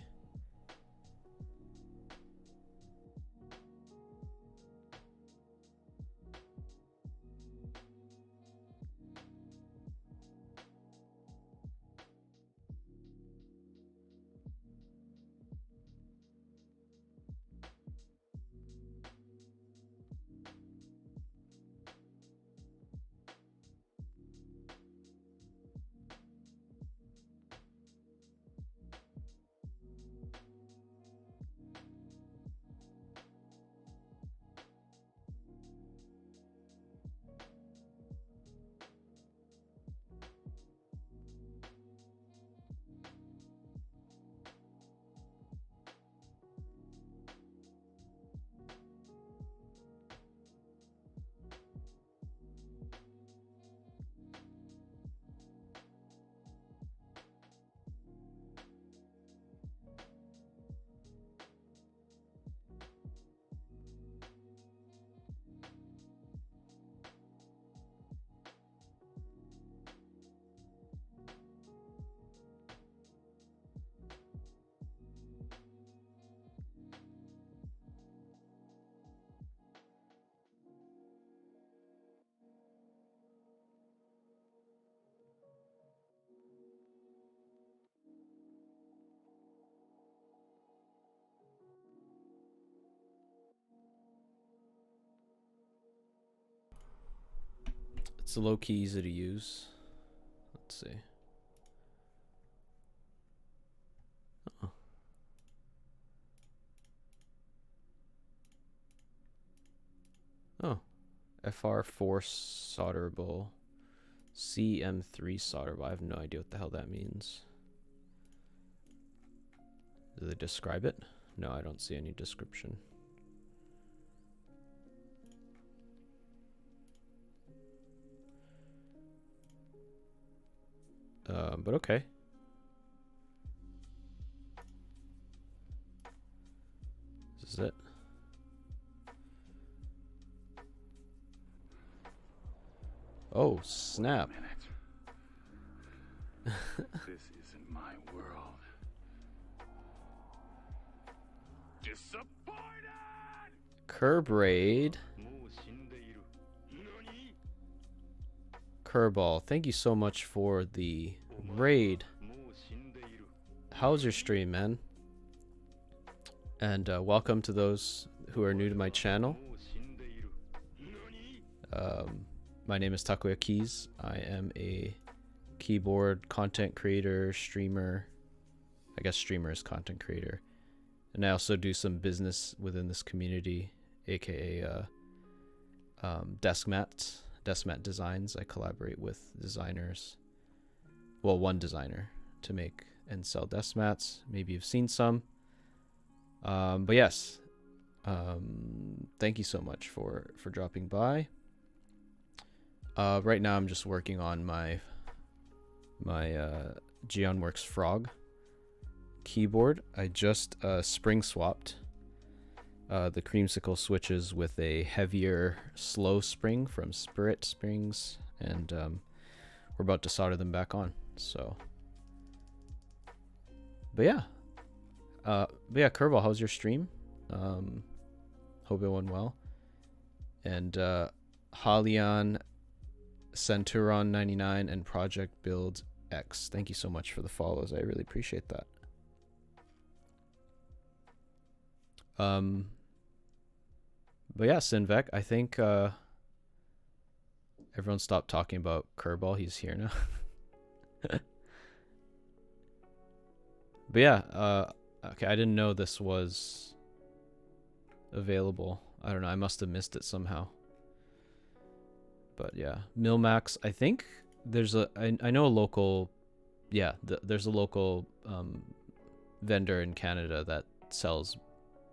It's low-key easy to use. Let's see. Oh. Oh. FR4 solderable. CM3 solderable. I have no idea what the hell that means. Do they describe it? No, I don't see any description. But okay. This is it. Oh, snap. This isn't my world. Disappointed! Curb raid. Kerball, thank you so much for the raid. How's your stream, man? And welcome to those who are new to my channel. My name is Takoyakeys. I am a keyboard content creator, streamer. I guess streamer is content creator. And I also do some business within this community, aka desk mat designs. I collaborate with designers, well, one designer, to make and sell desk mats. Maybe you've seen some. But yes, thank you so much for dropping by. Right now I'm just working on my Geonworks Frog keyboard. I just spring swapped the Creamsicle switches with a heavier slow spring from SPRiT Springs, and we're about to solder them back on. So, but yeah, Kerbal, how's your stream? Hope it went well. And Halion, Centuron 99, and Project Build X, thank you so much for the follows. I really appreciate that. But yeah, Sinvec, I think everyone stopped talking about Kerbal. He's here now. But yeah, okay, I didn't know this was available. I don't know, I must have missed it somehow. But yeah, Milmax, I think there's I know a local, yeah, there's a local vendor in Canada that sells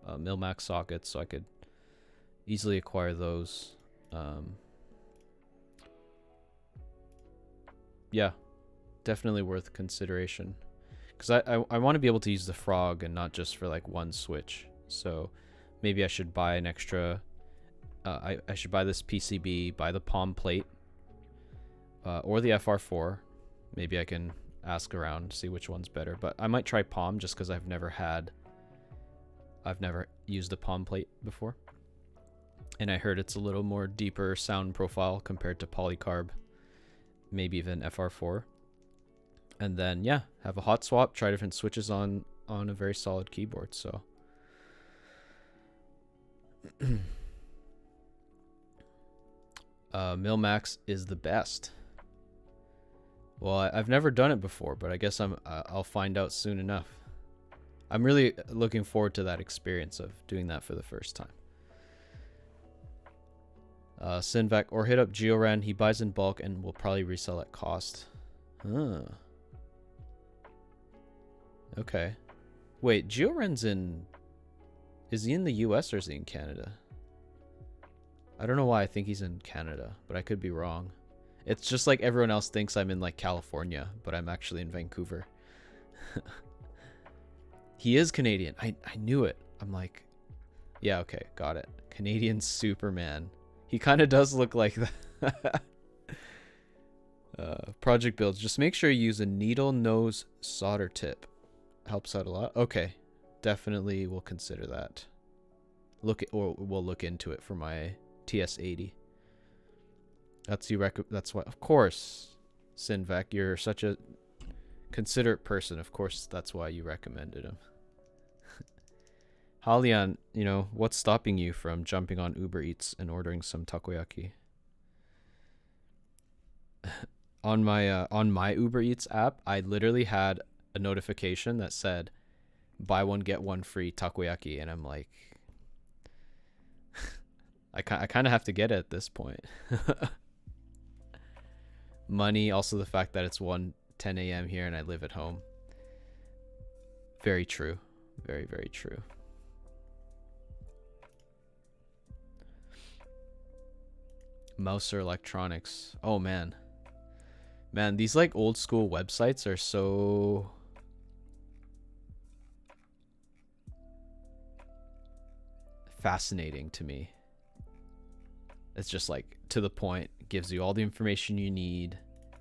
Milmax sockets, so I could easily acquire those. Yeah, definitely worth consideration, because I want to be able to use the Frog and not just for like one switch. So maybe I should buy an extra. I should buy this PCB, buy the palm plate, or the FR4. Maybe I can ask around, see which one's better. But I might try palm just because I've never used the palm plate before. And I heard it's a little more deeper sound profile compared to polycarb, maybe even FR4. And then, yeah, have a hot swap, try different switches on a very solid keyboard. So Milmax is the best. Well, I've never done it before, but I guess I'll find out soon enough. I'm really looking forward to that experience of doing that for the first time. Sinvac, or hit up Georan. He buys in bulk and will probably resell at cost. Huh. Okay. Wait, Georan's is he in the US or is he in Canada? I don't know why I think he's in Canada, but I could be wrong. It's just like everyone else thinks I'm in like California, but I'm actually in Vancouver. He is Canadian. I knew it. I'm like, yeah, okay, got it. Canadian Superman. He kind of does look like that. Project builds. Just make sure you use a needle nose solder tip. Helps out a lot. Okay, definitely will consider that. We'll look into it for my TS80. That's why, of course, Sinvac, you're such a considerate person. Of course, that's why you recommended him. Halion, you know, what's stopping you from jumping on Uber Eats and ordering some takoyaki? On my Uber Eats app, I literally had a notification that said buy one get one free takoyaki, and I'm like, I kind of have to get it at this point. Money, also the fact that it's 1:10 a.m. here and I live at home. Very true. Very, very true. Mouser Electronics. Oh man. Man, these like old school websites are so fascinating to me. It's just like to the point, It gives you all the information you need.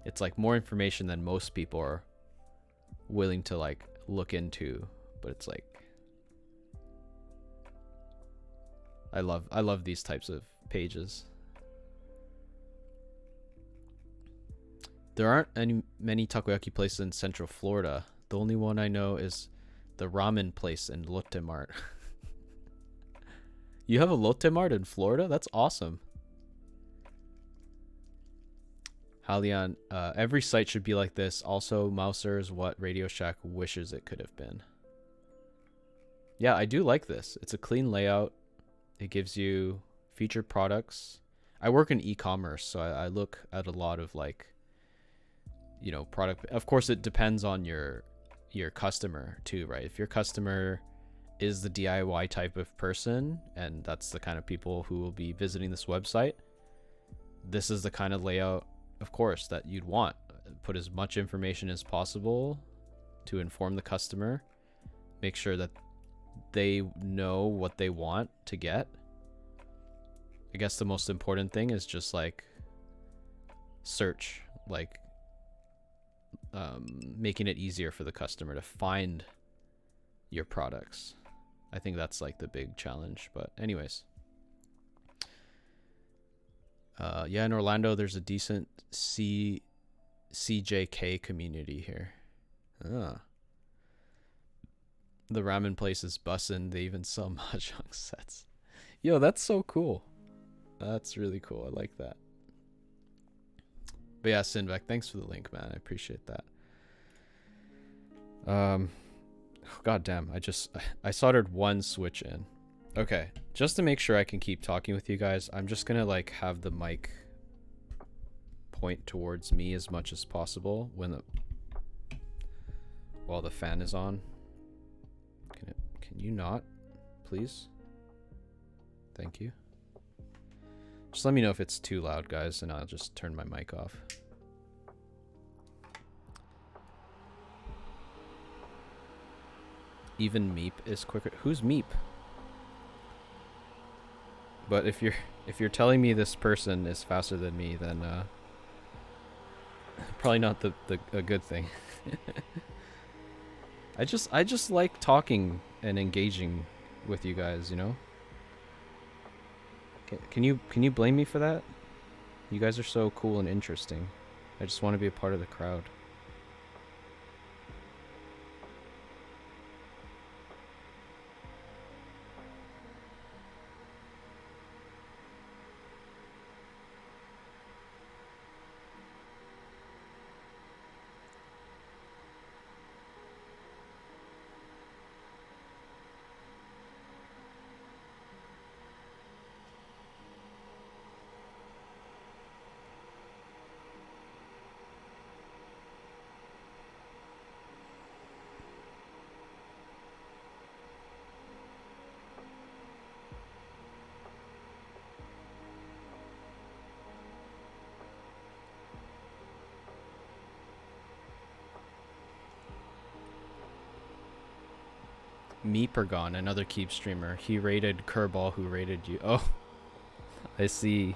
It's like more information than most people are willing to like look into, but it's like I love these types of pages. There aren't many takoyaki places in Central Florida. The only one I know is the ramen place in Lotte Mart. You have a Lotte Mart in Florida? That's awesome. Halion, every site should be like this. Also, Mouser is what Radio Shack wishes it could have been. Yeah, I do like this. It's a clean layout. It gives you featured products. I work in e-commerce, so I look at a lot of like, you know, product. Of course, it depends on your customer too, right? If your customer is the DIY type of person, and that's the kind of people who will be visiting this website, this is the kind of layout, of course, that you'd want. Put as much information as possible to inform the customer. Make sure that they know what they want to get. I guess the most important thing is just like search, like making it easier for the customer to find your products. I think that's like the big challenge. But anyways, yeah, in Orlando there's a decent CJK community here. The ramen place is bussin'. They even sell mahjong sets. Yo, that's so cool. That's really cool. I like that. But yeah, Sinvec, thanks for the link, man. I appreciate that. God damn, I soldered one switch in. Okay, just to make sure I can keep talking with you guys, I'm just gonna like have the mic point towards me as much as possible while the fan is on. Can you not, please? Thank you. Just let me know if it's too loud, guys, and I'll just turn my mic off. Even Meep is quicker. Who's Meep? But if you're telling me this person is faster than me, then probably not a good thing. I just like talking and engaging with you guys, you know? Can you blame me for that? You guys are so cool and interesting. I just want to be a part of the crowd. Meepergon, another Keep streamer. He rated Kerbal, who rated you. Oh, I see.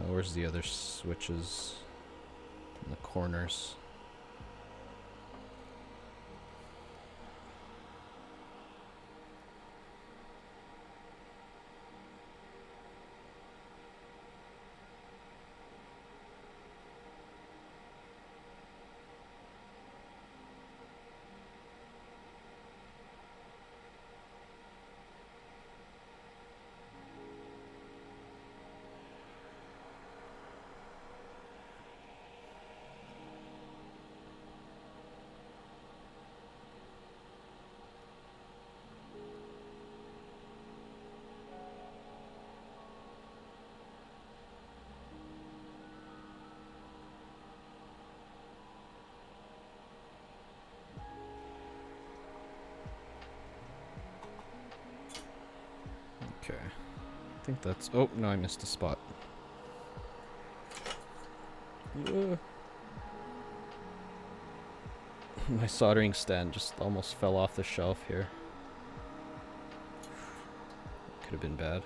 Where's the other switches? In the corners. Okay. I think that's... Oh, no, I missed a spot. My soldering stand just almost fell off the shelf here. could have been bad.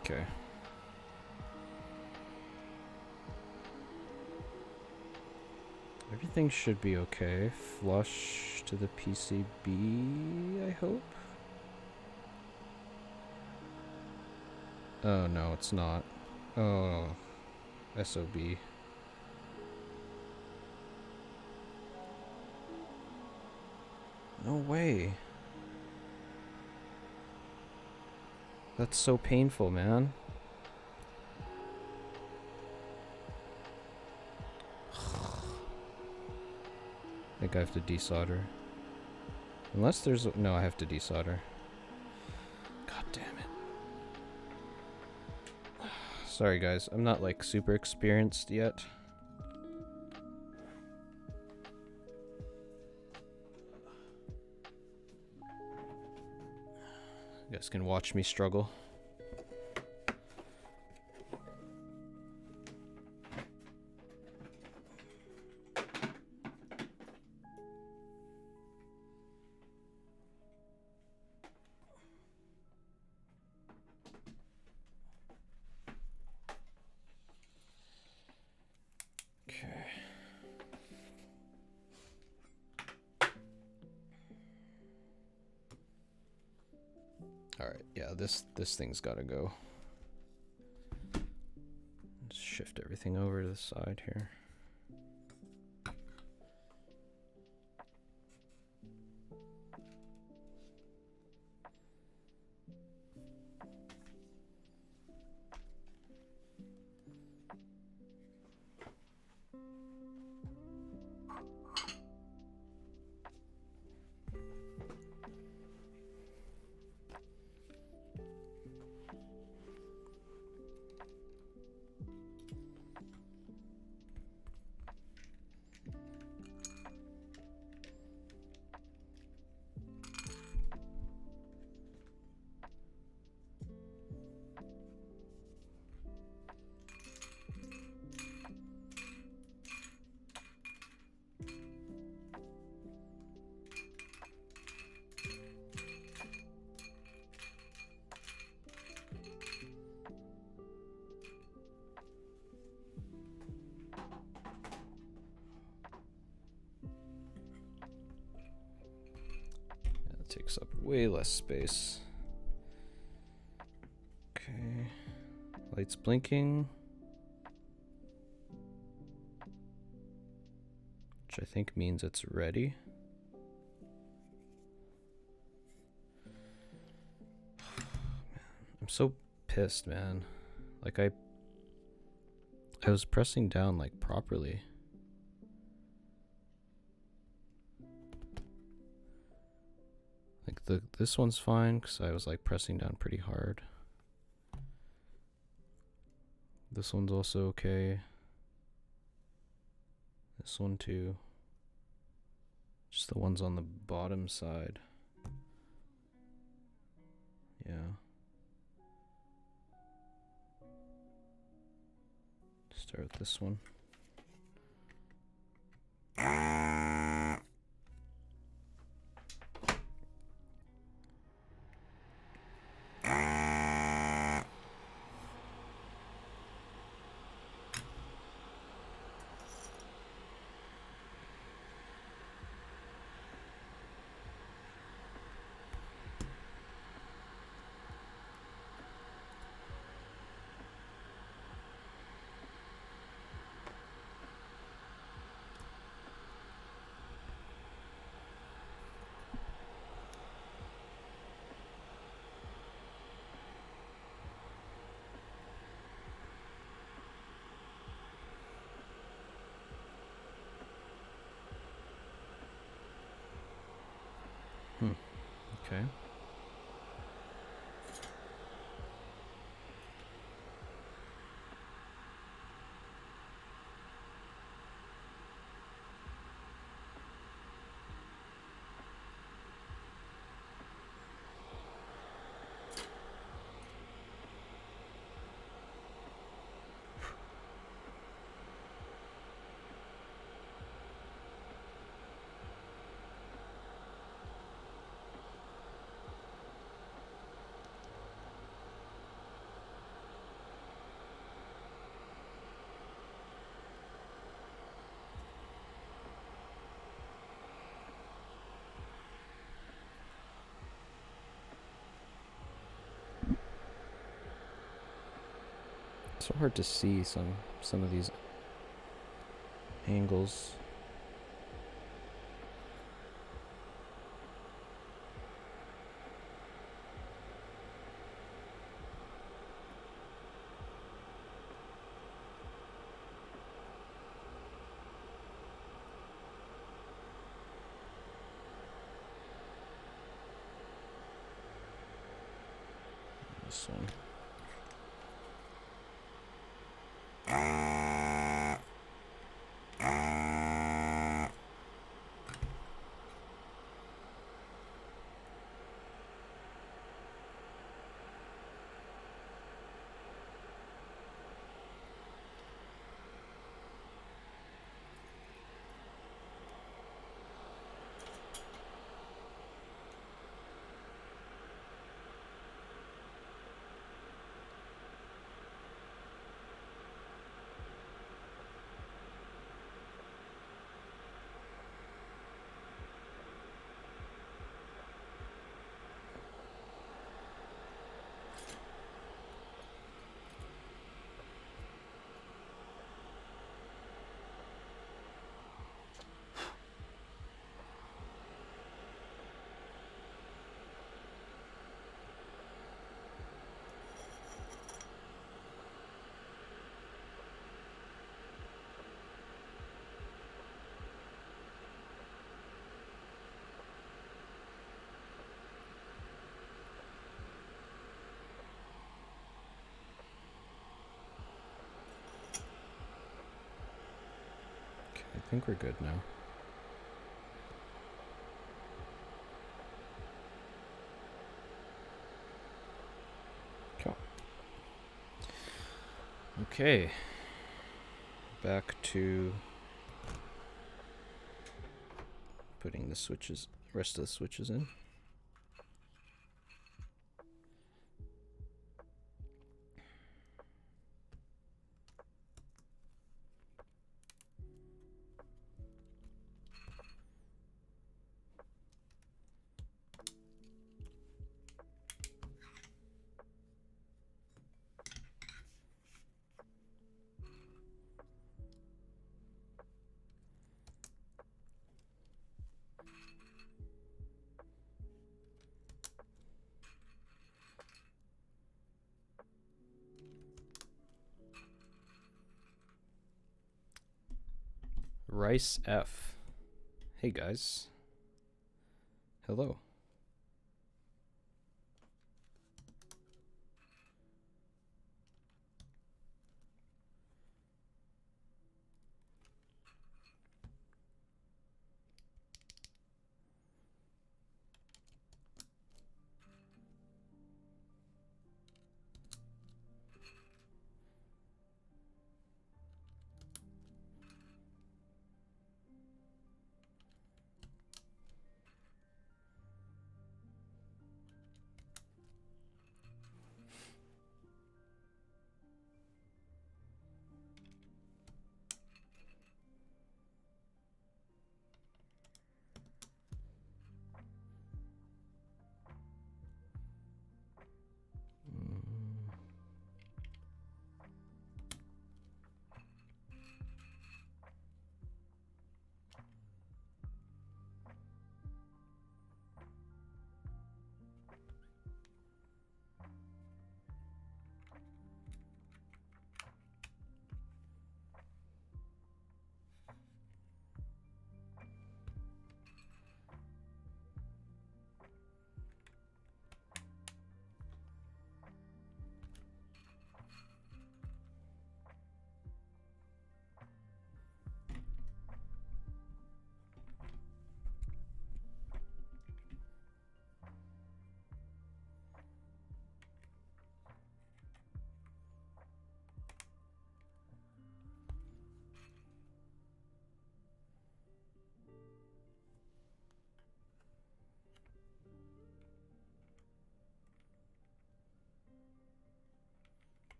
Okay. Everything should be okay. Flush to the PCB, I hope. Oh no, it's not. Oh, SOB. No way. That's so painful, man. I think I have to desolder. Unless there's... No, I have to desolder. God damn it. Sorry, guys. I'm not, like, super experienced yet. You guys can watch me struggle. Alright, yeah, this thing's gotta go. Let's shift everything over to the side here. Takes up way less space. Okay. Lights blinking. Which I think means it's ready. Man, I'm so pissed, man. Like I was pressing down like properly. Like this one's fine because I was like pressing down pretty hard. This one's also okay. This one too. Just the ones on the bottom side. Yeah. Start with this one. Okay. It's so hard to see some of these angles. This one. I think we're good now. Cool. Okay. Back to putting the switches, rest of the switches in. Rice F. Hey guys. Hello.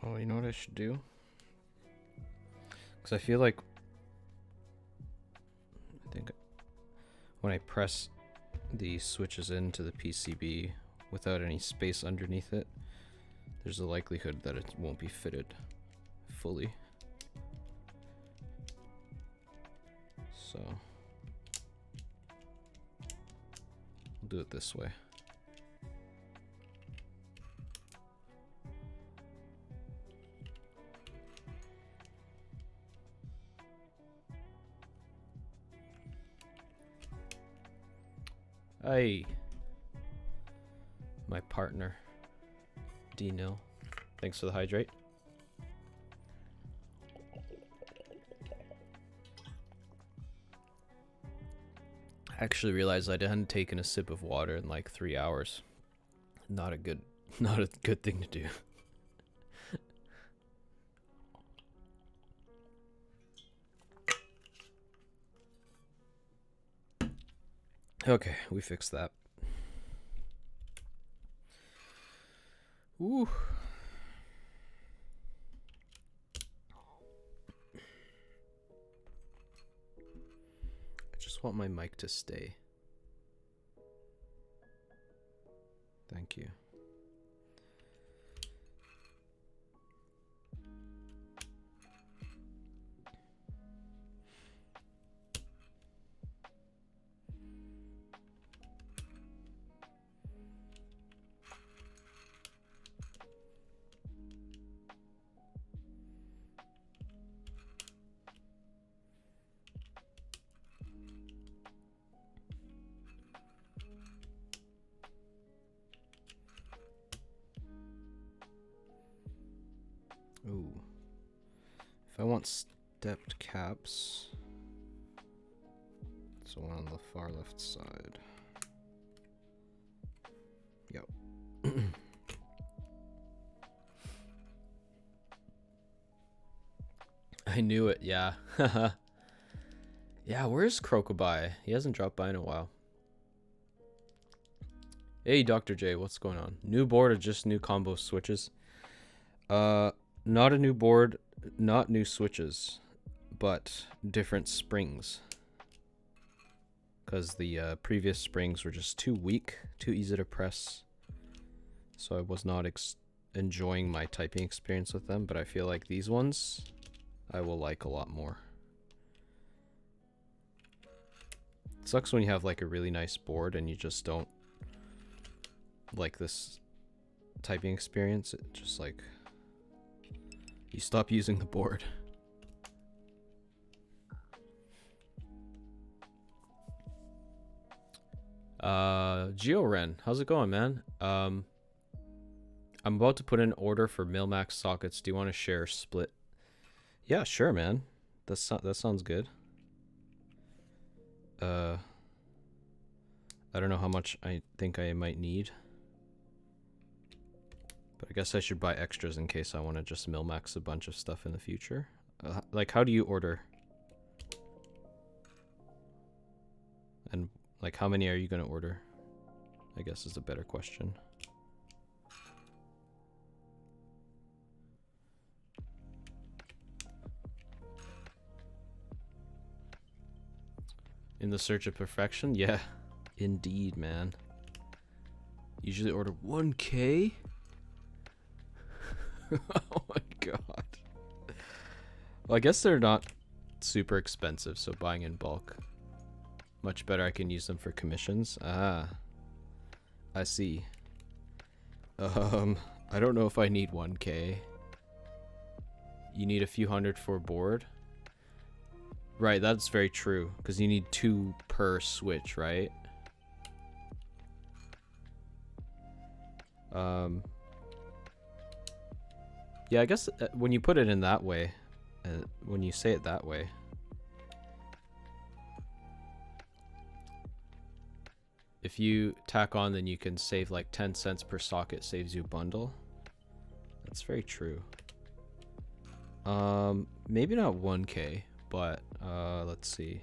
Oh, you know what I should do? Because I feel like when I press the switches into the PCB without any space underneath it, there's a likelihood that it won't be fitted fully. So we'll do it this way. Hey, my partner, D-Nil. Thanks for the hydrate. I actually realized I hadn't taken a sip of water in like 3 hours. Not a good thing to do. Okay, we fixed that. Ooh. I just want my mic to stay. Thank you. Ooh. If I want stepped caps, it's the one on the far left side. Yep. I knew it, yeah. Yeah, where's Crocobi? He hasn't dropped by in a while. Hey, Dr. J, what's going on? New board or just new combo switches? Not a new board, not new switches, but different springs. Because the previous springs were just too weak, too easy to press. So I was not enjoying my typing experience with them, but I feel like these ones I will like a lot more. It sucks when you have like a really nice board and you just don't like this typing experience. It just like you stop using the board. GeoRen, how's it going, man? I'm about to put in an order for Milmax sockets. Do you want to share split? Yeah, sure, man. That sounds good. I don't know how much I think I might need, but I guess I should buy extras in case I want to just Milmax a bunch of stuff in the future. Like, how do you order? And like, how many are you going to order? I guess is a better question. In the search of perfection? Yeah, indeed, man. Usually order 1K? Oh my god. Well, I guess they're not super expensive, so buying in bulk. Much better, I can use them for commissions. Ah, I see. I don't know if I need 1K. You need a few hundred for a board? Right, that's very true, because you need 2 per switch, right? Yeah, I guess when you put it in that way, when you say it that way, if you tack on, then you can save like 10 cents per socket, saves you a bundle. That's very true. Maybe not 1K, but let's see.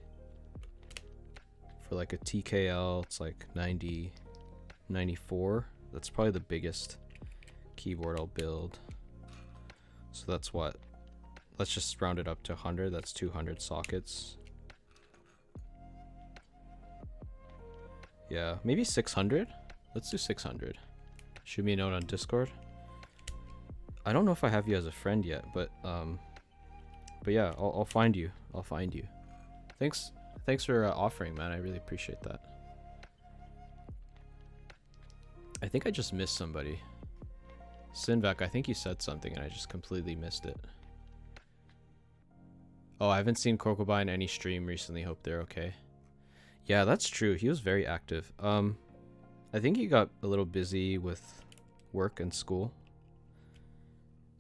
For like a TKL, it's like 90, 94. That's probably the biggest keyboard I'll build. So that's what? Let's just round it up to 100. That's 200 sockets. Yeah, maybe 600? Let's do 600. Shoot me a note on Discord. I don't know if I have you as a friend yet, but yeah, I'll find you. I'll find you. Thanks for offering, man. I really appreciate that. I think I just missed somebody. Sinvac, I think you said something and I just completely missed it. Oh, I haven't seen Kokobai in any stream recently. Hope they're okay. Yeah, that's true. He was very active. I think he got a little busy with work and school.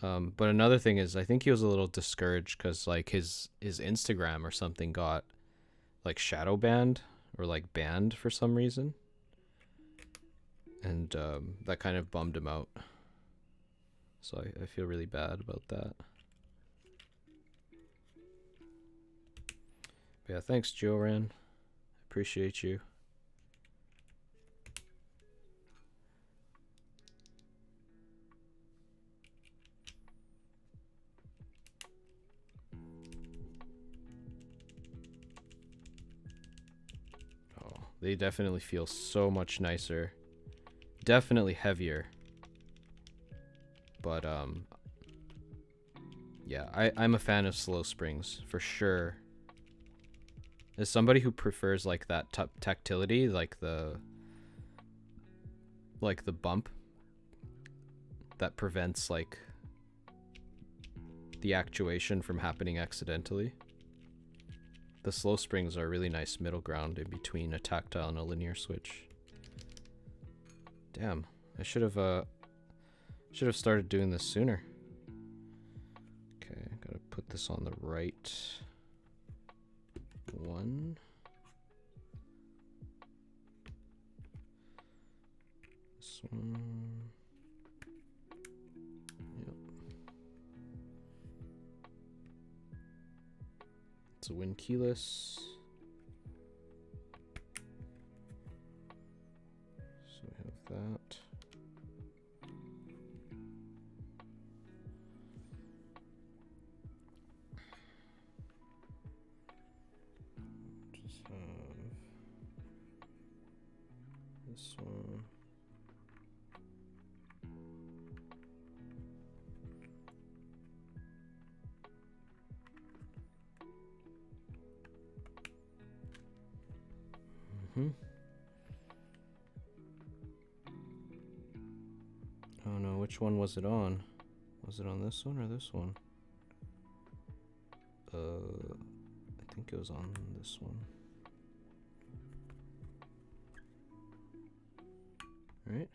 But another thing is, I think he was a little discouraged because like his Instagram or something got like shadow banned or like banned for some reason, and that kind of bummed him out. So I feel really bad about that. But yeah, thanks, Joran. Appreciate you. Oh, they definitely feel so much nicer. Definitely heavier. But yeah, I'm a fan of slow springs for sure. As somebody who prefers like that tactility, like the bump that prevents like the actuation from happening accidentally, the slow springs are a really nice middle ground in between a tactile and a linear switch. Damn, I should have started doing this sooner. Okay, gotta put this on the right one. This one. Yep. It's a win keyless. So we have that. Just have this one. Oh no, which one was it on? Was it on this one or this one? I think it was on this one. Right?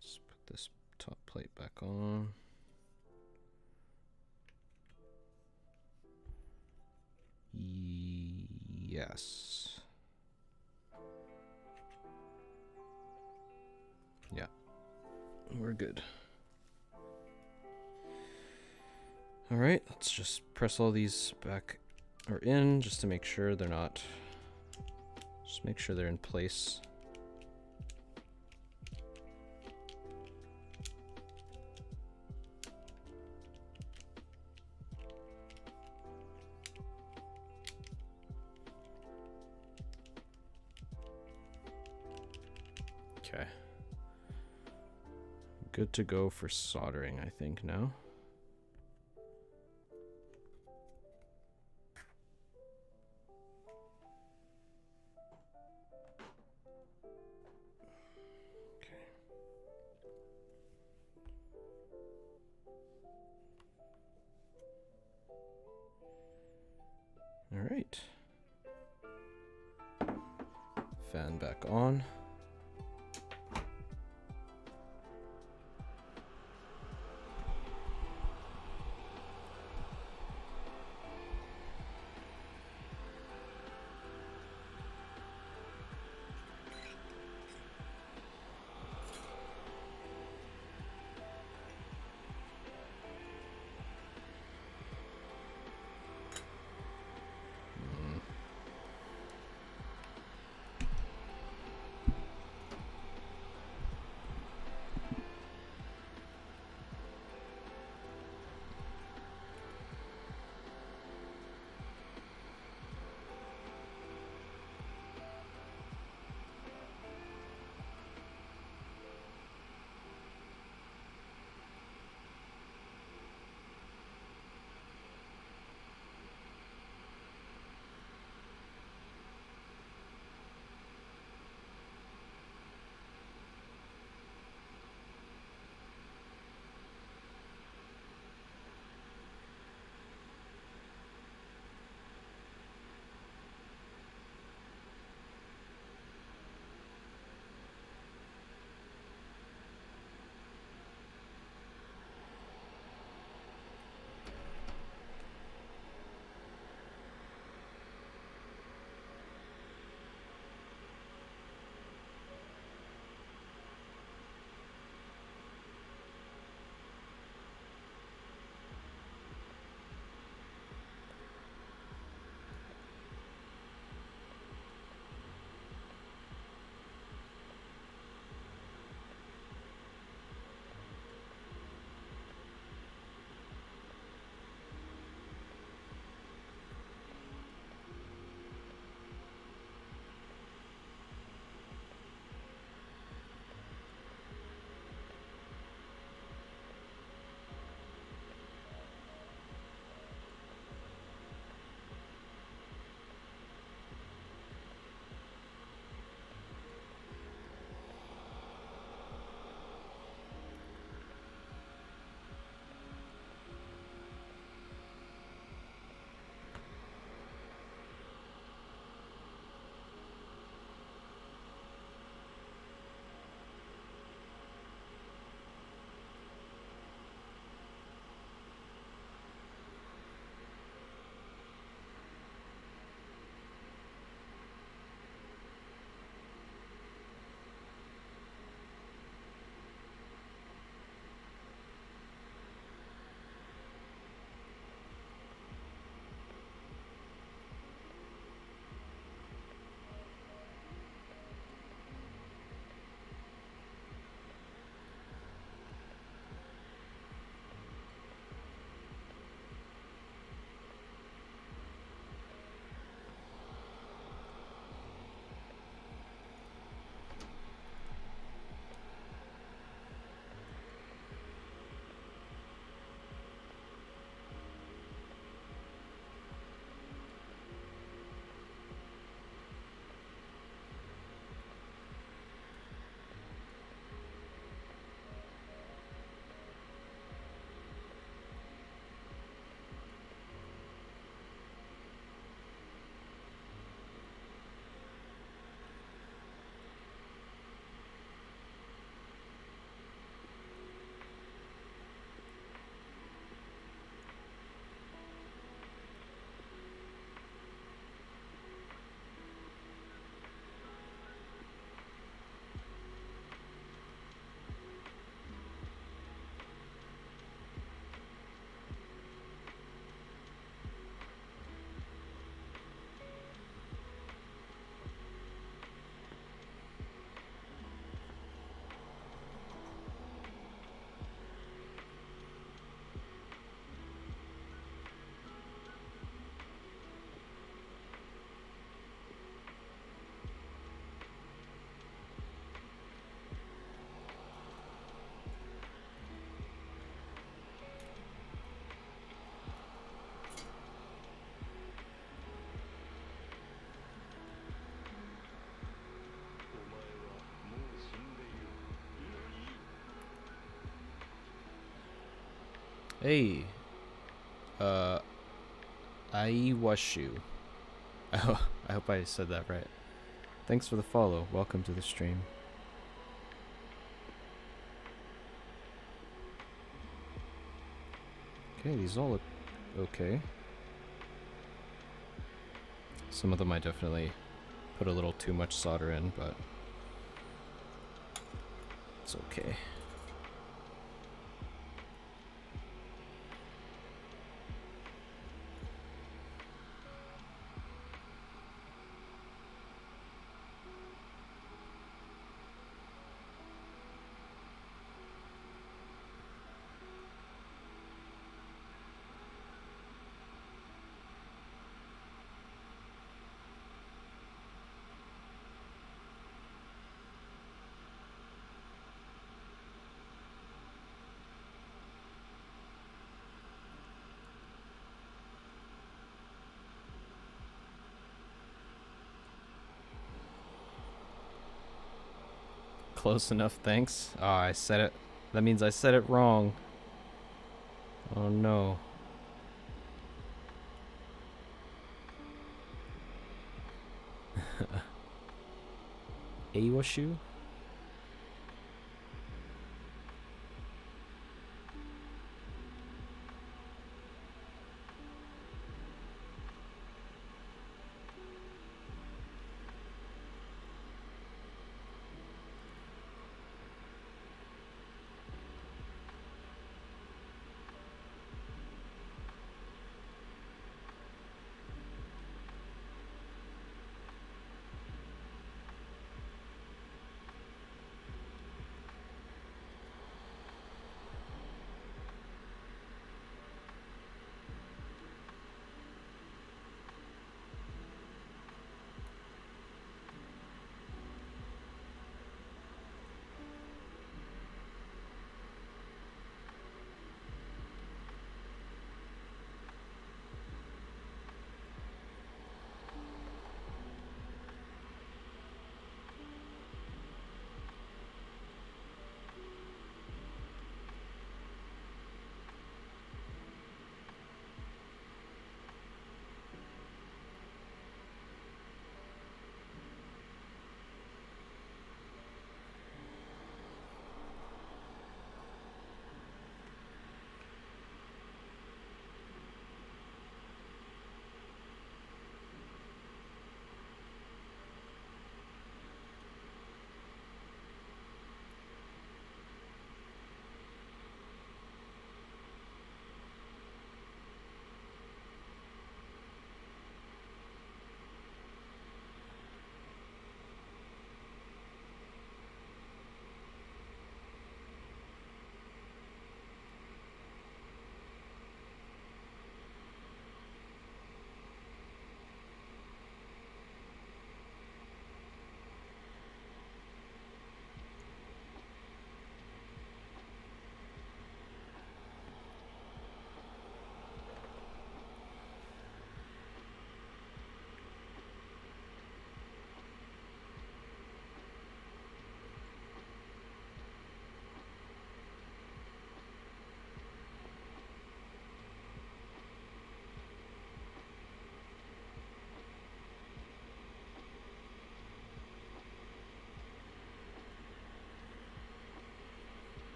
Let's put this top plate back on. Yes. Yeah. We're good. All right, let's just press all these back or in just to make sure they're not, just make sure they're in place. Okay. Good to go for soldering, I think, now. All right. Fan back on. Hey, uh, Aiwashu. I hope I said that right. Thanks for the follow. Welcome to the stream. Okay, these all look okay. Some of them I definitely put a little too much solder in, but it's okay. Close enough, thanks. Oh, I said it. That means I said it wrong. Oh no. Aiwashu?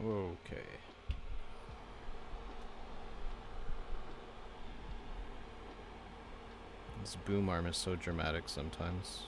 Okay. This boom arm is so dramatic sometimes.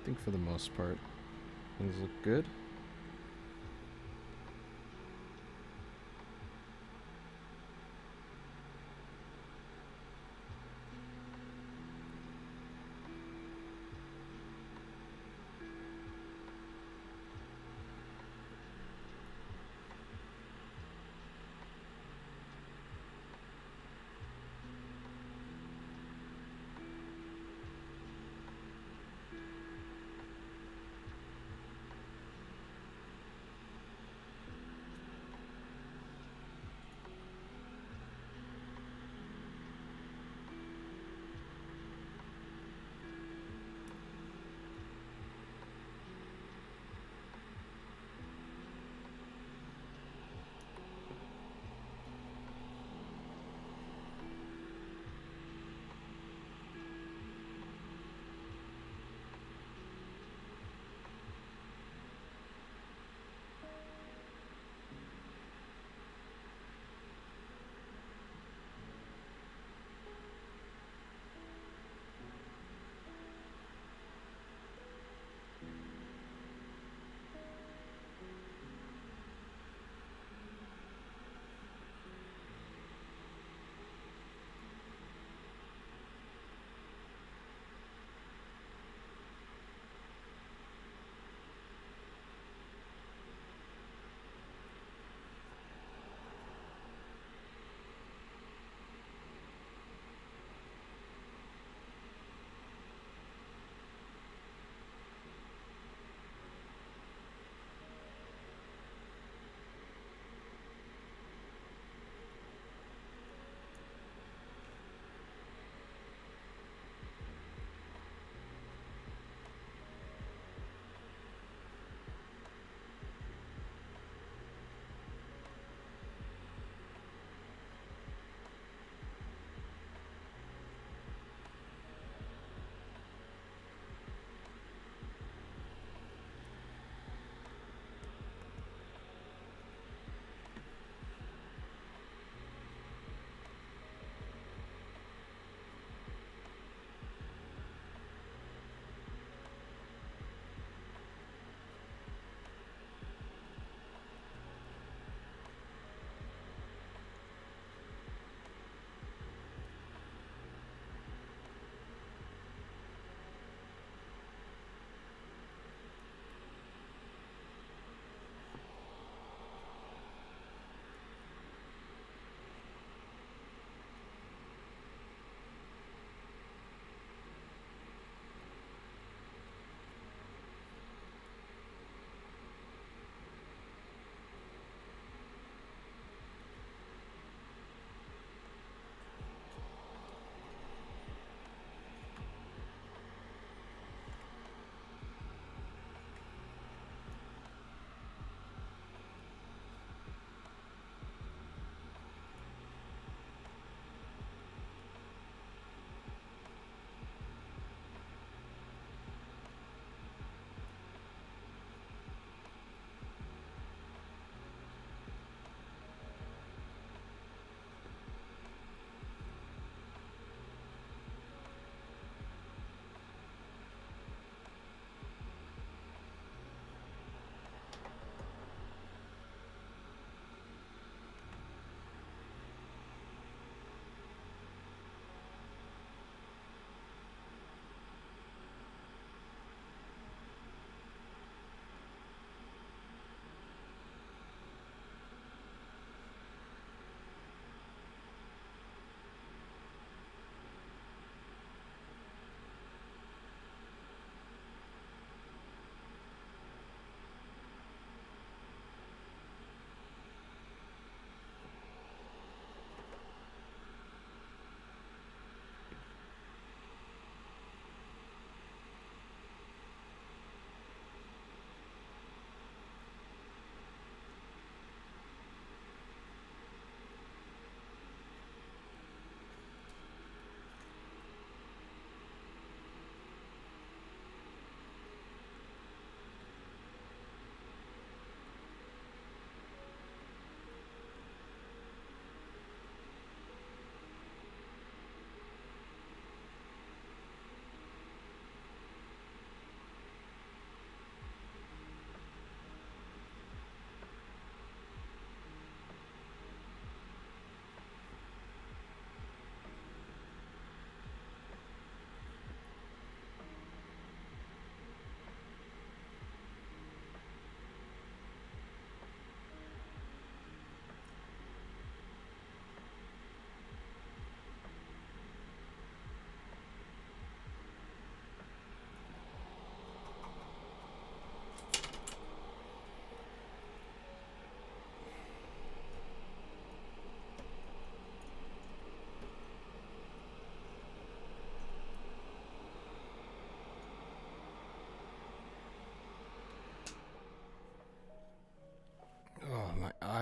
think for the most part, things look good.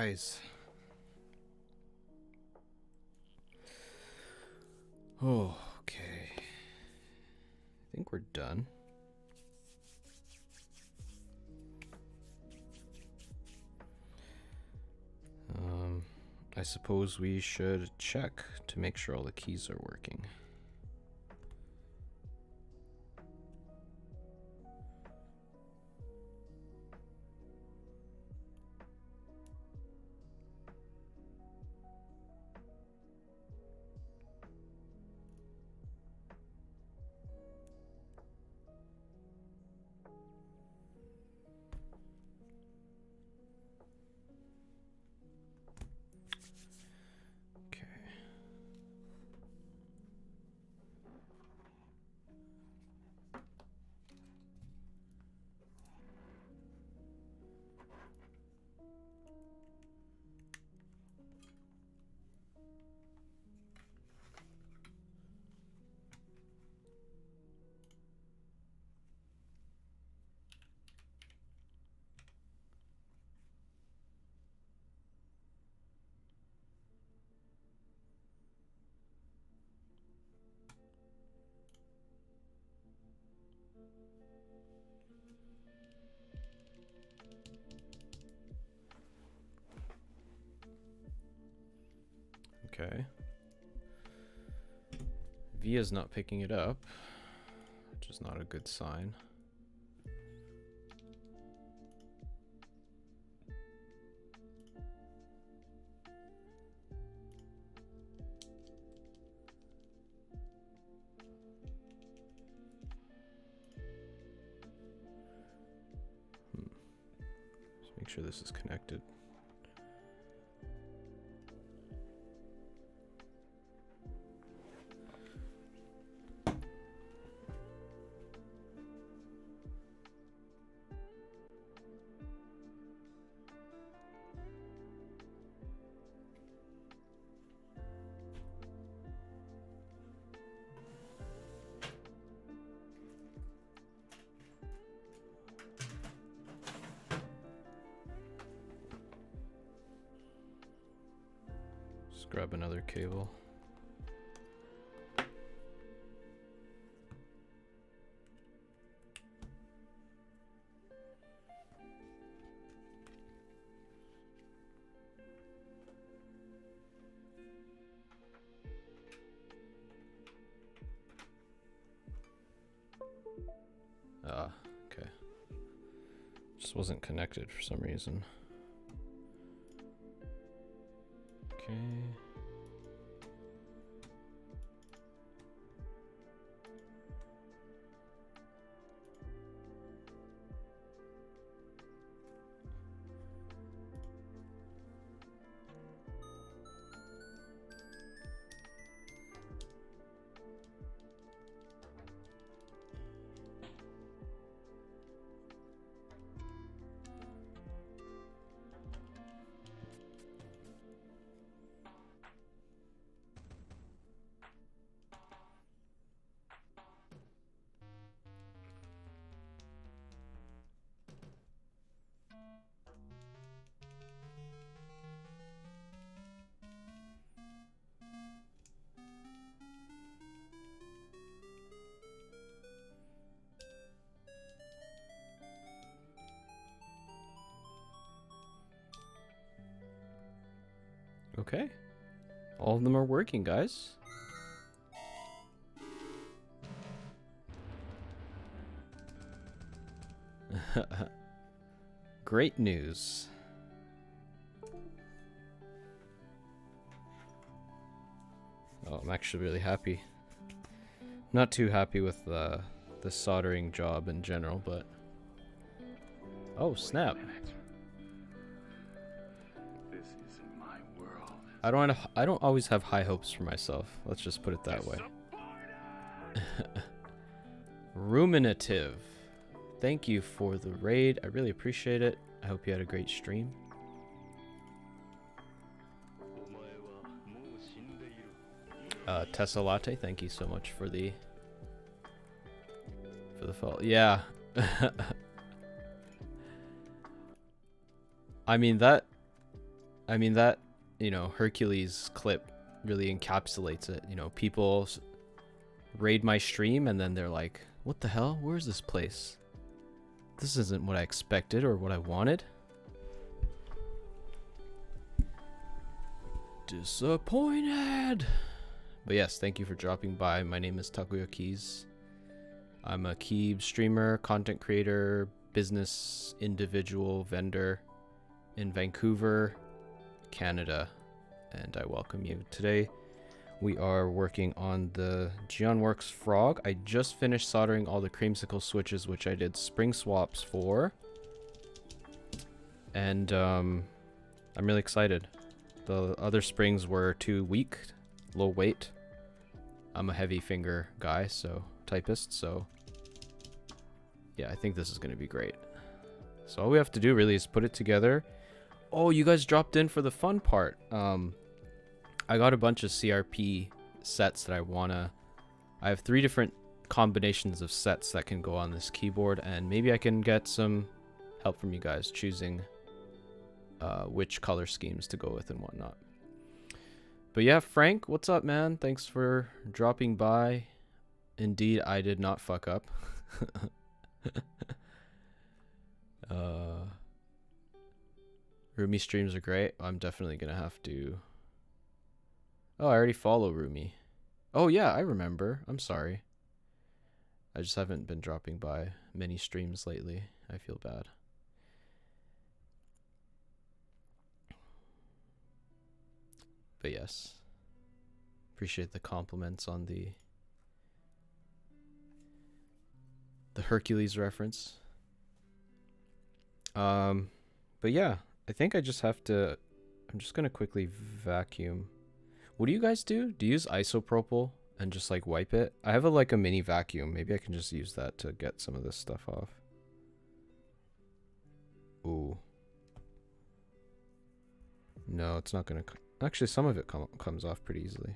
guys. Oh, okay. I think we're done. I suppose we should check to make sure all the keys are working. Okay. Via's not picking it up, which is not a good sign. Let's make sure this is connected. Just grab another cable. Ah, okay. Just wasn't connected for some reason. Okay. Okay. All of them are working, guys. Great news. Oh, I'm actually really happy. Not too happy with the soldering job in general, but... Oh, snap. This isn't my world. I don't always have high hopes for myself. Let's just put it that way. Ruminative. Thank you for the raid. I really appreciate it. I hope you had a great stream. Tessa Latte, thank you so much for the follow. Yeah. I mean, that I mean, that, you know, Hercules clip really encapsulates it. You know, people raid my stream and then they're like, what the hell? Where's this place? This isn't what I expected or what I wanted. Disappointed. But yes, thank you for dropping by. My name is Takoyakeys. I'm a key streamer, content creator, business individual, vendor in Vancouver, Canada, and I welcome you. Today we are working on the Geonworks Frog. I just finished soldering all the Creamsicle switches, which I did spring swaps for, and I'm really excited. The other springs were too weak, low weight. I'm a heavy finger guy, so typist, so yeah, I think this is going to be great. So all we have to do really is put it together. Oh, you guys dropped in for the fun part. I got a bunch of CRP sets that I have 3 different combinations of sets that can go on this keyboard, and maybe I can get some help from you guys choosing which color schemes to go with and whatnot. But yeah, Frank, what's up, man? Thanks for dropping by. Indeed, I did not fuck up. Rumi streams are great. I'm definitely gonna have to. Oh, I already follow Rumi. Oh yeah, I remember. I'm sorry. I just haven't been dropping by many streams lately. I feel bad. But yes, appreciate the compliments on the Hercules reference. But yeah, I think I just have to. I'm just gonna quickly vacuum. What do you guys do? Do you use isopropyl and just like wipe it? I have like a mini vacuum. Maybe I can just use that to get some of this stuff off. Ooh. No, it's not gonna. Actually, some of it comes off pretty easily.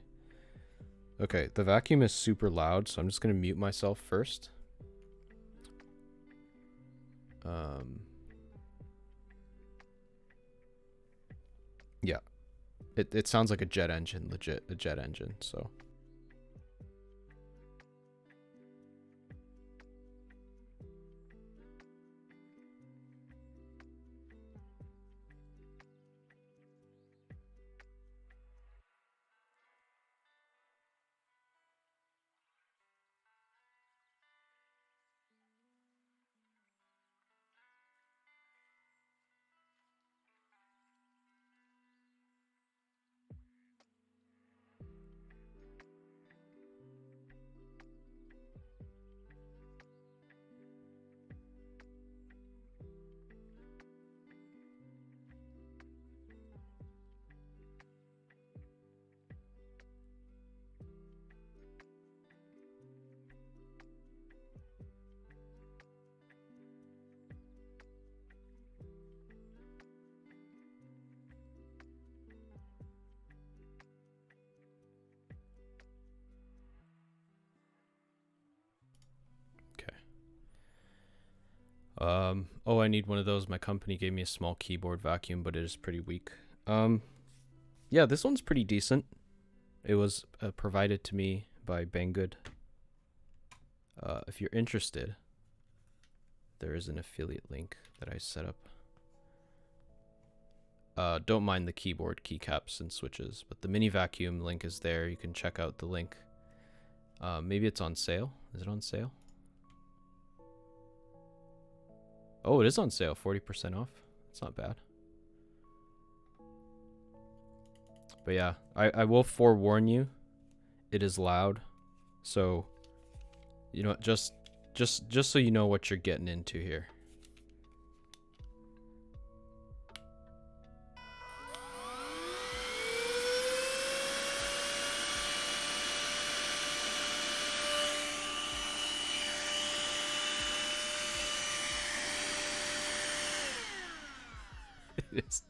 Okay, the vacuum is super loud, so I'm just gonna mute myself first. Yeah. It sounds like a jet engine, legit, a jet engine, so. Oh, I need one of those. My company gave me a small keyboard vacuum, but it is pretty weak. Yeah, this one's pretty decent. It was provided to me by Banggood. If you're interested, there is an affiliate link that I set up. Don't mind the keyboard keycaps and switches, but the mini vacuum link is there. You can check out the link. Maybe it's on sale. Is it on sale? Oh, it is on sale, 40% off. It's not bad. But yeah, I will forewarn you, it is loud. So, you know, just so you know what you're getting into here. It is.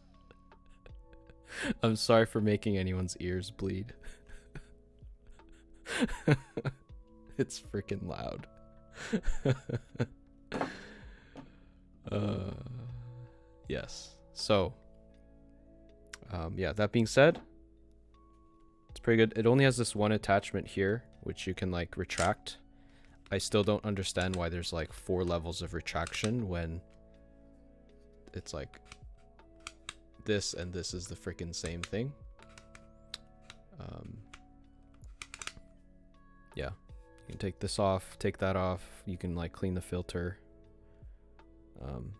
I'm sorry for making anyone's ears bleed. It's freaking loud. Yes. So, Yeah, that being said, it's pretty good. It only has this one attachment here, which you can like retract. I still don't understand why there's like 4 levels of retraction when it's like this and this is the freaking same thing. Yeah, you can take this off, take that off. You can like clean the filter.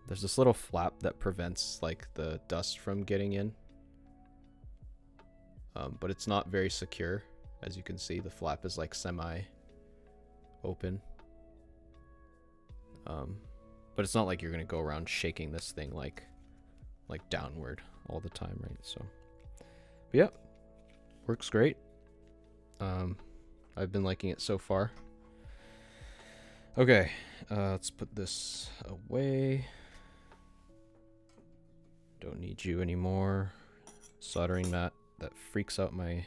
There's this little flap that prevents like the dust from getting in. But it's not very secure. As you can see, the flap is like semi-open. But it's not like you're gonna go around shaking this thing like downward all the time, right? So, but yeah, works great. I've been liking it so far. Okay, let's put this away. Don't need you anymore. Soldering mat that freaks out my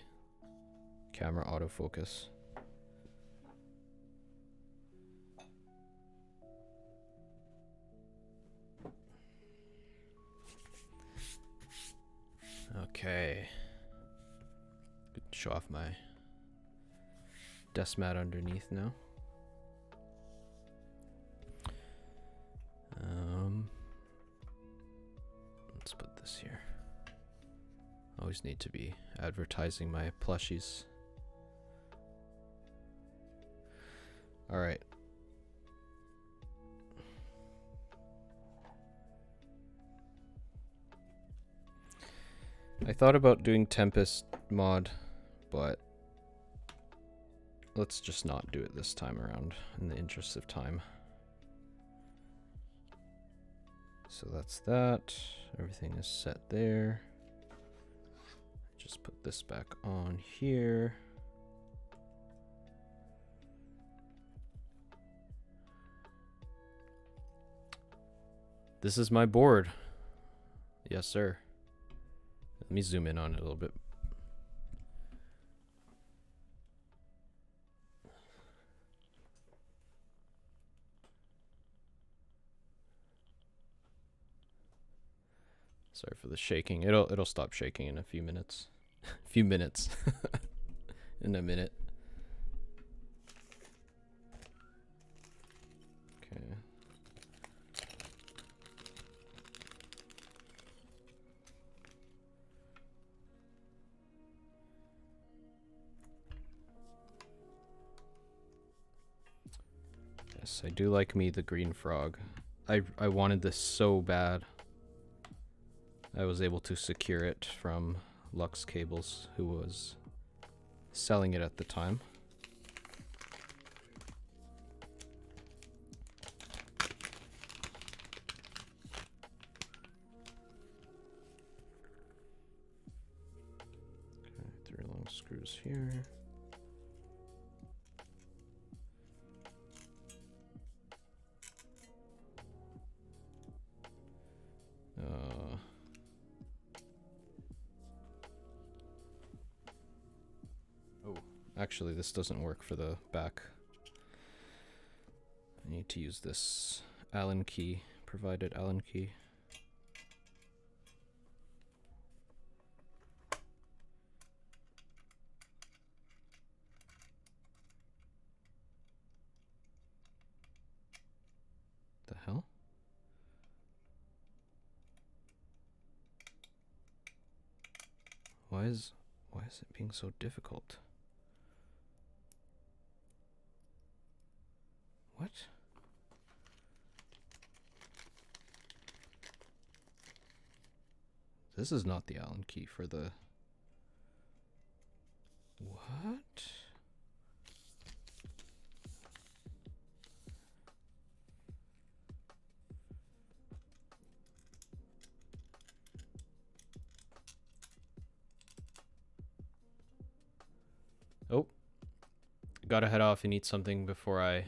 camera autofocus. Okay. Good. Show off my desk mat underneath now. Let's put this here. Always need to be advertising my plushies. All right. I thought about doing Tempest mod, but let's just not do it this time around in the interest of time. So that's that. Everything is set there. Just put this back on here. This is my board. Yes, sir. Let me zoom in on it a little bit. Sorry for the shaking. It'll stop shaking in a few minutes. Few minutes. In a minute. Okay. Yes, I do like me the green frog. I wanted this so bad. I was able to secure it from Lux Cables, who was selling it at the time. Okay, 3 long screws here. Actually, this doesn't work for the back. I need to use this Allen key, provided Allen key. The hell? Why is it being so difficult? What? This is not the Allen key for the... What? Oh. Gotta head off and eat something before I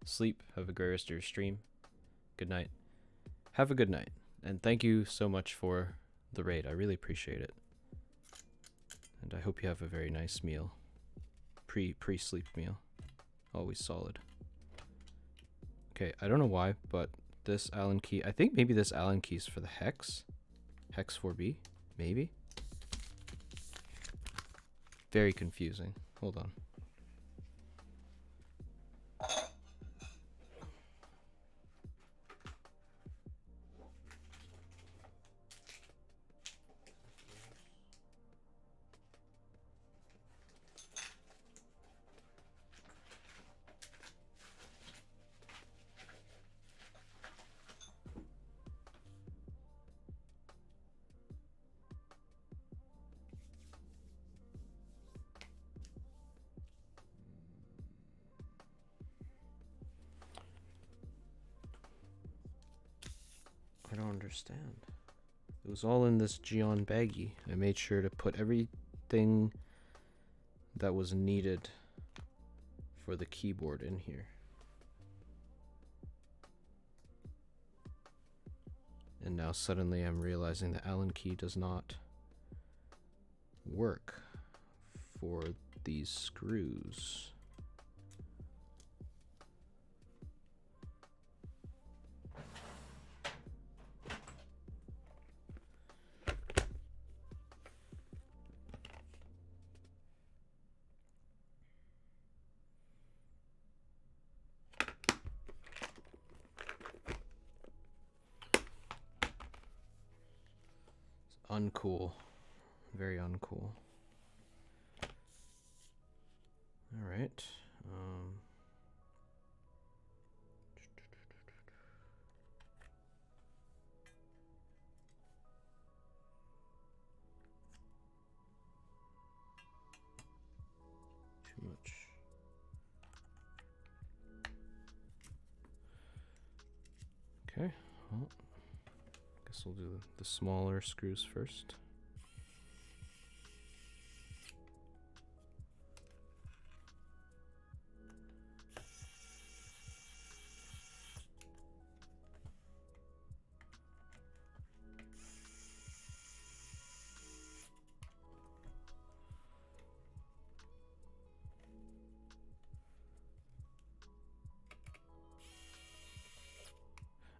sleep. Have a great rest of your stream. Good night. Have a good night. And thank you so much for the raid. I really appreciate it. And I hope you have a very nice meal. Pre-sleep meal. Always solid. Okay, I don't know why, but this Allen key, I think maybe this Allen key is for the Hex. Hex 4B, maybe. very confusing. Hold on. I don't understand. It was all in this Geon baggie. I made sure to put everything that was needed for the keyboard in here. And now suddenly I'm realizing the Allen key does not work for these screws. Uncool. Very uncool. Alright. Too much. Okay. Well, guess we'll do the smaller screws first.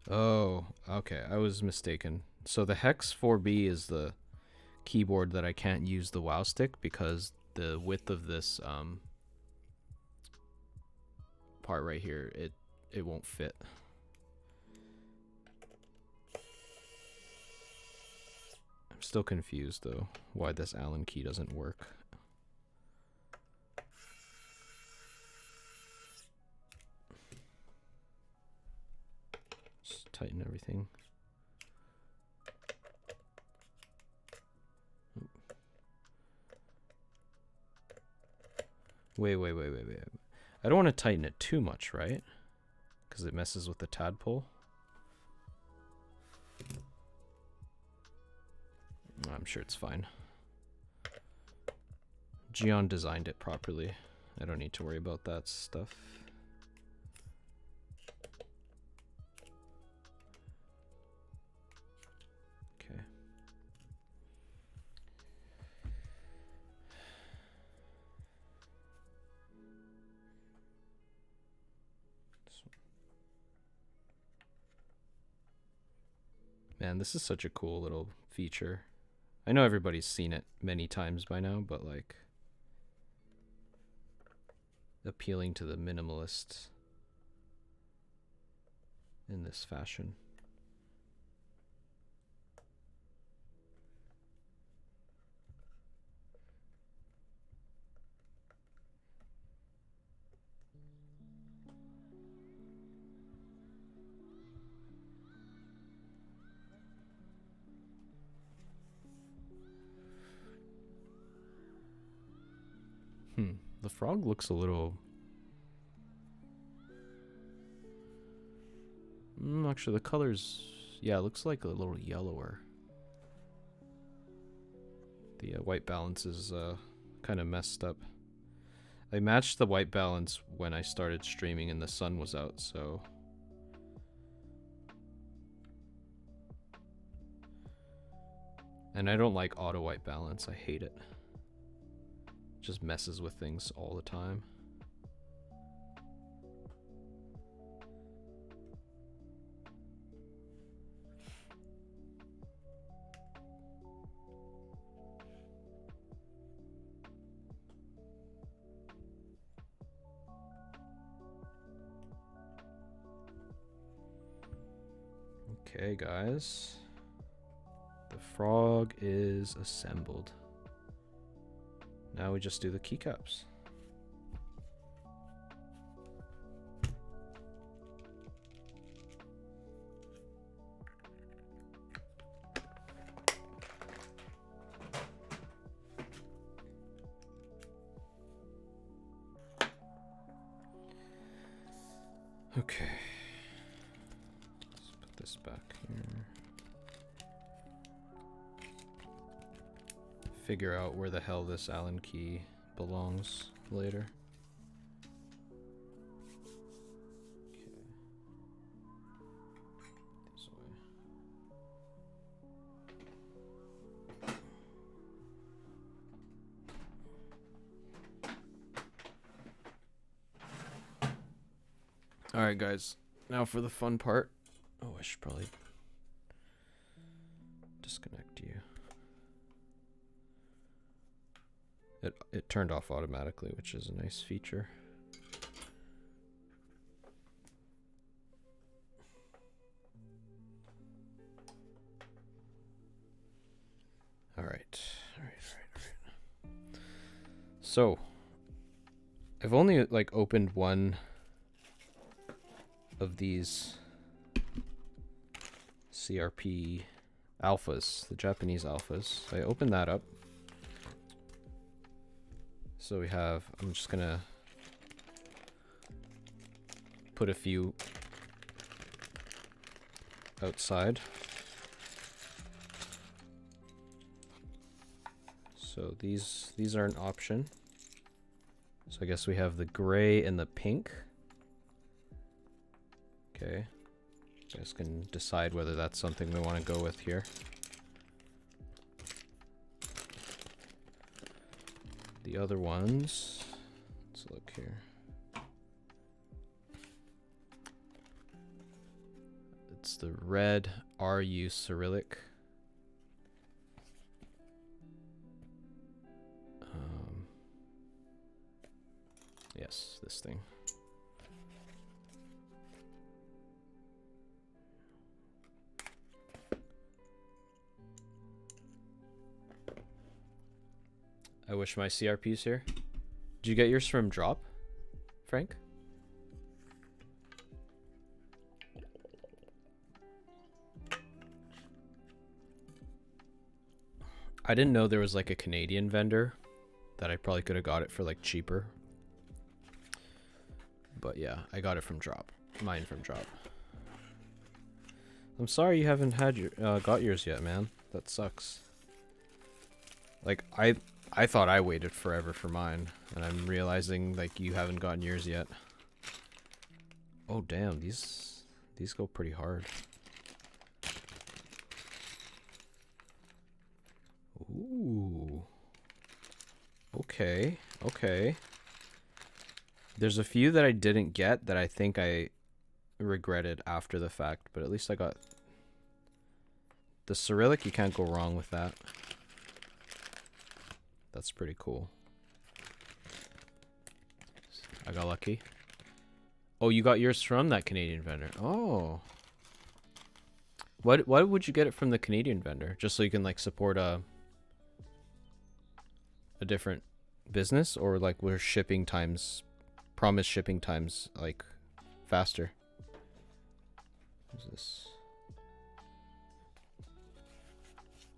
Oh, okay. I was mistaken. So the Hex 4B is the keyboard that I can't use the WoW stick because the width of this part right here, it won't fit. I'm still confused though why this Allen key doesn't work. Just tighten everything. Wait. I don't want to tighten it too much, right? Because it messes with the tadpole. I'm sure it's fine. Geon designed it properly. I don't need to worry about that stuff. Okay. Man, this is such a cool little feature. I know everybody's seen it many times by now, but like appealing to the minimalists in this fashion. The frog looks a little... actually, the colors... Yeah, it looks like a little yellower. The white balance is kind of messed up. I matched the white balance when I started streaming and the sun was out, so... And I don't like auto white balance, I hate it. Just messes with things all the time. Okay, guys. The frog is assembled. Now we just do the keycaps. Okay. Let's put this back here. Figure out where the hell this Allen key belongs later. Okay. This way. Alright guys, now for the fun part. Oh, I should probably disconnect you. It turned off automatically, which is a nice feature. Alright. So, I've only like opened one of these CRP alphas, the Japanese alphas. I opened that up. So we have, I'm just gonna put a few outside. So these are an option. So I guess we have the gray and the pink. Okay. You guys can decide whether that's something we want to go with here. The other ones, let's look here. It's the red RU Cyrillic. Yes, this thing. I wish my CRP's here. Did you get yours from Drop, Frank? I didn't know there was like a Canadian vendor that I probably could have got it for like cheaper. But yeah, I got it from Drop. Mine from Drop. I'm sorry you haven't had your got yours yet, man. That sucks. Like I thought I waited forever for mine, and I'm realizing like you haven't gotten yours yet. Oh damn, these go pretty hard. Ooh. Okay, okay. There's a few that I didn't get that I think I regretted after the fact, but at least I got the Cyrillic. You can't go wrong with that. That's pretty cool. I got lucky. Oh, you got yours from that Canadian vendor. Oh. Why would you get it from the Canadian vendor? Just so you can like support a different business, or like where shipping times, promised shipping times like faster? What is this?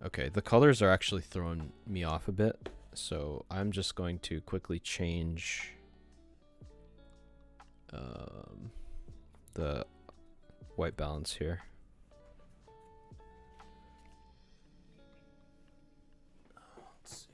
Okay, the colors are actually throwing me off a bit. So I'm just going to quickly change the white balance here. Let's see.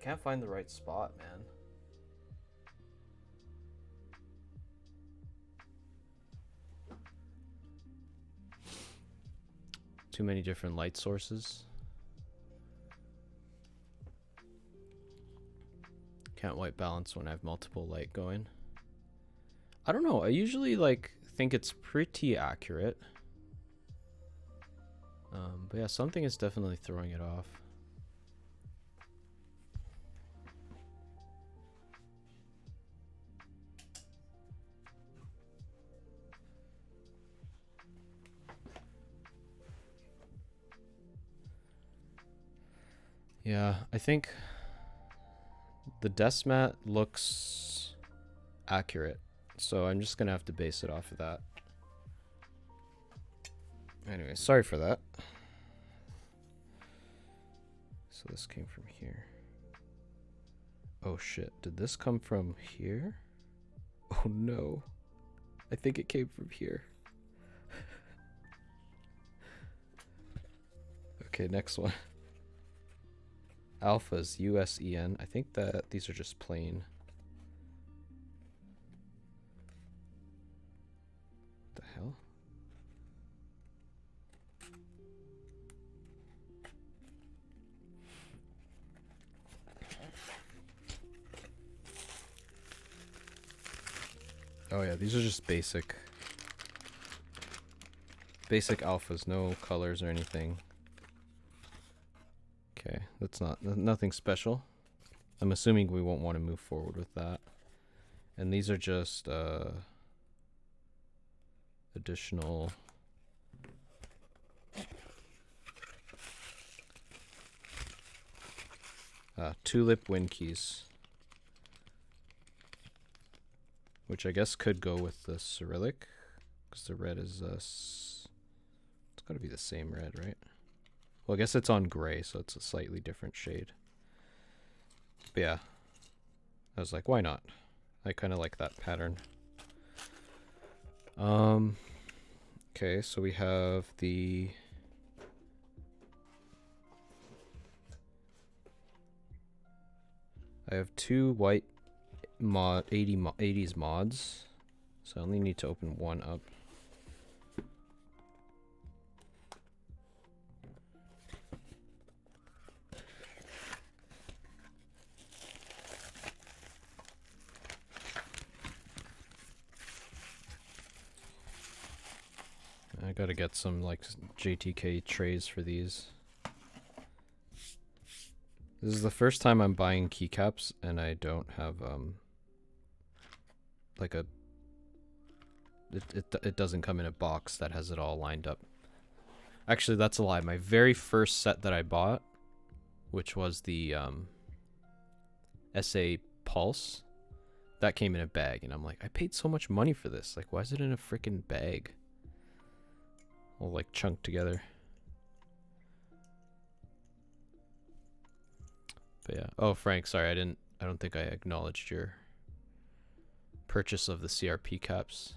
can't find the right spot, man. Too many different light sources. Can't white balance when I have multiple light going. I don't know. I usually like think it's pretty accurate. But yeah, something is definitely throwing it off. Yeah, I think the desk mat looks accurate, so I'm just gonna have to base it off of that. Anyway, sorry for that. So this came from here. Oh shit, did this come from here? Oh no. I think it came from here. Okay, next one. Alphas, USEN. I think that these are just plain. What the hell? Oh yeah, these are just basic alphas, no colors or anything. Okay, that's nothing special. I'm assuming we won't want to move forward with that. And these are just additional tulip wind keys, which I guess could go with the Cyrillic, because the red is it's got to be the same red, right? Well, I guess it's on gray, so it's a slightly different shade. But yeah, I was like, why not? I kind of like that pattern. Okay, so we have the I have two white 80s mods, so I only need to open one up. I gotta get some like JTK trays for these. This is the first time I'm buying keycaps and I don't have like a it doesn't come in a box that has it all lined up. Actually, that's a lie. My very first set that I bought, which was the SA Pulse, that came in a bag, and I'm like, I paid so much money for this. Like, why is it in a freaking bag? All like chunked together. But yeah. Oh, Frank, sorry, I don't think I acknowledged your purchase of the CRP caps.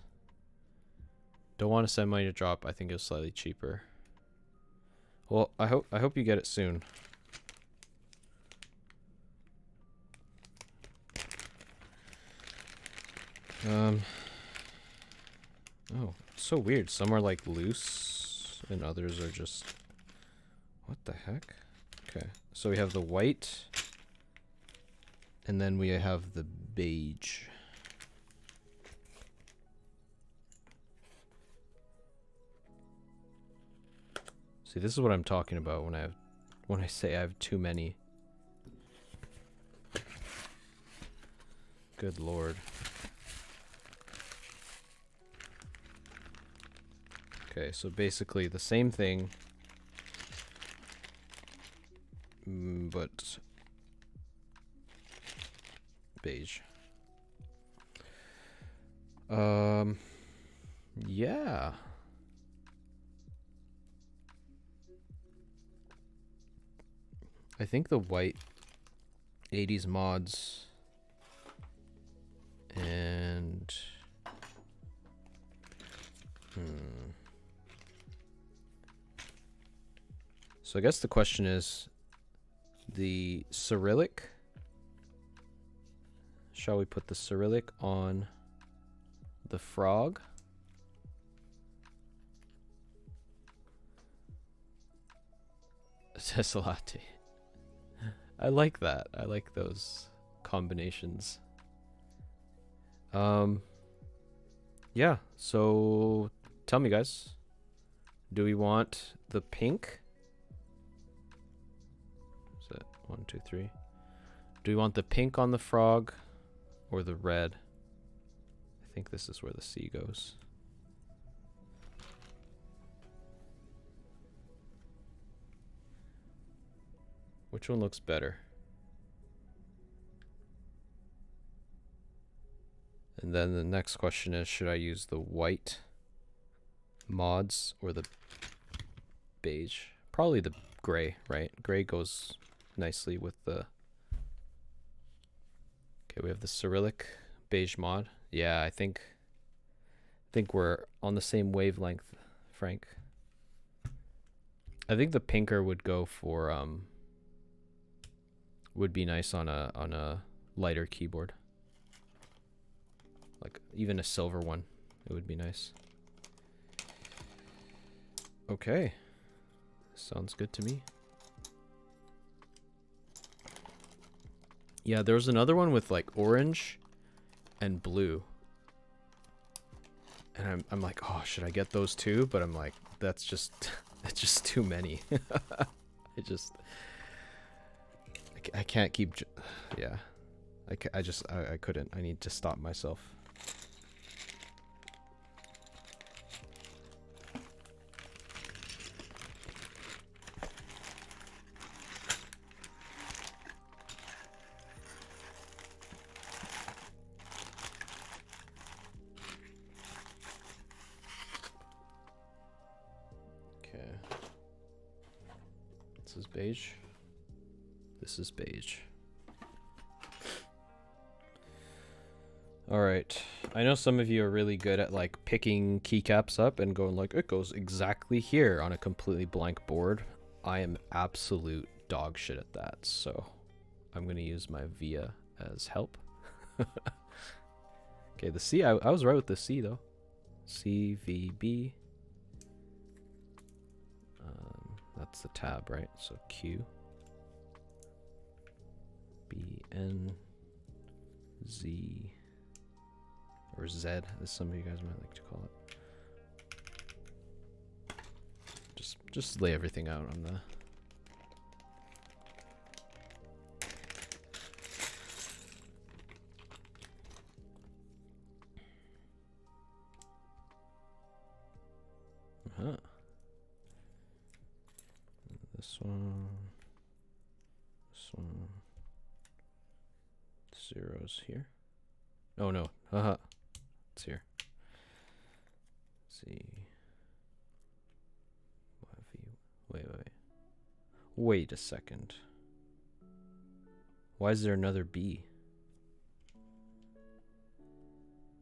Don't want to send money to drop. I think it was slightly cheaper. Well, I hope you get it soon. Oh, so weird. Some are like loose and others are just, what the heck? Okay, so we have the white and then we have the beige. See, this is what I'm talking about when I say I have too many. Good lord. Okay, so basically the same thing, but beige. Yeah. I think the white 80s mods and so I guess the question is the Cyrillic Shall we put the Cyrillic on the frog? Tesselati. I like that. I like those combinations. Yeah, so tell me, guys. Do we want the pink? Is that 1, 2, 3? Do we want the pink on the frog or the red? I think this is where the C goes. Which one looks better? And then the next question is, should I use the white mods or the beige? Probably the gray, right? Gray goes nicely with the... Okay, we have the Cyrillic beige mod. Yeah, I think we're on the same wavelength, Frank. I think the pinker would go for would be nice on a lighter keyboard. Like even a silver one, it would be nice. Okay. Sounds good to me. Yeah, there was another one with like orange and blue. And I'm like, oh, should I get those too? But I'm like, that's just too many. I can't keep, yeah. I couldn't. I need to stop myself. Okay. This is beige. This is beige. Alright. I know some of you are really good at like picking keycaps up and going like, it goes exactly here on a completely blank board. I am absolute dog shit at that, so I'm gonna use my VIA as help. Okay, the C, I was right with the C though. CVB. That's the tab, right? So Q. BN Z or Z, as some of you guys might like to call it. Just lay everything out on the this one, zeros here. Oh no, haha, it's here. C. Wait a second. Why is there another B?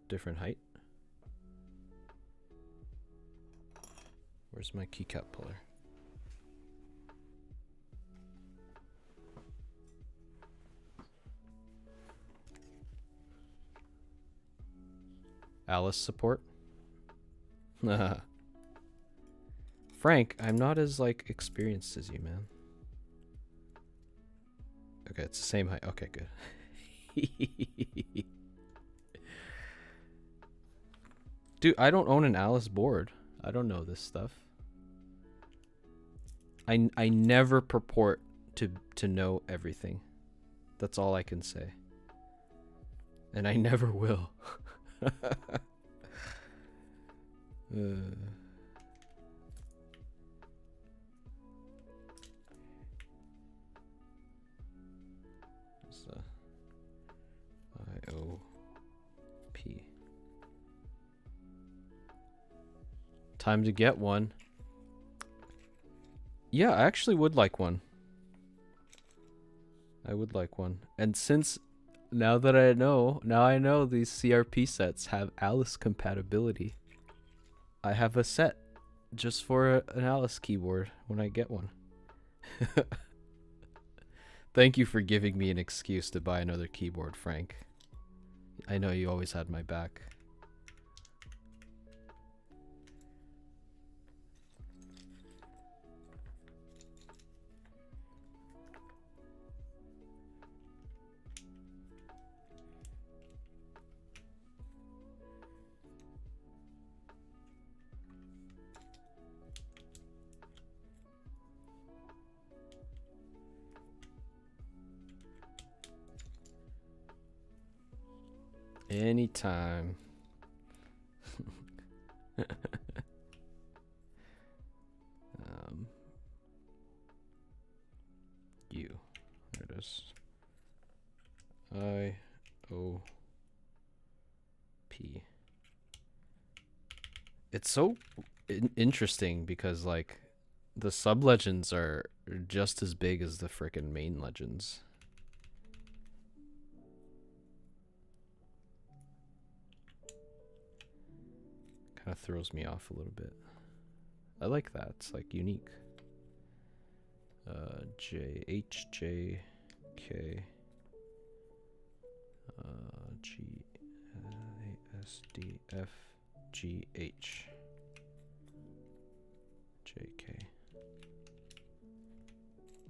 Different height? Where's my keycap puller? Alice support? Frank, I'm not as like experienced as you, man. Okay, it's the same height. Okay, good. Dude, I don't own an Alice board. I don't know this stuff. I never purport to know everything. That's all I can say. And I never will. IOP. Time to get one. Yeah, I actually would like one. I would like one. And since now I know these CRP sets have Alice compatibility. I have a set just for an Alice keyboard when I get one. Thank you for giving me an excuse to buy another keyboard, Frank. I know you always had my back. Anytime. You. There it is. I-O-P. It's so interesting because, like, the sub-legends are just as big as the frickin' main legends. Kind of throws me off a little bit. I like that. It's like unique. J H J K G A S D F G H J K.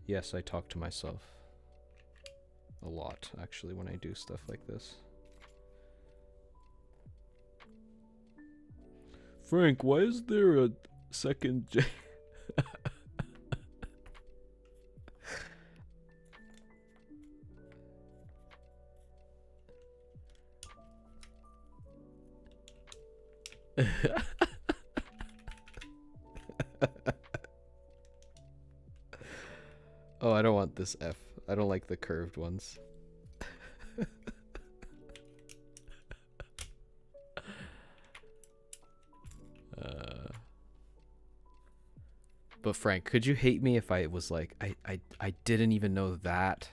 Yes, I talk to myself a lot actually when I do stuff like this. Frank, why is there a second J? Oh, I don't want this F. I don't like the curved ones. But Frank, could you hate me if I was like, I didn't even know that?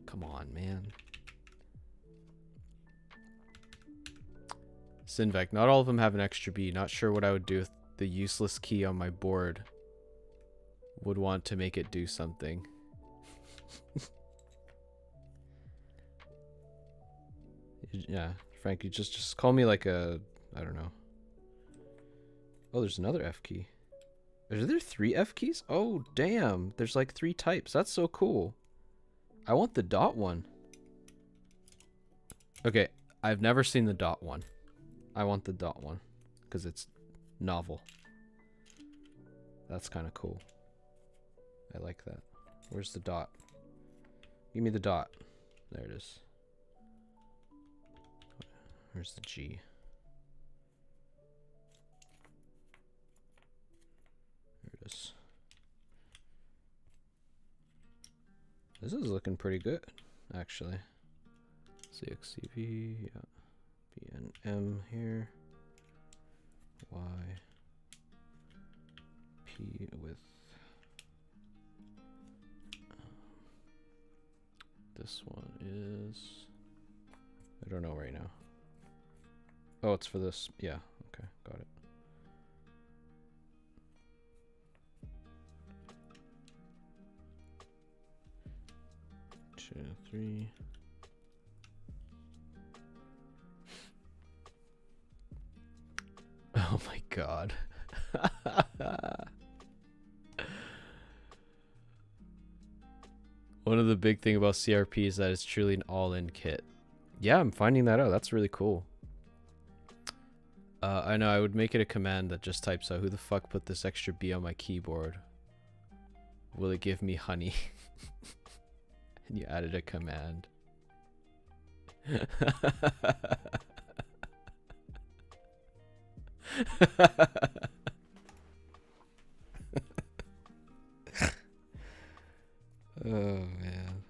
Come on, man. Sinvec, not all of them have an extra B. Not sure what I would do if the useless key on my board would want to make it do something. Yeah, Frank, you just call me like a, I don't know. Oh, there's another F key. Are there 3 F keys? Oh, damn. There's like 3 types. That's so cool. I want the dot one. Okay, I've never seen the dot one. I want the dot one because it's novel. That's kind of cool. I like that. Where's the dot? Give me the dot. There it is. Where's the G? There it is. This is looking pretty good, actually. CXCV, yeah. BNM here. Y. P with. This one is. I don't know right now. Oh, it's for this. Yeah, okay, got it. Two, three. Oh my god. One of the big thing about CRP is that it's truly an all-in kit. Yeah, I'm finding that out. That's really cool. I know I would make it a command that just types out, who the fuck put this extra B on my keyboard? Will it give me honey? And you added a command. Oh man.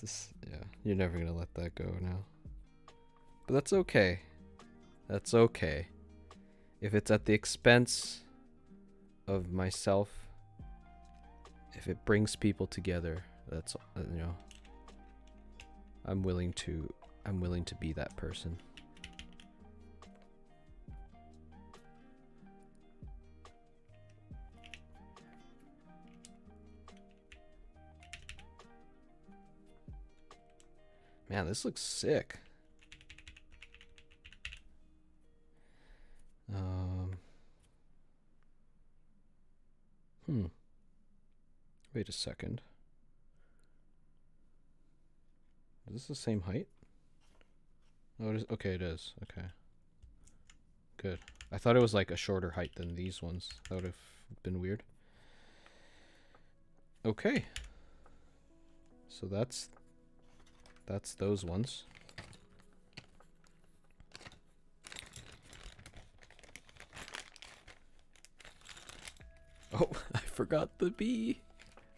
This, yeah, you're never gonna let that go now. But that's okay. That's okay. If it's at the expense of myself, if it brings people together, that's, you know, I'm willing to be that person. Man, this looks sick. Wait a second. Is this the same height? Oh, it is. Okay, it is. Okay. Good. I thought it was like a shorter height than these ones. That would have been weird. Okay. So that's those ones. Oh, I forgot the bee.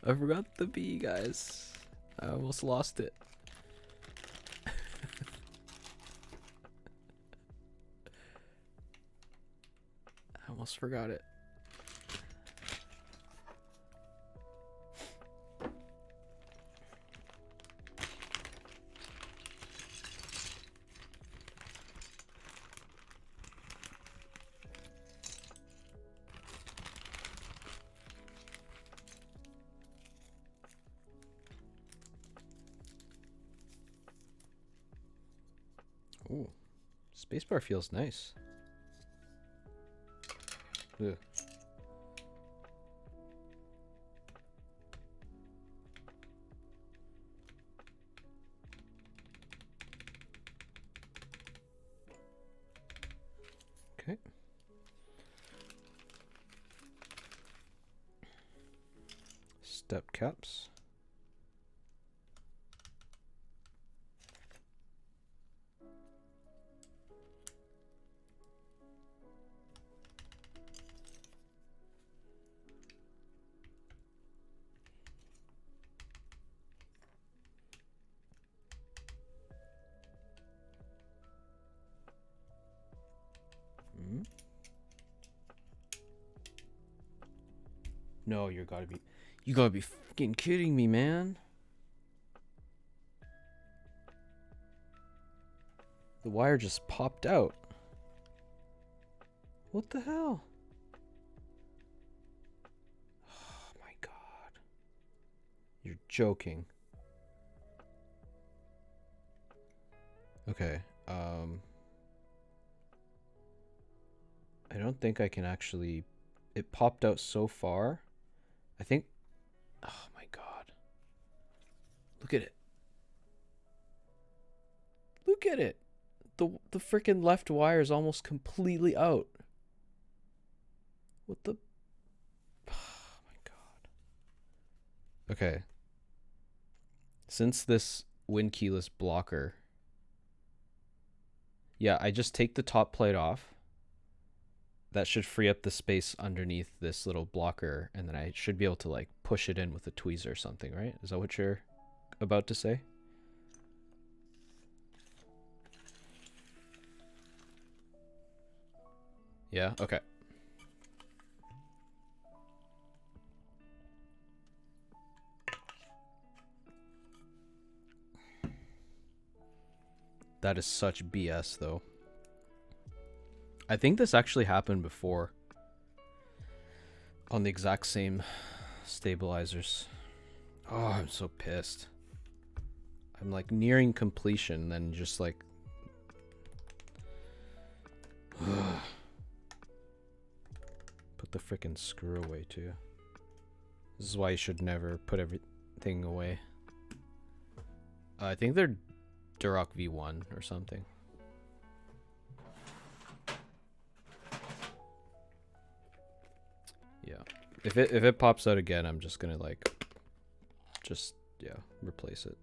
I forgot the bee, guys. I almost lost it. I almost forgot it. Ooh, spacebar feels nice. Ugh. Okay. Step caps. No, you gotta be freaking kidding me, man. The wire just popped out. What the hell? Oh my god. You're joking. Okay, I don't think I can actually... It popped out so far. I think... Oh my god. Look at it. Look at it. The freaking left wire is almost completely out. What the... Oh my god. Okay. Since this wind keyless blocker... Yeah, I just take the top plate off. That should free up the space underneath this little blocker, and then I should be able to like push it in with a tweezer or something, right? Is that what you're about to say? Yeah, okay. That is such BS though. I think this actually happened before on the exact same stabilizers. Oh, I'm so pissed. I'm like nearing completion, then just like... Put the frickin' screw away too. This is why you should never put everything away. I think they're Duroc V1 or something. Yeah. If it pops out again, I'm just gonna like replace it.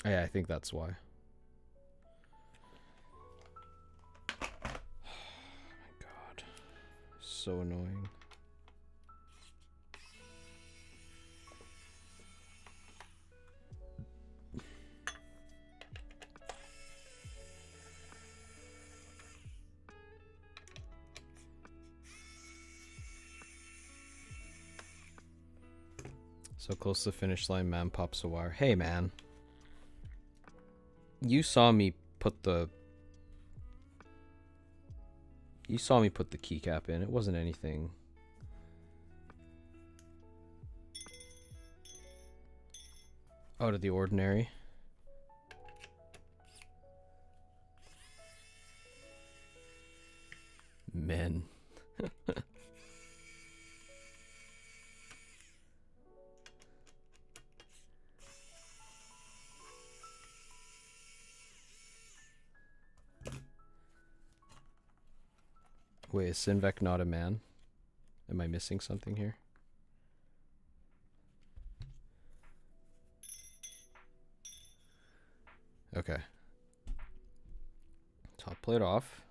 Yeah, I think that's why. Oh my god. So annoying. So close to the finish line, man pops a wire. Hey, man. You saw me put the keycap in. It wasn't anything. out of the ordinary. Men. Wait, is Sinvec not a man? Am I missing something here? Okay. Top plate off.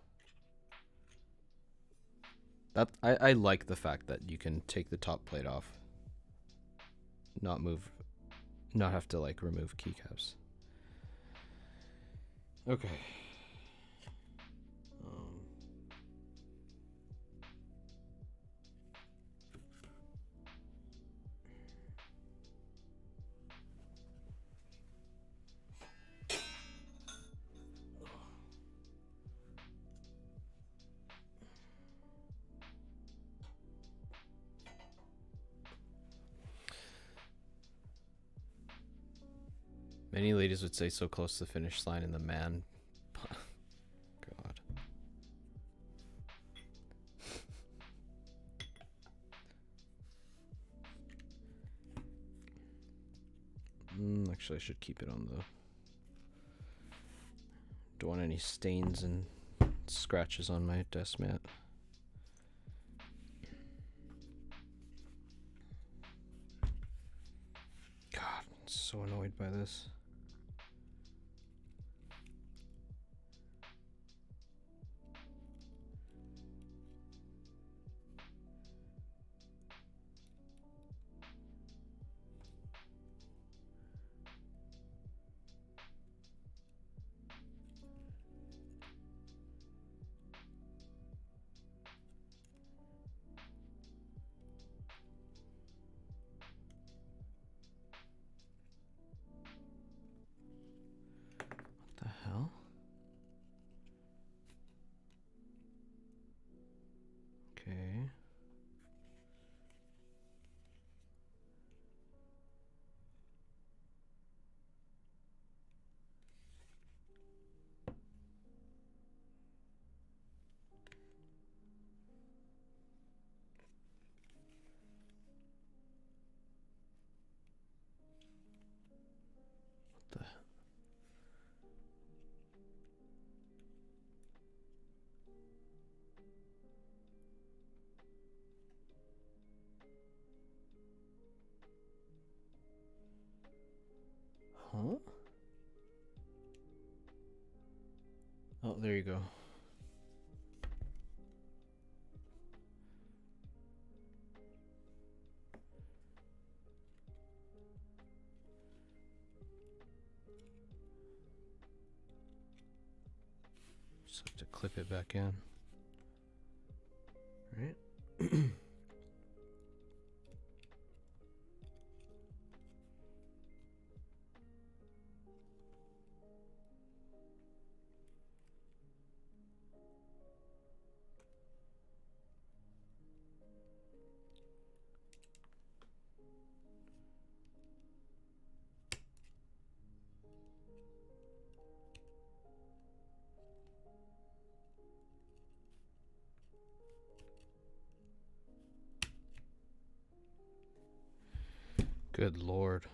That I like the fact that you can take the top plate off. Not have to like remove keycaps. Okay. Many ladies would say so close to the finish line in the man. God. Actually, I should keep it on the... Don't want any stains and scratches on my desk mat. God, I'm so annoyed by this. What the hell? Okay. What the... Huh? Oh, there you go. Just have to clip it back in. Right? Good Lord.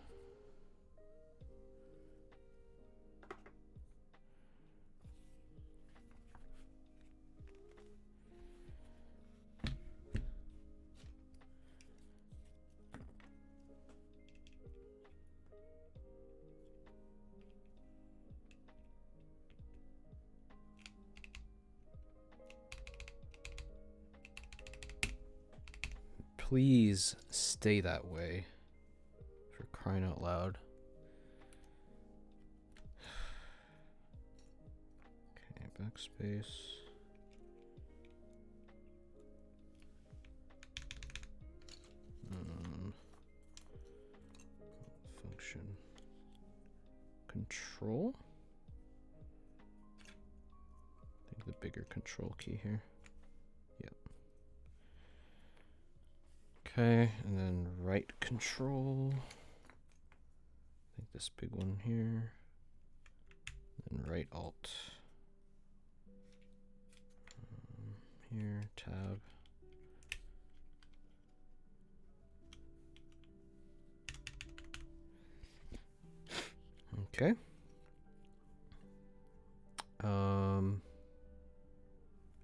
Please stay that way. For crying out loud. Okay, backspace. Function. Control? I think the bigger control key here. Yep. Okay, and then right control. I think this big one here. And right alt. Here, tab. Okay.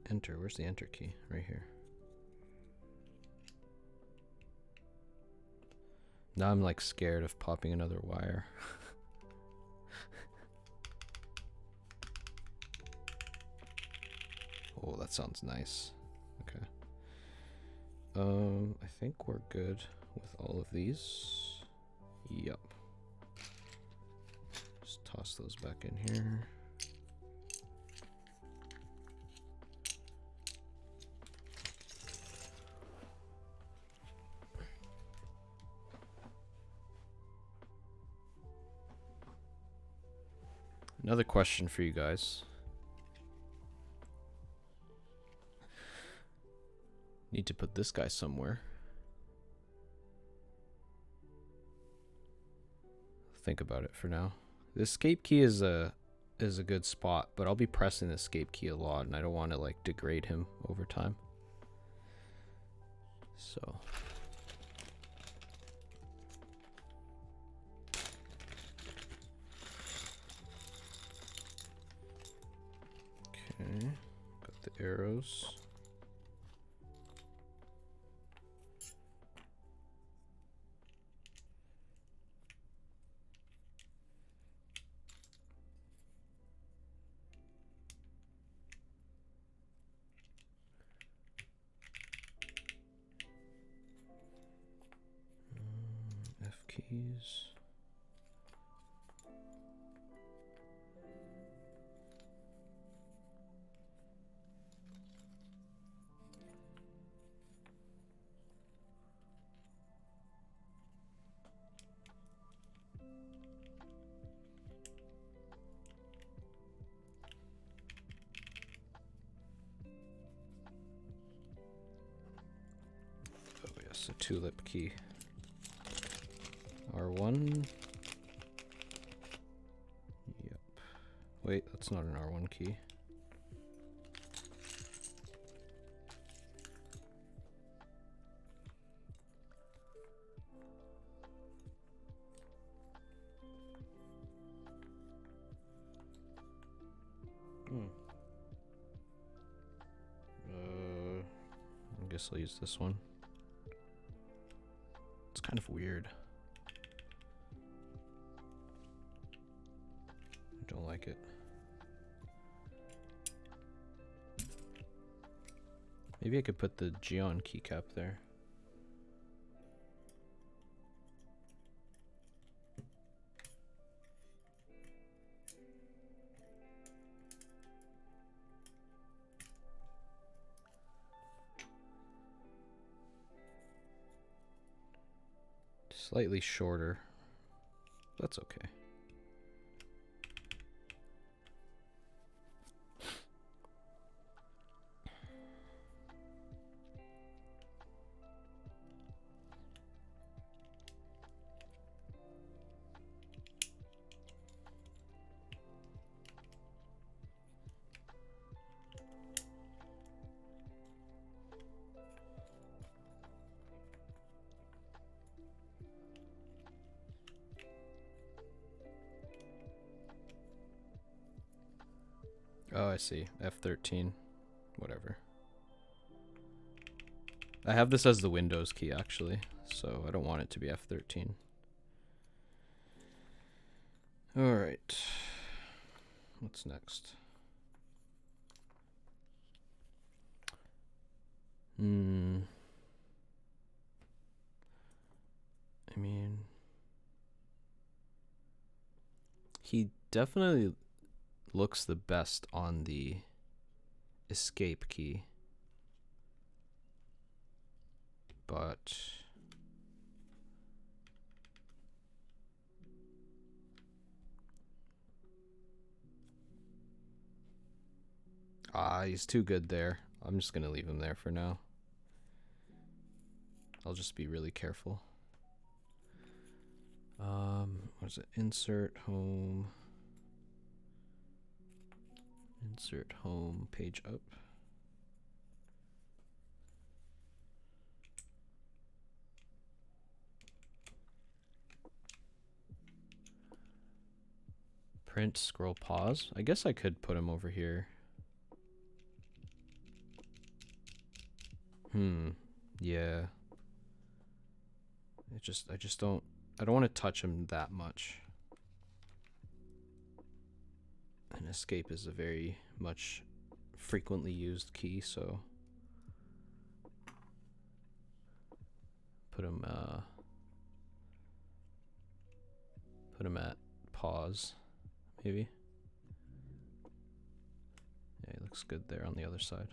Enter. Where's the enter key? Right here. Now I'm like scared of popping another wire. Oh, that sounds nice. Okay. I think we're good with all of these. Yep. Just toss those back in here. Another question for you guys. Need to put this guy somewhere. Think about it for now. The escape key is a good spot, but I'll be pressing the escape key a lot, and I don't want to like degrade him over time. So. Okay, got the arrows. F keys. Oh yes, a tulip key. R1. Yep. Wait, that's not an R1 key. I guess I'll use this one. It's kind of weird. I don't like it. Maybe I could put the Geon keycap there. Slightly shorter. That's okay. Oh, I see. F13. Whatever. I have this as the Windows key, actually, so I don't want it to be F13. Alright. What's next? I mean... He definitely looks the best on the escape key, but he's too good there. I'm just gonna leave him there for now. I'll just be really careful. What what is it? Insert home. Insert home page up. Print, scroll, pause. I guess I could put him over here. Yeah. I just don't want to touch him that much. And escape is a very much frequently used key, so put him at pause, maybe. Yeah, he looks good there on the other side.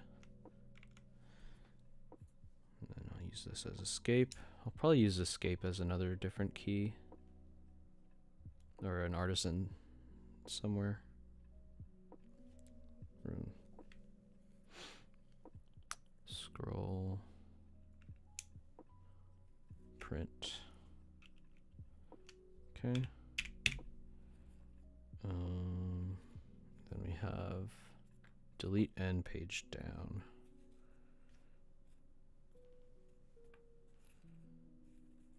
And then I'll use this as escape. I'll probably use escape as another different key. Or an artisan somewhere. Scroll. Print. Okay. Then we have delete end page down.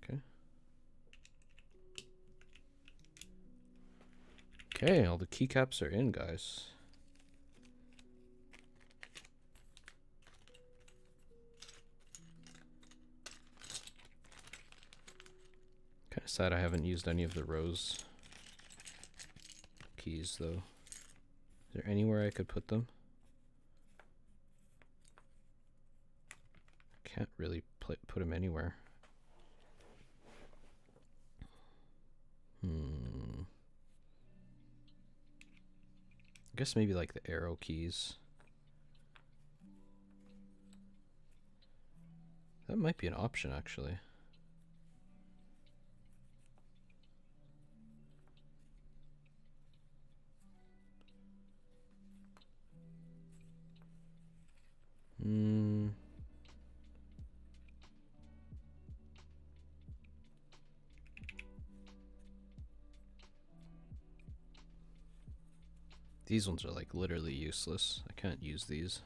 Okay. Okay, all the keycaps are in, guys. Kind of sad I haven't used any of the rose keys, though. Is there anywhere I could put them? Can't really put them anywhere. I guess maybe like the arrow keys. That might be an option, actually. These ones are like literally useless. I can't use these.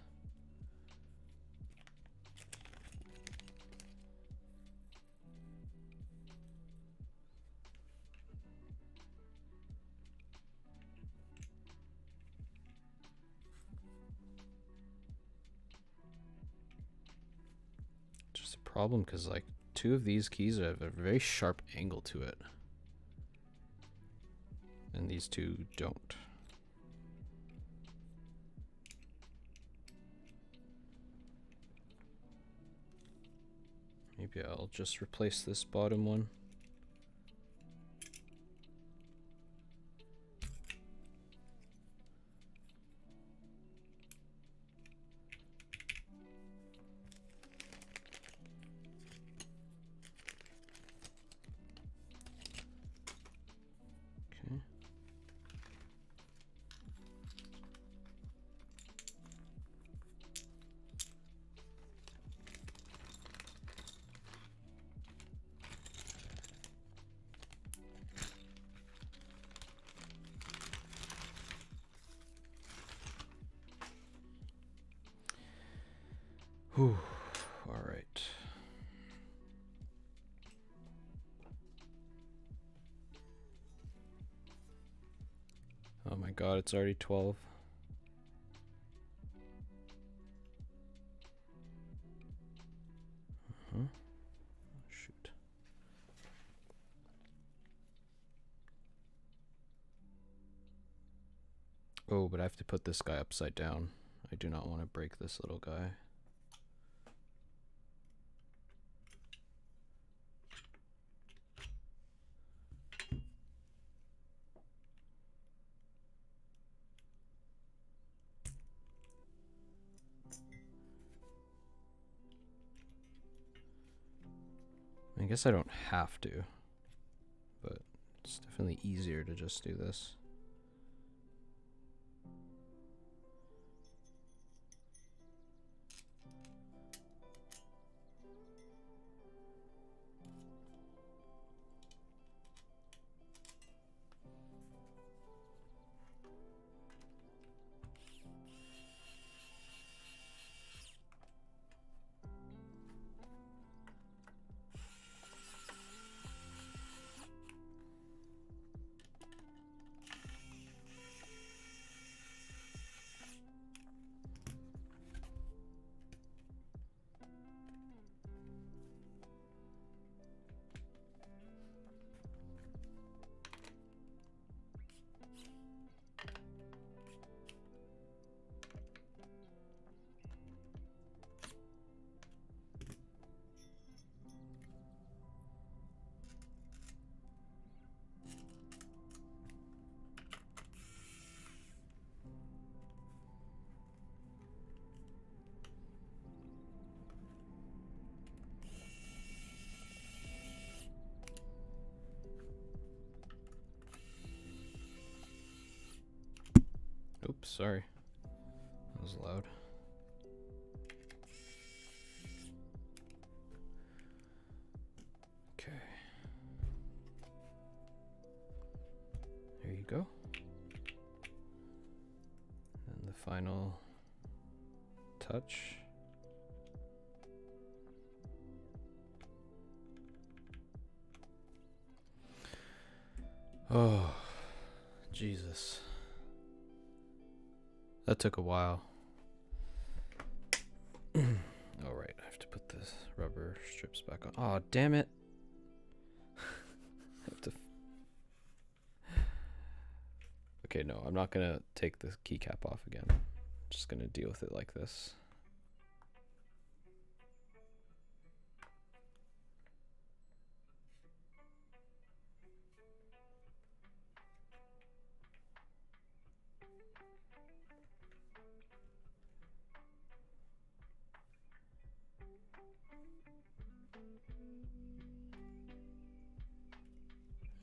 Just a problem because like two of these keys have a very sharp angle to it. And these two don't. Maybe I'll just replace this bottom one. Okay. Whew. All right. Oh my god, it's already 12. Shoot. Oh, but I have to put this guy upside down. I do not want to break this little guy. I guess I don't have to, but it's definitely easier to just do this. Oops, sorry. That was loud. Okay. There you go. And the final touch. Oh, Jesus. That took a while. All right, I have to put the rubber strips back on. Oh, damn it. I have to. Okay, no, I'm not gonna take the keycap off again. I'm just gonna deal with it like this.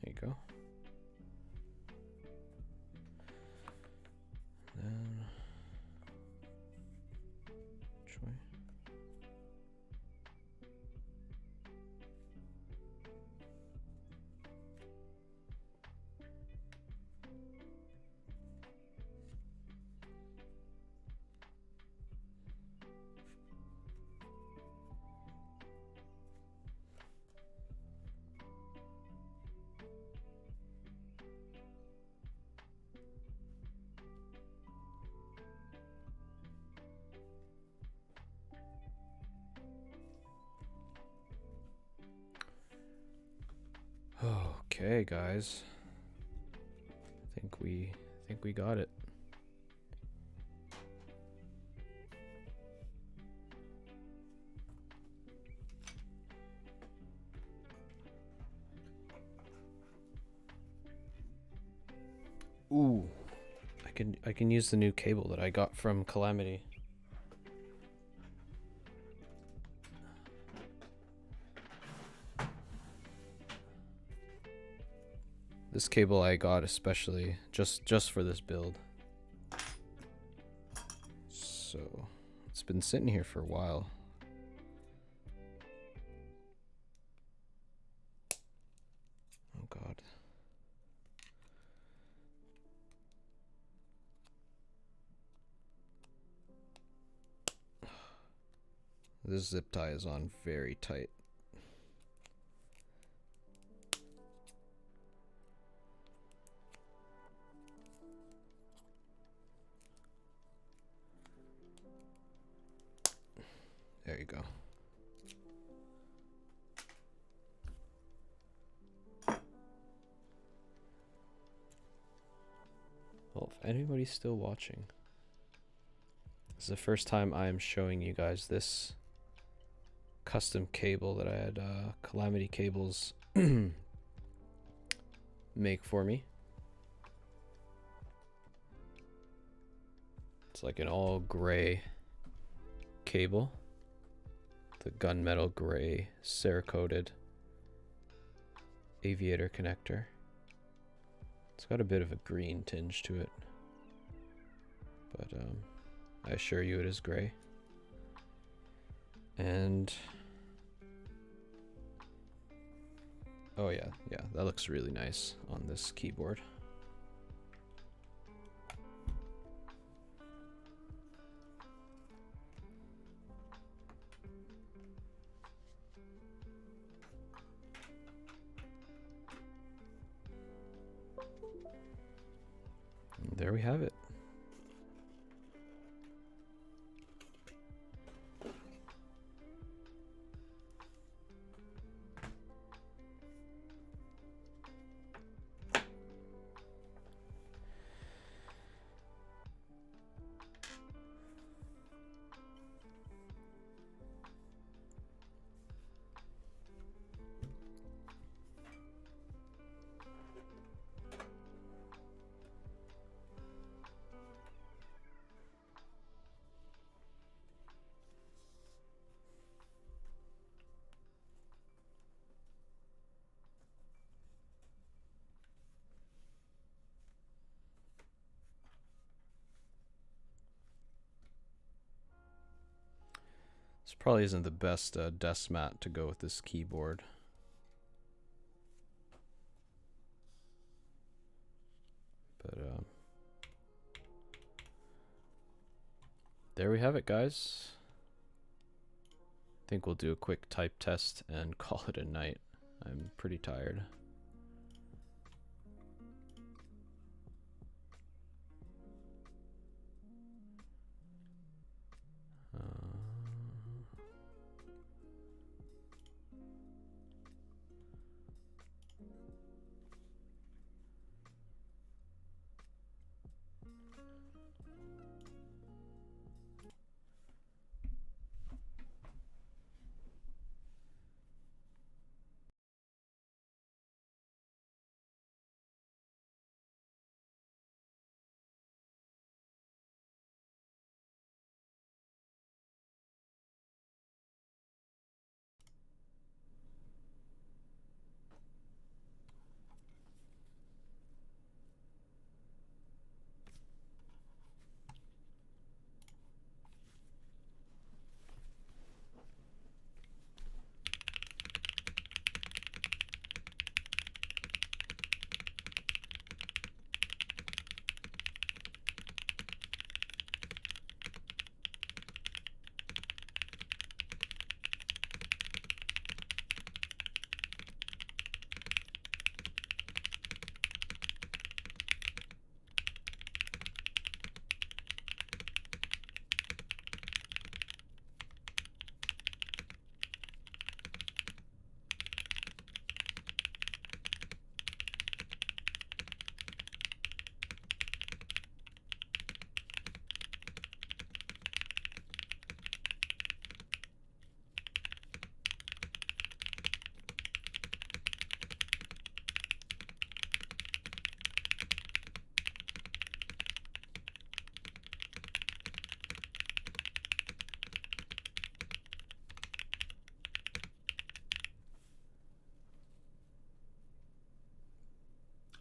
There you go. Then which way? Okay, guys. I think we got it. Ooh. I can use the new cable that I got from Calamity. This cable I got especially just for this build. So it's been sitting here for a while. Oh God. This zip tie is on very tight. There you go. Well, if anybody's still watching, this is the first time I am showing you guys this custom cable that I had Calamity Cables make for me. It's like an all gray cable. The gunmetal gray Cerakoted aviator connector. It's got a bit of a green tinge to it, but I assure you it is gray. And oh yeah, that looks really nice on this keyboard. And there we have it. This probably isn't the best desk mat to go with this keyboard. But there we have it, guys. I think we'll do a quick type test and call it a night. I'm pretty tired.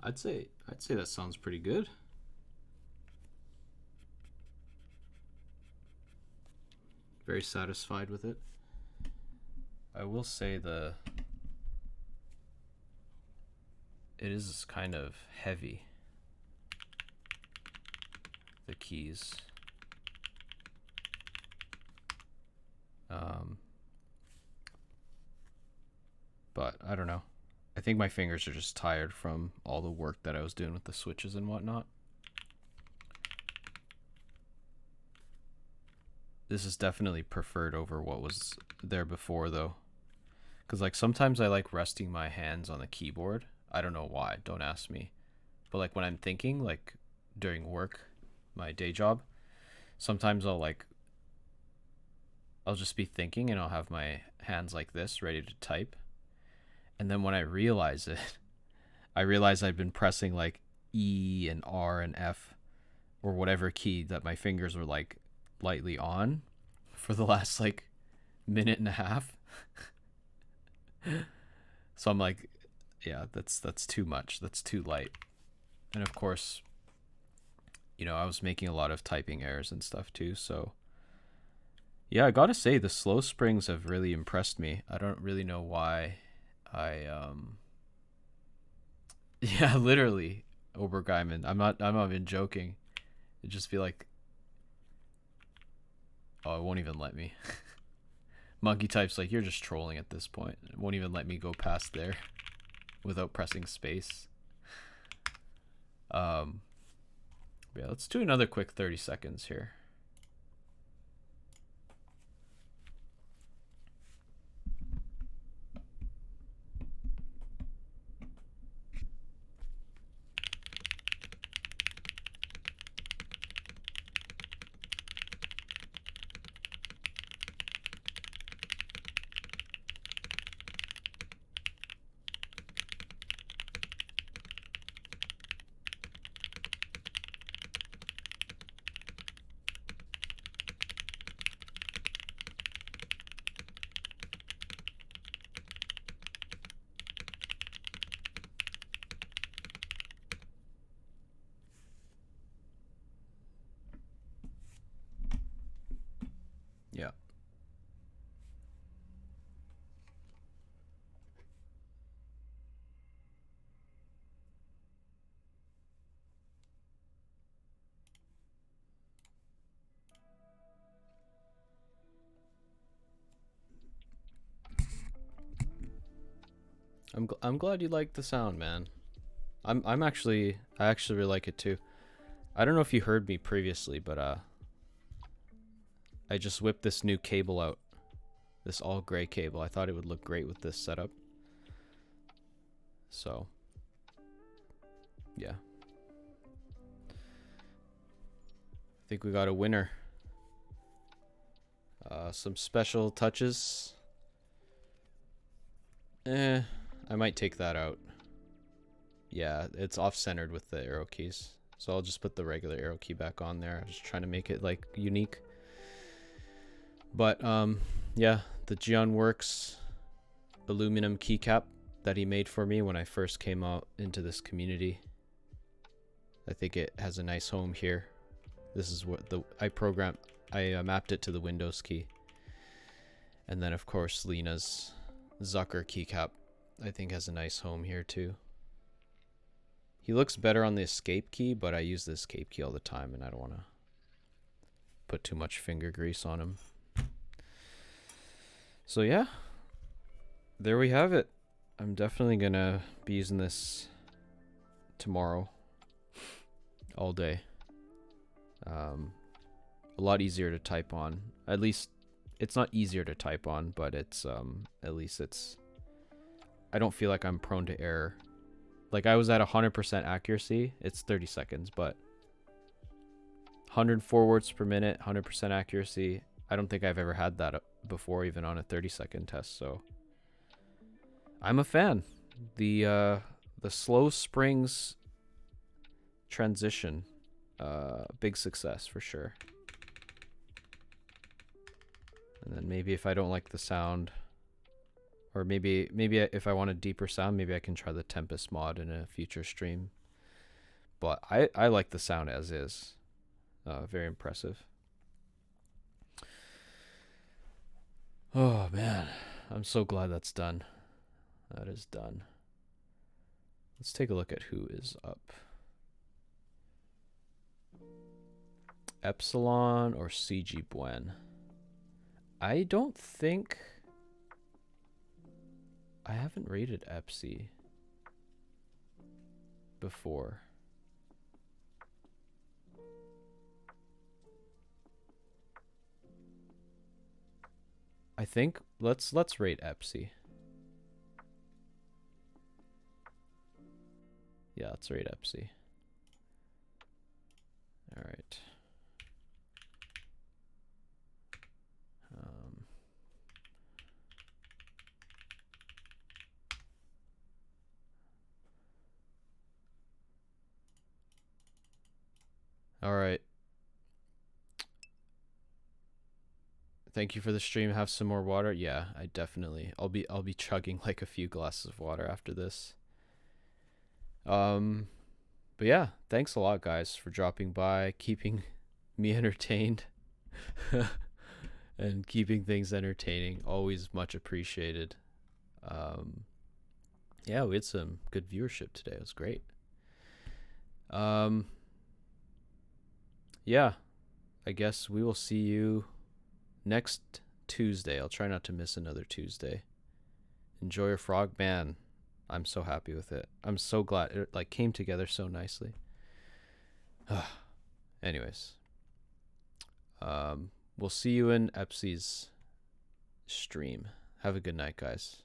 I'd say that sounds pretty good. Very satisfied with it. I will say it is kind of heavy, the keys. But I don't know. I think my fingers are just tired from all the work that I was doing with the switches and whatnot. This is definitely preferred over what was there before, though. Because like sometimes I like resting my hands on the keyboard. I don't know why, don't ask me. But like when I'm thinking, like during work, my day job, sometimes I'll just be thinking and I'll have my hands like this ready to type. And then when I realize it, I realize I've been pressing like E and R and F or whatever key that my fingers were like lightly on for the last like minute and a half. So I'm like, yeah, that's too much. That's too light. And of course, you know, I was making a lot of typing errors and stuff too. So yeah, I gotta say the slow springs have really impressed me. I don't really know why. Yeah, literally, Obergeiman. I'm not even joking. It'd just be like, oh, it won't even let me. Monkey types like, you're just trolling at this point. It won't even let me go past there without pressing space. Yeah, let's do another quick 30 seconds here. I'm glad you like the sound, man. I actually really like it too. I don't know if you heard me previously, but I just whipped this new cable out. This all gray cable. I thought it would look great with this setup. So, yeah. I think we got a winner. Some special touches. I might take that out. Yeah, it's off-centered with the arrow keys. So I'll just put the regular arrow key back on there. I'm just trying to make it like unique. But yeah, the Geonworks aluminum keycap that he made for me when I first came out into this community. I think it has a nice home here. This is what I mapped it to the Windows key. And then of course Lena's Zucker keycap I think has a nice home here too. He looks better on the escape key, but I use the escape key all the time and I don't want to put too much finger grease on him. So yeah, there we have it. I'm definitely gonna be using this tomorrow all day. A lot easier to type on. At least it's not easier to type on, but it's at least it's, I don't feel like I'm prone to error. Like I was at 100% accuracy. It's 30 seconds, but 104 words per minute, 100% accuracy. I don't think I've ever had that before, even on a 30-second test. So I'm a fan. The slow springs transition, big success for sure. And then maybe if I don't like the sound, or maybe if I want a deeper sound, maybe I can try the Tempest mod in a future stream. But I like the sound as is. Very impressive. Oh man, I'm so glad that's done. That is done. Let's take a look at who is up. Epsilon or CG Buen? I don't think... I haven't rated Epsi before. I think let's rate Epsi. Yeah, let's rate Epsi. All right. All right. Thank you for the stream. Have some more water. Yeah, I definitely. I'll be chugging like a few glasses of water after this. But yeah, thanks a lot, guys, for dropping by, keeping me entertained, and keeping things entertaining. Always much appreciated. Yeah, we had some good viewership today. It was great. Yeah, I guess we will see you next Tuesday. I'll try not to miss another Tuesday. Enjoy your frog, man. I'm so happy with it. I'm so glad it like came together so nicely. Anyways, we'll see you in Epsi's stream. Have a good night, guys.